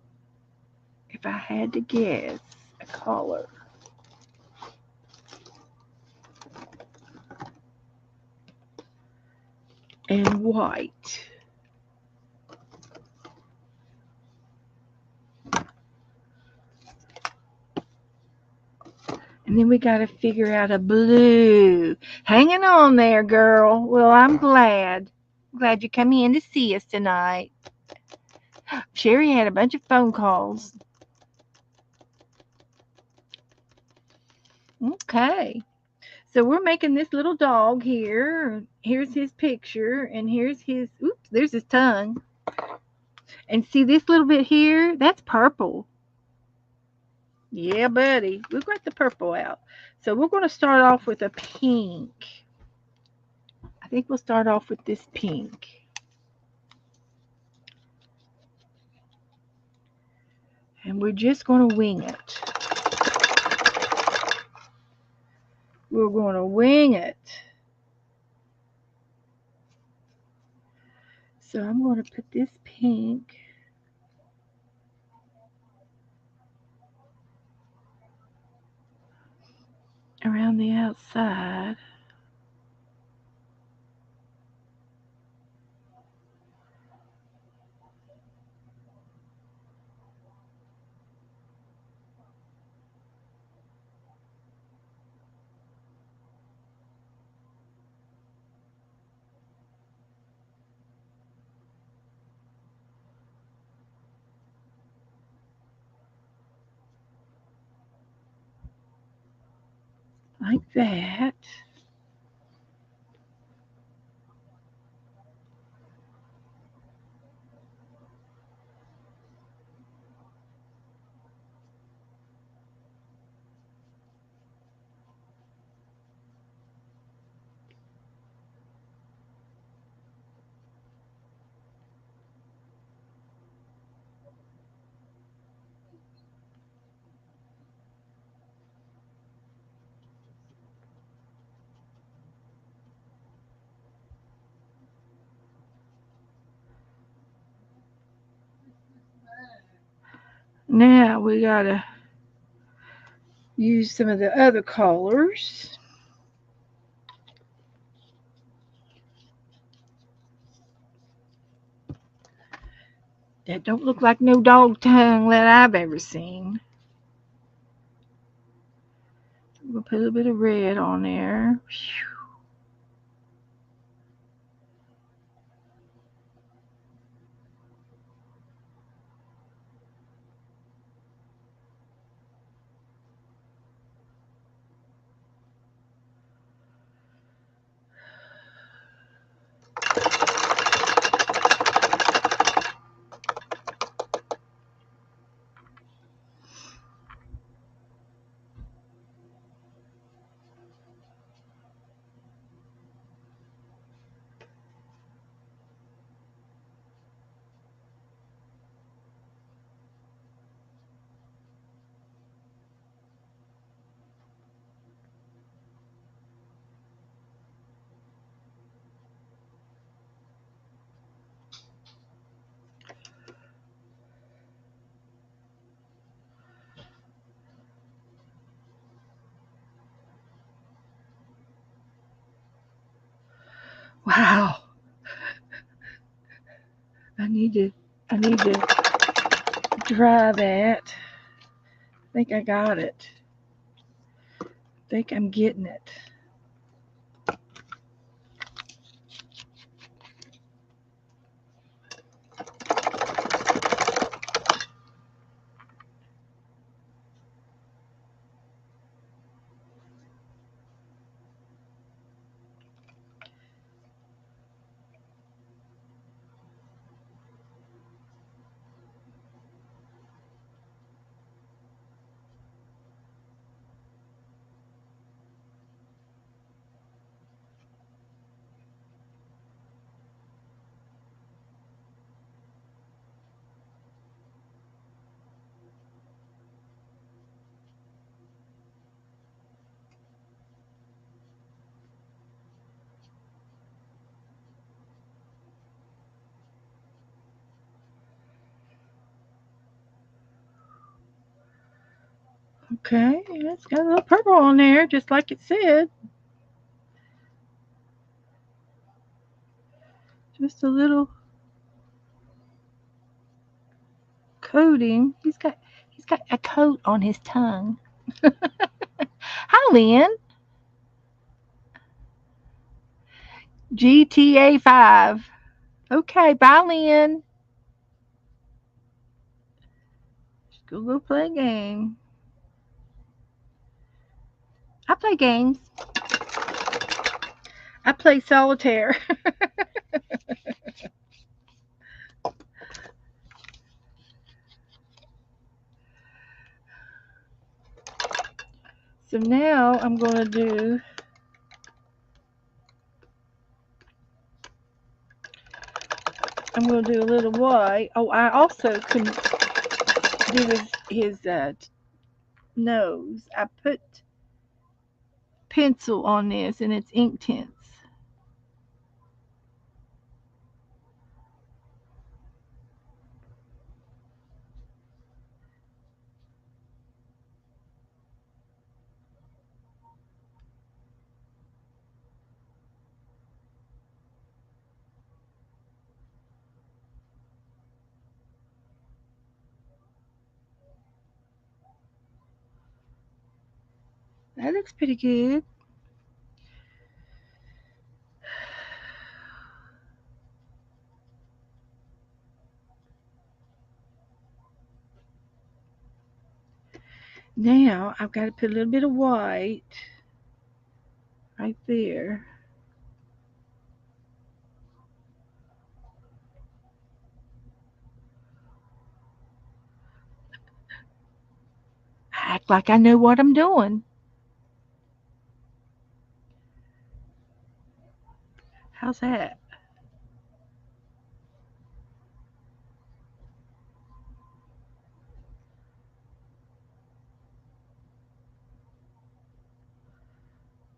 If I had to guess a color. And white. And then we got to figure out a blue. Hanging on there, girl. Well, I'm glad. Glad you come in to see us tonight. Sherry had a bunch of phone calls. Okay. So we're making this little dog here. Here's his picture. And here's his... Oops, there's his tongue. And see this little bit here? That's purple. Yeah, buddy. We got the purple out. So we're going to start off with a pink. I think we'll start off with this pink. And we're just going to wing it. We're going to wing it. So I'm going to put this pink around the outside. Like that. Now we got to use some of the other colors. That don't look like no dog tongue that I've ever seen. We'll put a little bit of red on there. Wow. I need to dry that. I think I got it. I think I'm getting it. Okay, it's got a little purple on there, just like it said. Just a little coating. He's got a coat on his tongue. Hi, Lynn. GTA 5. Okay, bye, Lynn. Just go play a game. I play games. I play solitaire. So now I'm gonna do a little white. Oh, I also can do his nose. I put pencil on this and it's ink tints. That looks pretty good. Now I've got to put a little bit of white right there. Act like I know what I'm doing. How's that?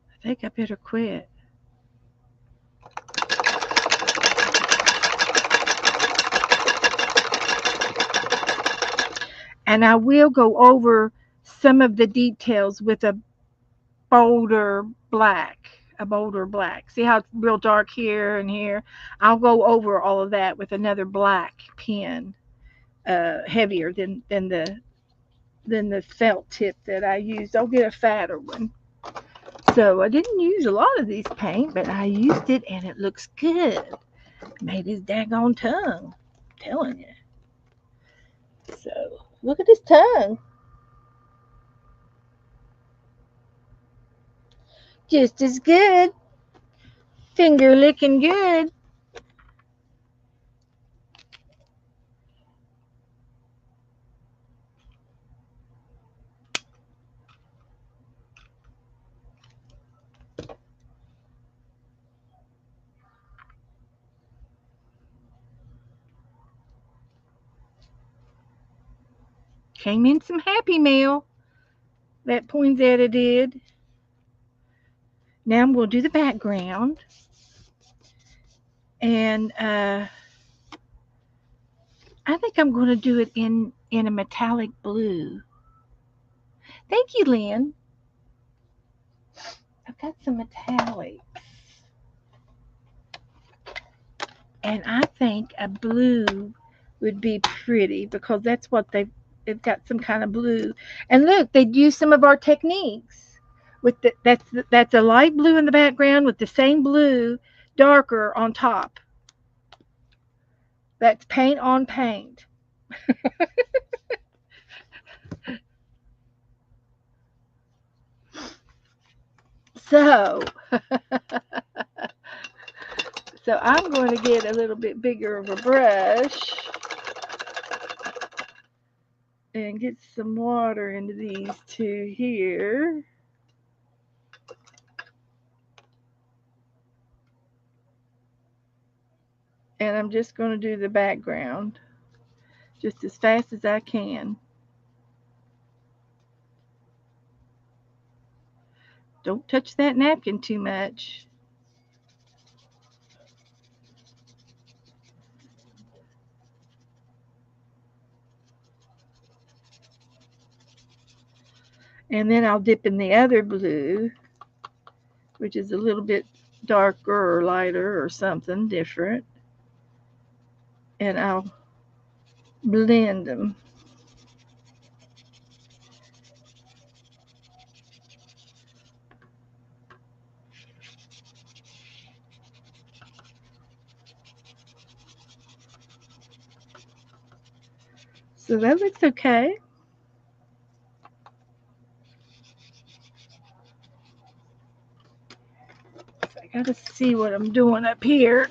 I think I better quit. And I will go over some of the details with bolder black, a bolder black. See how it's real dark here and here? I'll go over all of that with another black pen, heavier than the felt tip that I used. I'll get a fatter one. So I didn't use a lot of these paint, but I used it and it looks good. Made his daggone tongue. I'm telling you. So look at his tongue. Just as good. Finger licking good. Came in some Happy Mail that Poinsettia did. Now I'm going to do the background. And I think I'm going to do it in a metallic blue. Thank you, Lynn. I've got some metallic. And I think a blue would be pretty because that's what they've got some kind of blue. And look, they'd use some of our techniques with that's a light blue in the background with the same blue darker on top. That's paint on paint. So, so I'm going to get a little bit bigger of a brush and get some water into these two here. And I'm just going to do the background just as fast as I can. Don't touch that napkin too much. And then I'll dip in the other blue, which is a little bit darker or lighter or something different. And I'll blend them. So that looks okay. So I gotta see what I'm doing up here.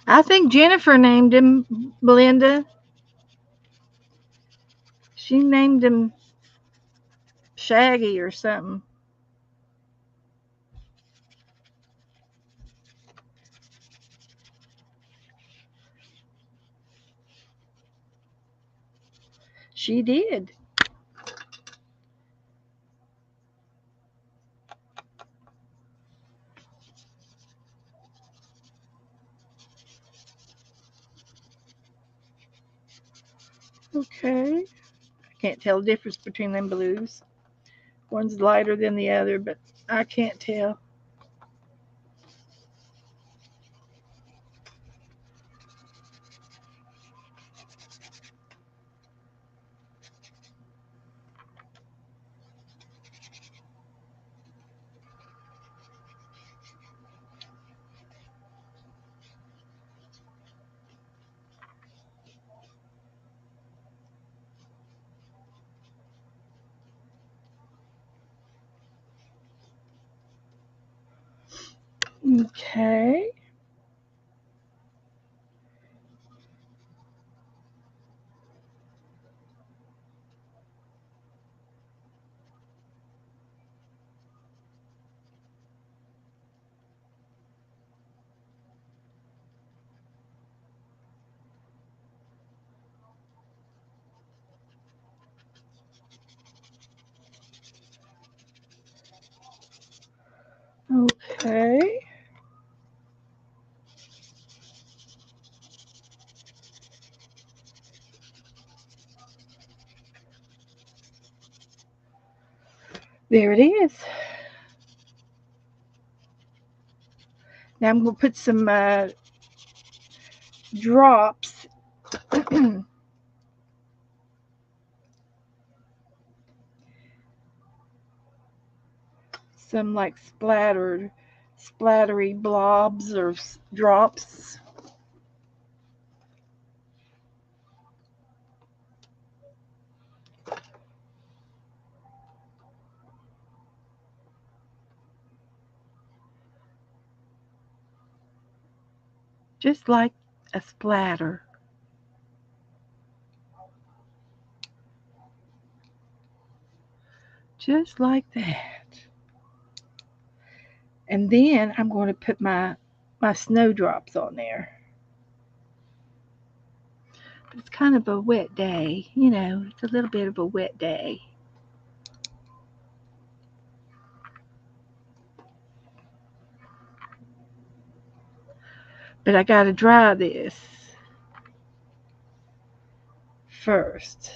I think Jennifer named him Belinda. She named him Shaggy or something. She did. Okay. I can't tell the difference between them blues. One's lighter than the other, but I can't tell. Okay. Okay. There it is. Now I'm going to put some drops. Some like splattery blobs or drops. Just like a splatter. Just like that. And then I'm going to put my snowdrops on there. It's kind of a wet day, it's a little bit of a wet day. But I got to dry this first.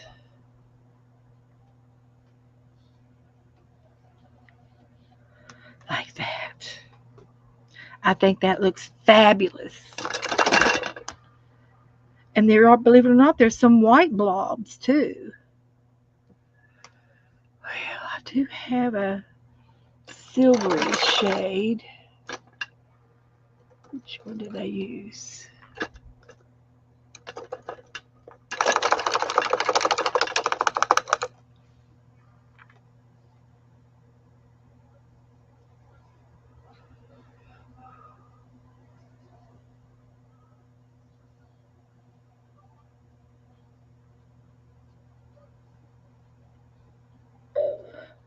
Like that. I think that looks fabulous. And there are, believe it or not, there's some white blobs too. Well, I do have a silvery shade. Which one did I use?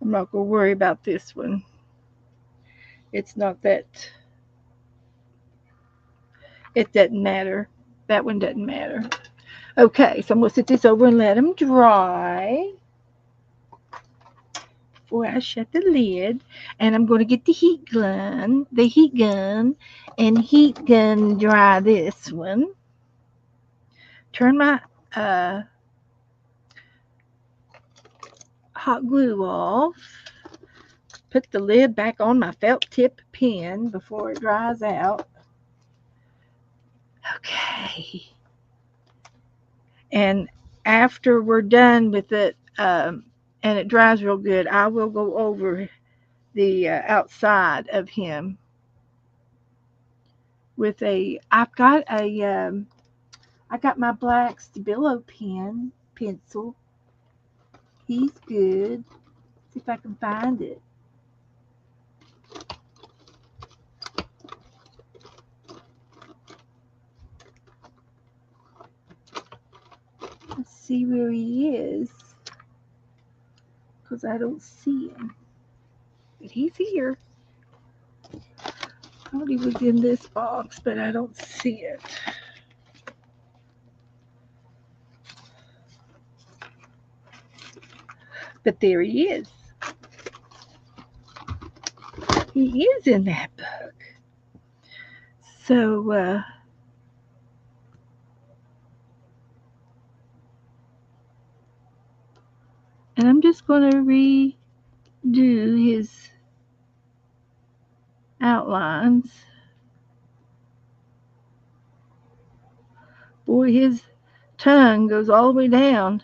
I'm not going to worry about this one. It's not that, it doesn't matter. That one doesn't matter. Okay, so I'm going to set this over and let them dry before I shut the lid. And I'm going to get the heat gun, and heat gun dry this one. turn my uh, hot glue off. Put the lid back on my felt tip pen before it dries out. Okay. And after we're done with it, and it dries real good, I will go over the outside of him with I got my black Stabilo pencil. He's good. See if I can find it. Let's see where he is, because I don't see him. But he's here. I thought he was in this box, but I don't see it. But there he is. He is in that book. So, and I'm just going to redo his outlines. Boy, his tongue goes all the way down.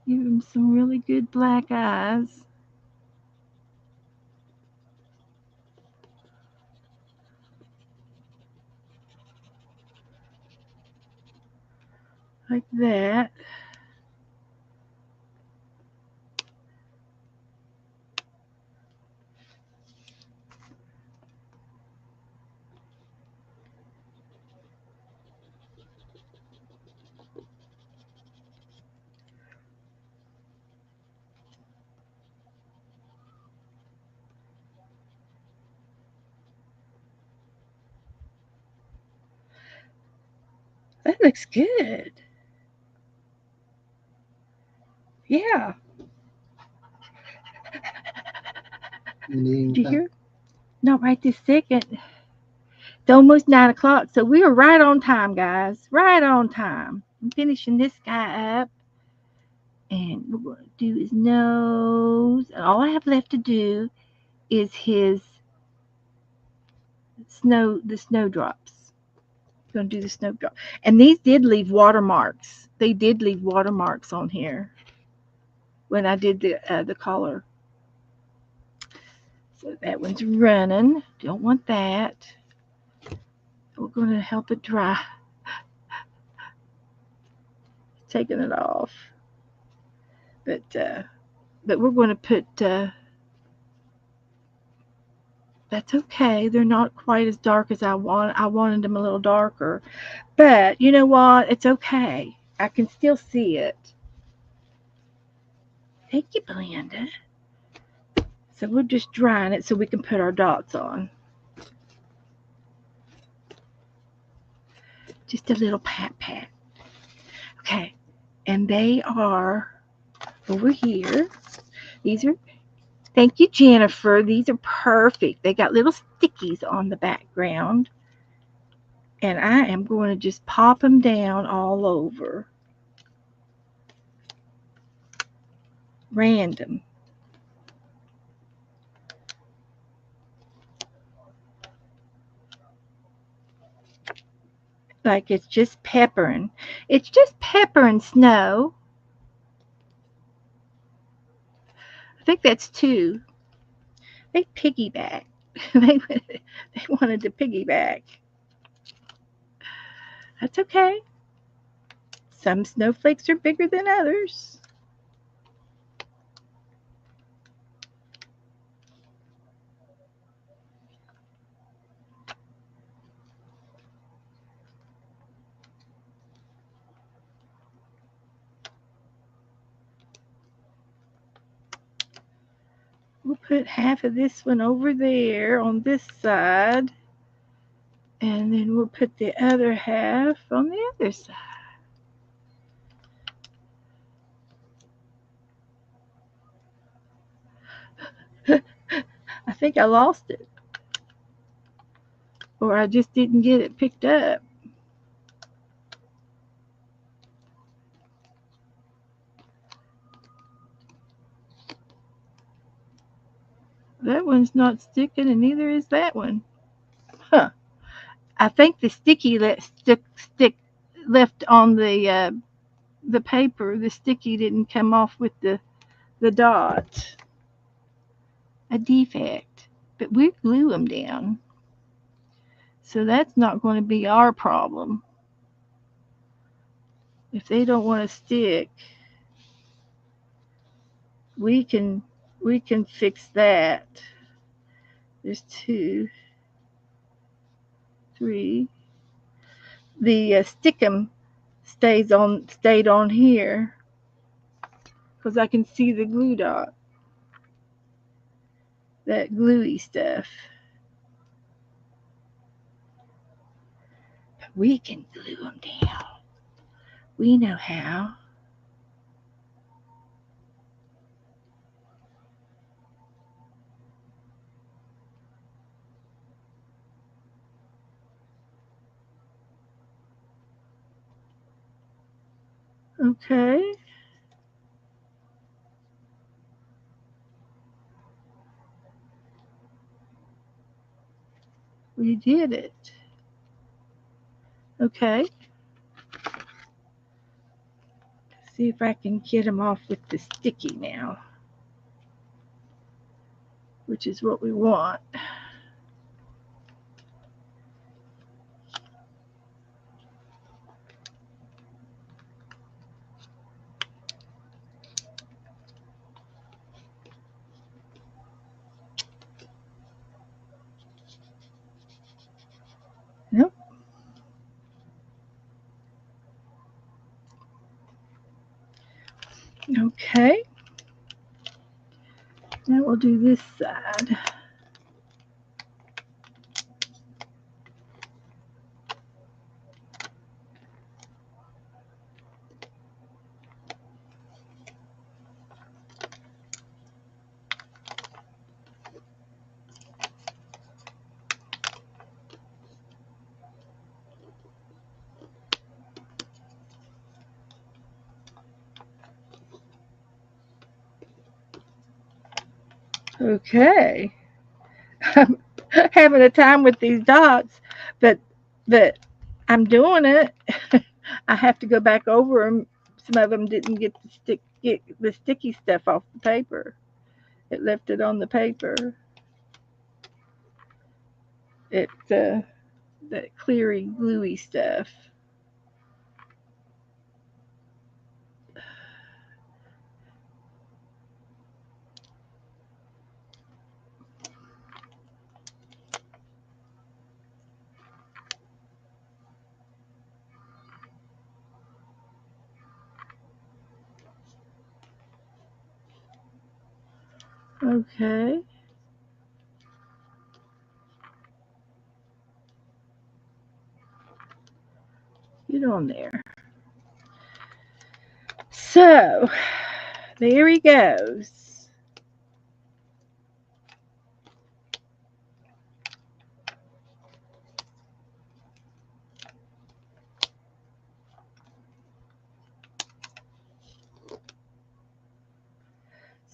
Give him some really good black eyes. Like that. That looks good. Yeah. You need Did you anything? hear? Not right this second. It's almost 9 o'clock, so we are right on time, guys. Right on time. I'm finishing this guy up, and we're going to do his nose. And all I have left to do is his the snowdrops. I'm going to do the snowdrop. And these did leave watermarks. They did leave watermarks on here when I did the collar. So that one's running. Don't want that. We're going to help it dry. Taking it off. But we're going to put, that's okay. They're not quite as dark as I want. I wanted them a little darker. But you know what? It's okay. I can still see it. Thank you, Belinda. So we're just drying it so we can put our dots on. Just a little pat pat. Okay. And they are over here. These are, thank you, Jennifer. These are perfect. They got little stickies on the background. And I am going to just pop them down all over. Random. Like it's just peppering. It's just pepper and snow. I think that's two. They piggyback. they wanted to piggyback. That's okay. Some snowflakes are bigger than others. We'll put half of this one over there on this side. And then we'll put the other half on the other side. I think I lost it, or I just didn't get it picked up. That one's not sticking, and neither is that one. Huh. I think the sticky stick left on the paper. The sticky didn't come off with the dot. A defect. But we glue them down, so that's not going to be our problem. If they don't want to stick, we can we can fix that. There's two, three. The stickum stayed on here because I can see the glue dot, that gluey stuff. We can glue them down. We know how. Okay, we did it. Okay, see if I can get them off with the sticky now, which is what we want. Yep. Okay, now we'll do this side. Okay, I'm having a time with these dots, but but I'm doing it. I have to go back over them. Some of them didn't get the sticky stuff off the paper. It left it on the paper. It that cleary gluey stuff. Okay, get on there. So there he goes.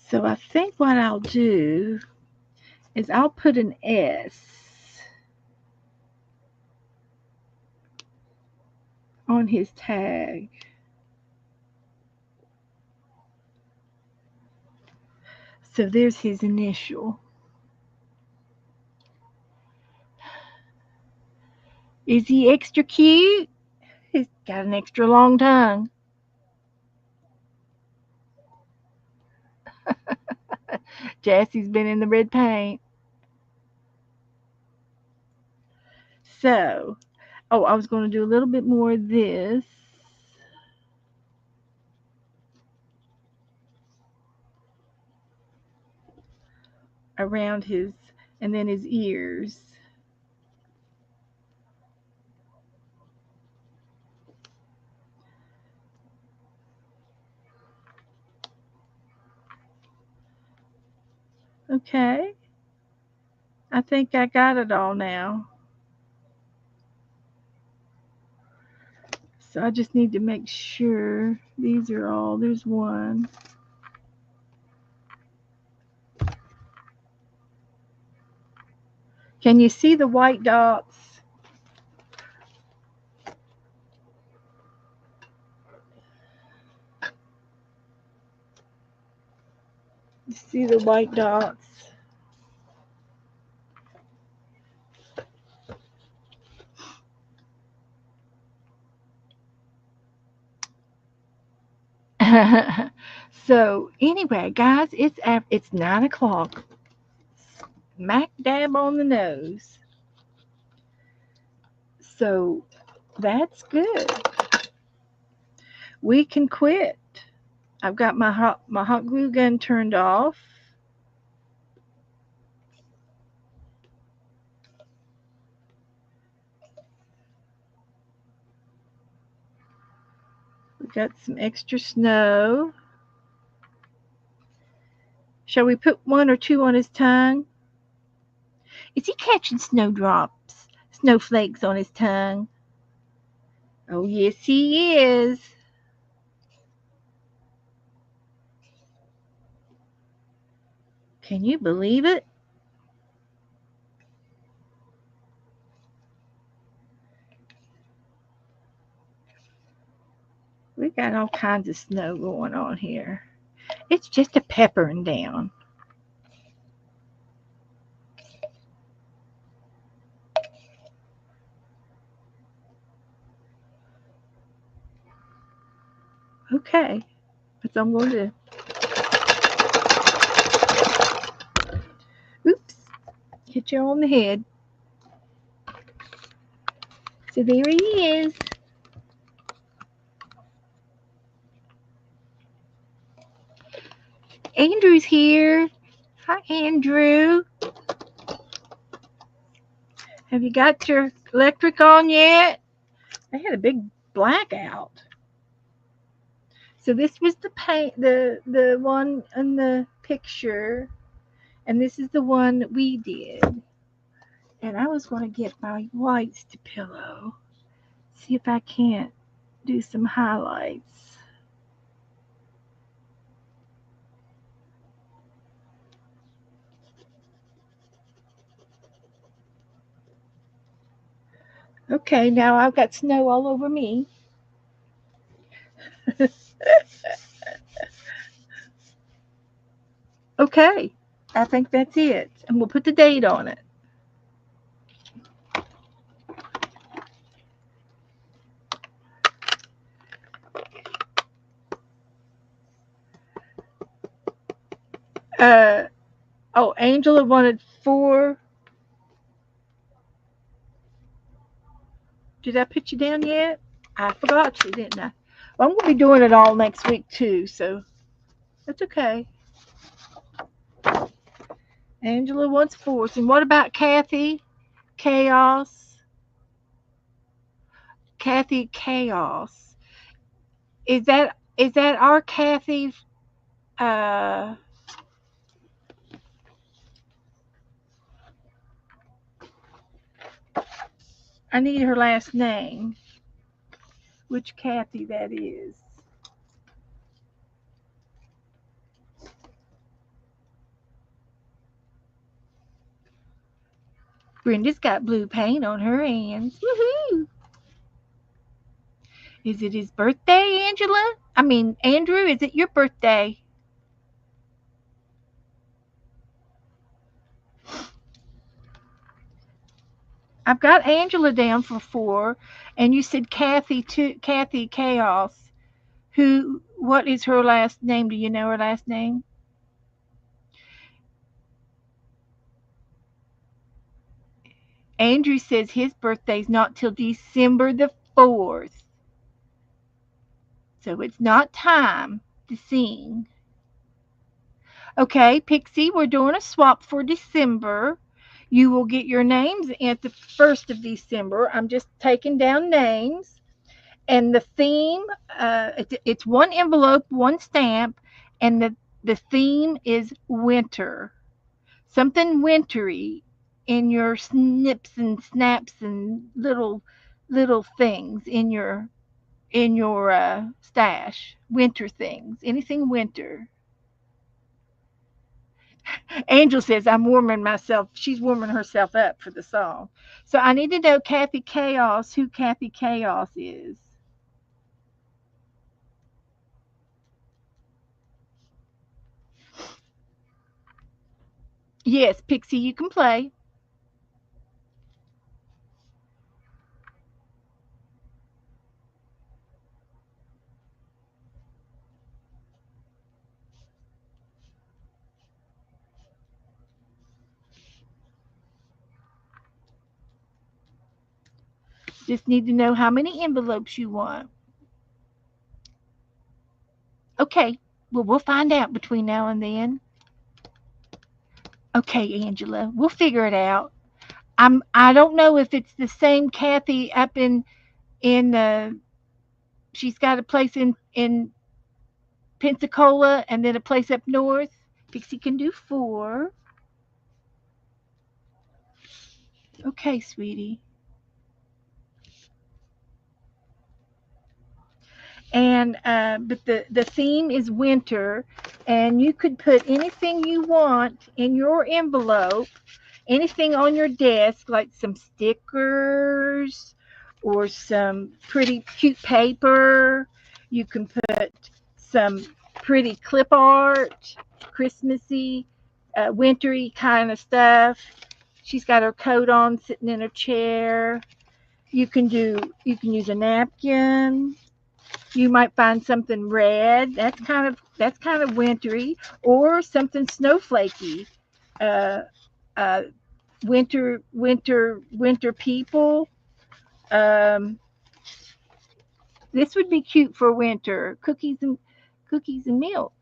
So I think what I'll do is I'll put an S on his tag. So there's his initial. Is he extra cute? He's got an extra long tongue. Jassie's been in the red paint. So, oh, I was going to do a little bit more of this around his, and then his ears. Okay. I think I got it all now. So I just need to make sure these are all. There's one. Can you see the white dots? You see the white dots? So anyway, guys, it's 9 o'clock. Smack dab on the nose. So that's good. We can quit. I've got my hot glue gun turned off. We got some extra snow. Shall we put one or two on his tongue? Is he catching snowdrops, snowflakes on his tongue? Oh, yes, he is. Can you believe it? We got all kinds of snow going on here. It's just a peppering down. Okay, but I'm going to. Oops, hit you on the head. So there he is. Andrew's here. Hi, Andrew. Have you got your electric on yet? They had a big blackout. So this was the paint, the one in the picture, and this is the one that we did. And I was going to get my whites to pillow. See if I can't do some highlights. Okay, now I've got snow all over me. Okay, I think that's it. And we'll put the date on it. Uh, oh, Angela wanted 4. Did I put you down yet? I forgot to, didn't I? Well, I'm going to be doing it all next week too, so that's okay. Angela wants 4s. And what about Kathy? Chaos. Kathy Chaos. Is that our Kathy? Uh, I need her last name. Which Kathy that is? Brenda's got blue paint on her hands. Woohoo! Is it his birthday, Angela? I mean, Andrew, is it your birthday? I've got Angela down for 4, and you said Kathy too. Kathy Chaos. Who? What is her last name? Do you know her last name? Andrew says his birthday's not till December the 4th, so it's not time to sing. Okay, Pixie, we're doing a swap for December. You will get your names at the 1st of December. I'm just taking down names. And the theme, it's one envelope, one stamp, and the theme is winter. something wintry in your snips and snaps and little things in your stash. Winter things. Anything winter. Angel says I'm warming myself. She's warming herself up for the song. So I need to know Kathy Chaos, who Kathy Chaos is. Yes, Pixie, you can play. Just need to know how many envelopes you want. Okay. Well, we'll find out between now and then. Okay, Angela, we'll figure it out. I don't know if it's the same Kathy up in she's got a place in Pensacola and then a place up north. Pixie can do 4. Okay, sweetie. And but the theme is winter, and you could put anything you want in your envelope, anything on your desk, like some stickers or some pretty cute paper. You can put some pretty clip art, Christmassy, wintry kind of stuff. She's got her coat on, sitting in her chair. You can use a napkin. You might find something red. That's kind of wintry, or something snowflakey. Uh, uh, winter people. Um, this would be cute for winter. Cookies and milk.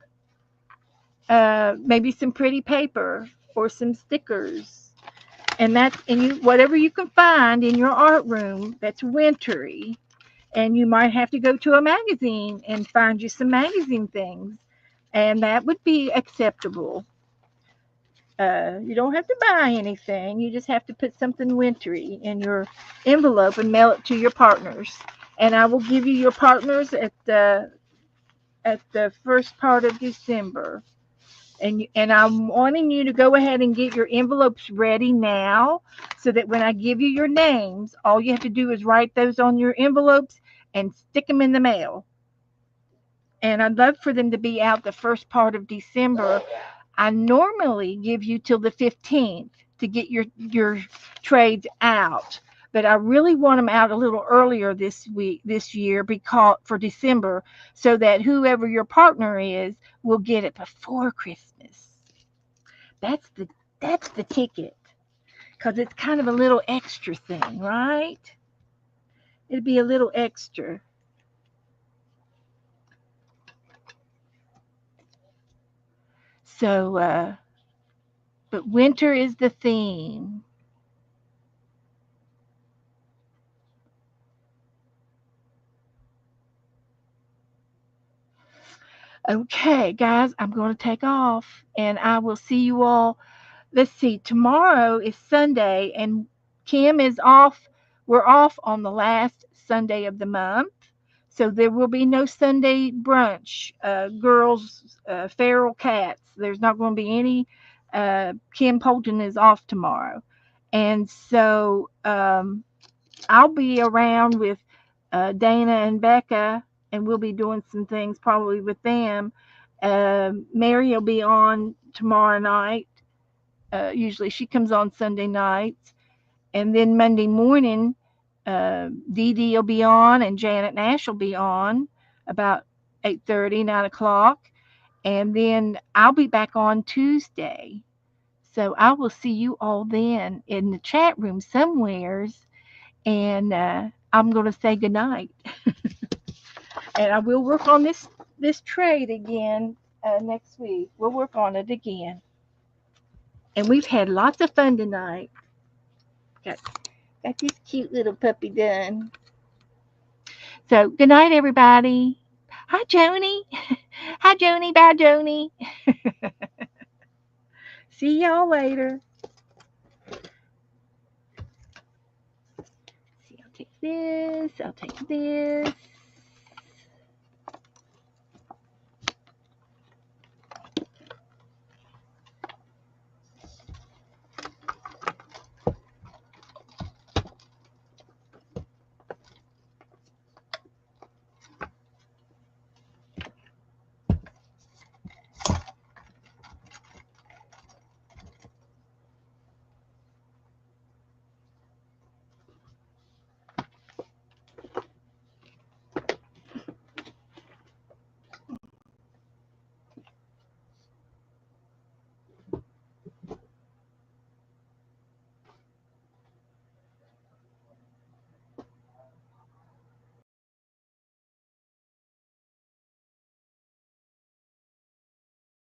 Maybe some pretty paper or some stickers. And you whatever you can find in your art room that's wintry. And you might have to go to a magazine and find you some magazine things, and that would be acceptable. You don't have to buy anything. You just have to put something wintry in your envelope and mail it to your partners. And I will give you your partners at the first part of December. And I'm wanting you to go ahead and get your envelopes ready now, so that when I give you your names, all you have to do is write those on your envelopes and stick them in the mail. And I'd love for them to be out the first part of December. I normally give you till the 15th to get your trades out, but I really want them out a little earlier this year, because for December, so that whoever your partner is will get it before Christmas. That's the ticket, because it's kind of a little extra thing, right? It'd be a little extra. So, but winter is the theme. Okay, guys, I'm going to take off, and I will see you all. Let's see, tomorrow is Sunday, and Kim is off. We're off on the last Sunday of the month. So there will be no Sunday brunch, girls, feral cats. There's not going to be any. Kim Polton is off tomorrow. And so I'll be around with Dana and Becca, and we'll be doing some things probably with them. Mary will be on tomorrow night. Usually she comes on Sunday nights. And then Monday morning, Dee Dee will be on, and Janet Nash will be on about 8:30, 9 o'clock. And then I'll be back on Tuesday. So I will see you all then in the chat room somewheres. And I'm going to say goodnight. And I will work on this trade again next week. We'll work on it again. And we've had lots of fun tonight. Got got this cute little puppy done. So good night, everybody. Hi, Joni. Hi, Joni. Bye, Joni. See y'all later. See, I'll take this. I'll take this.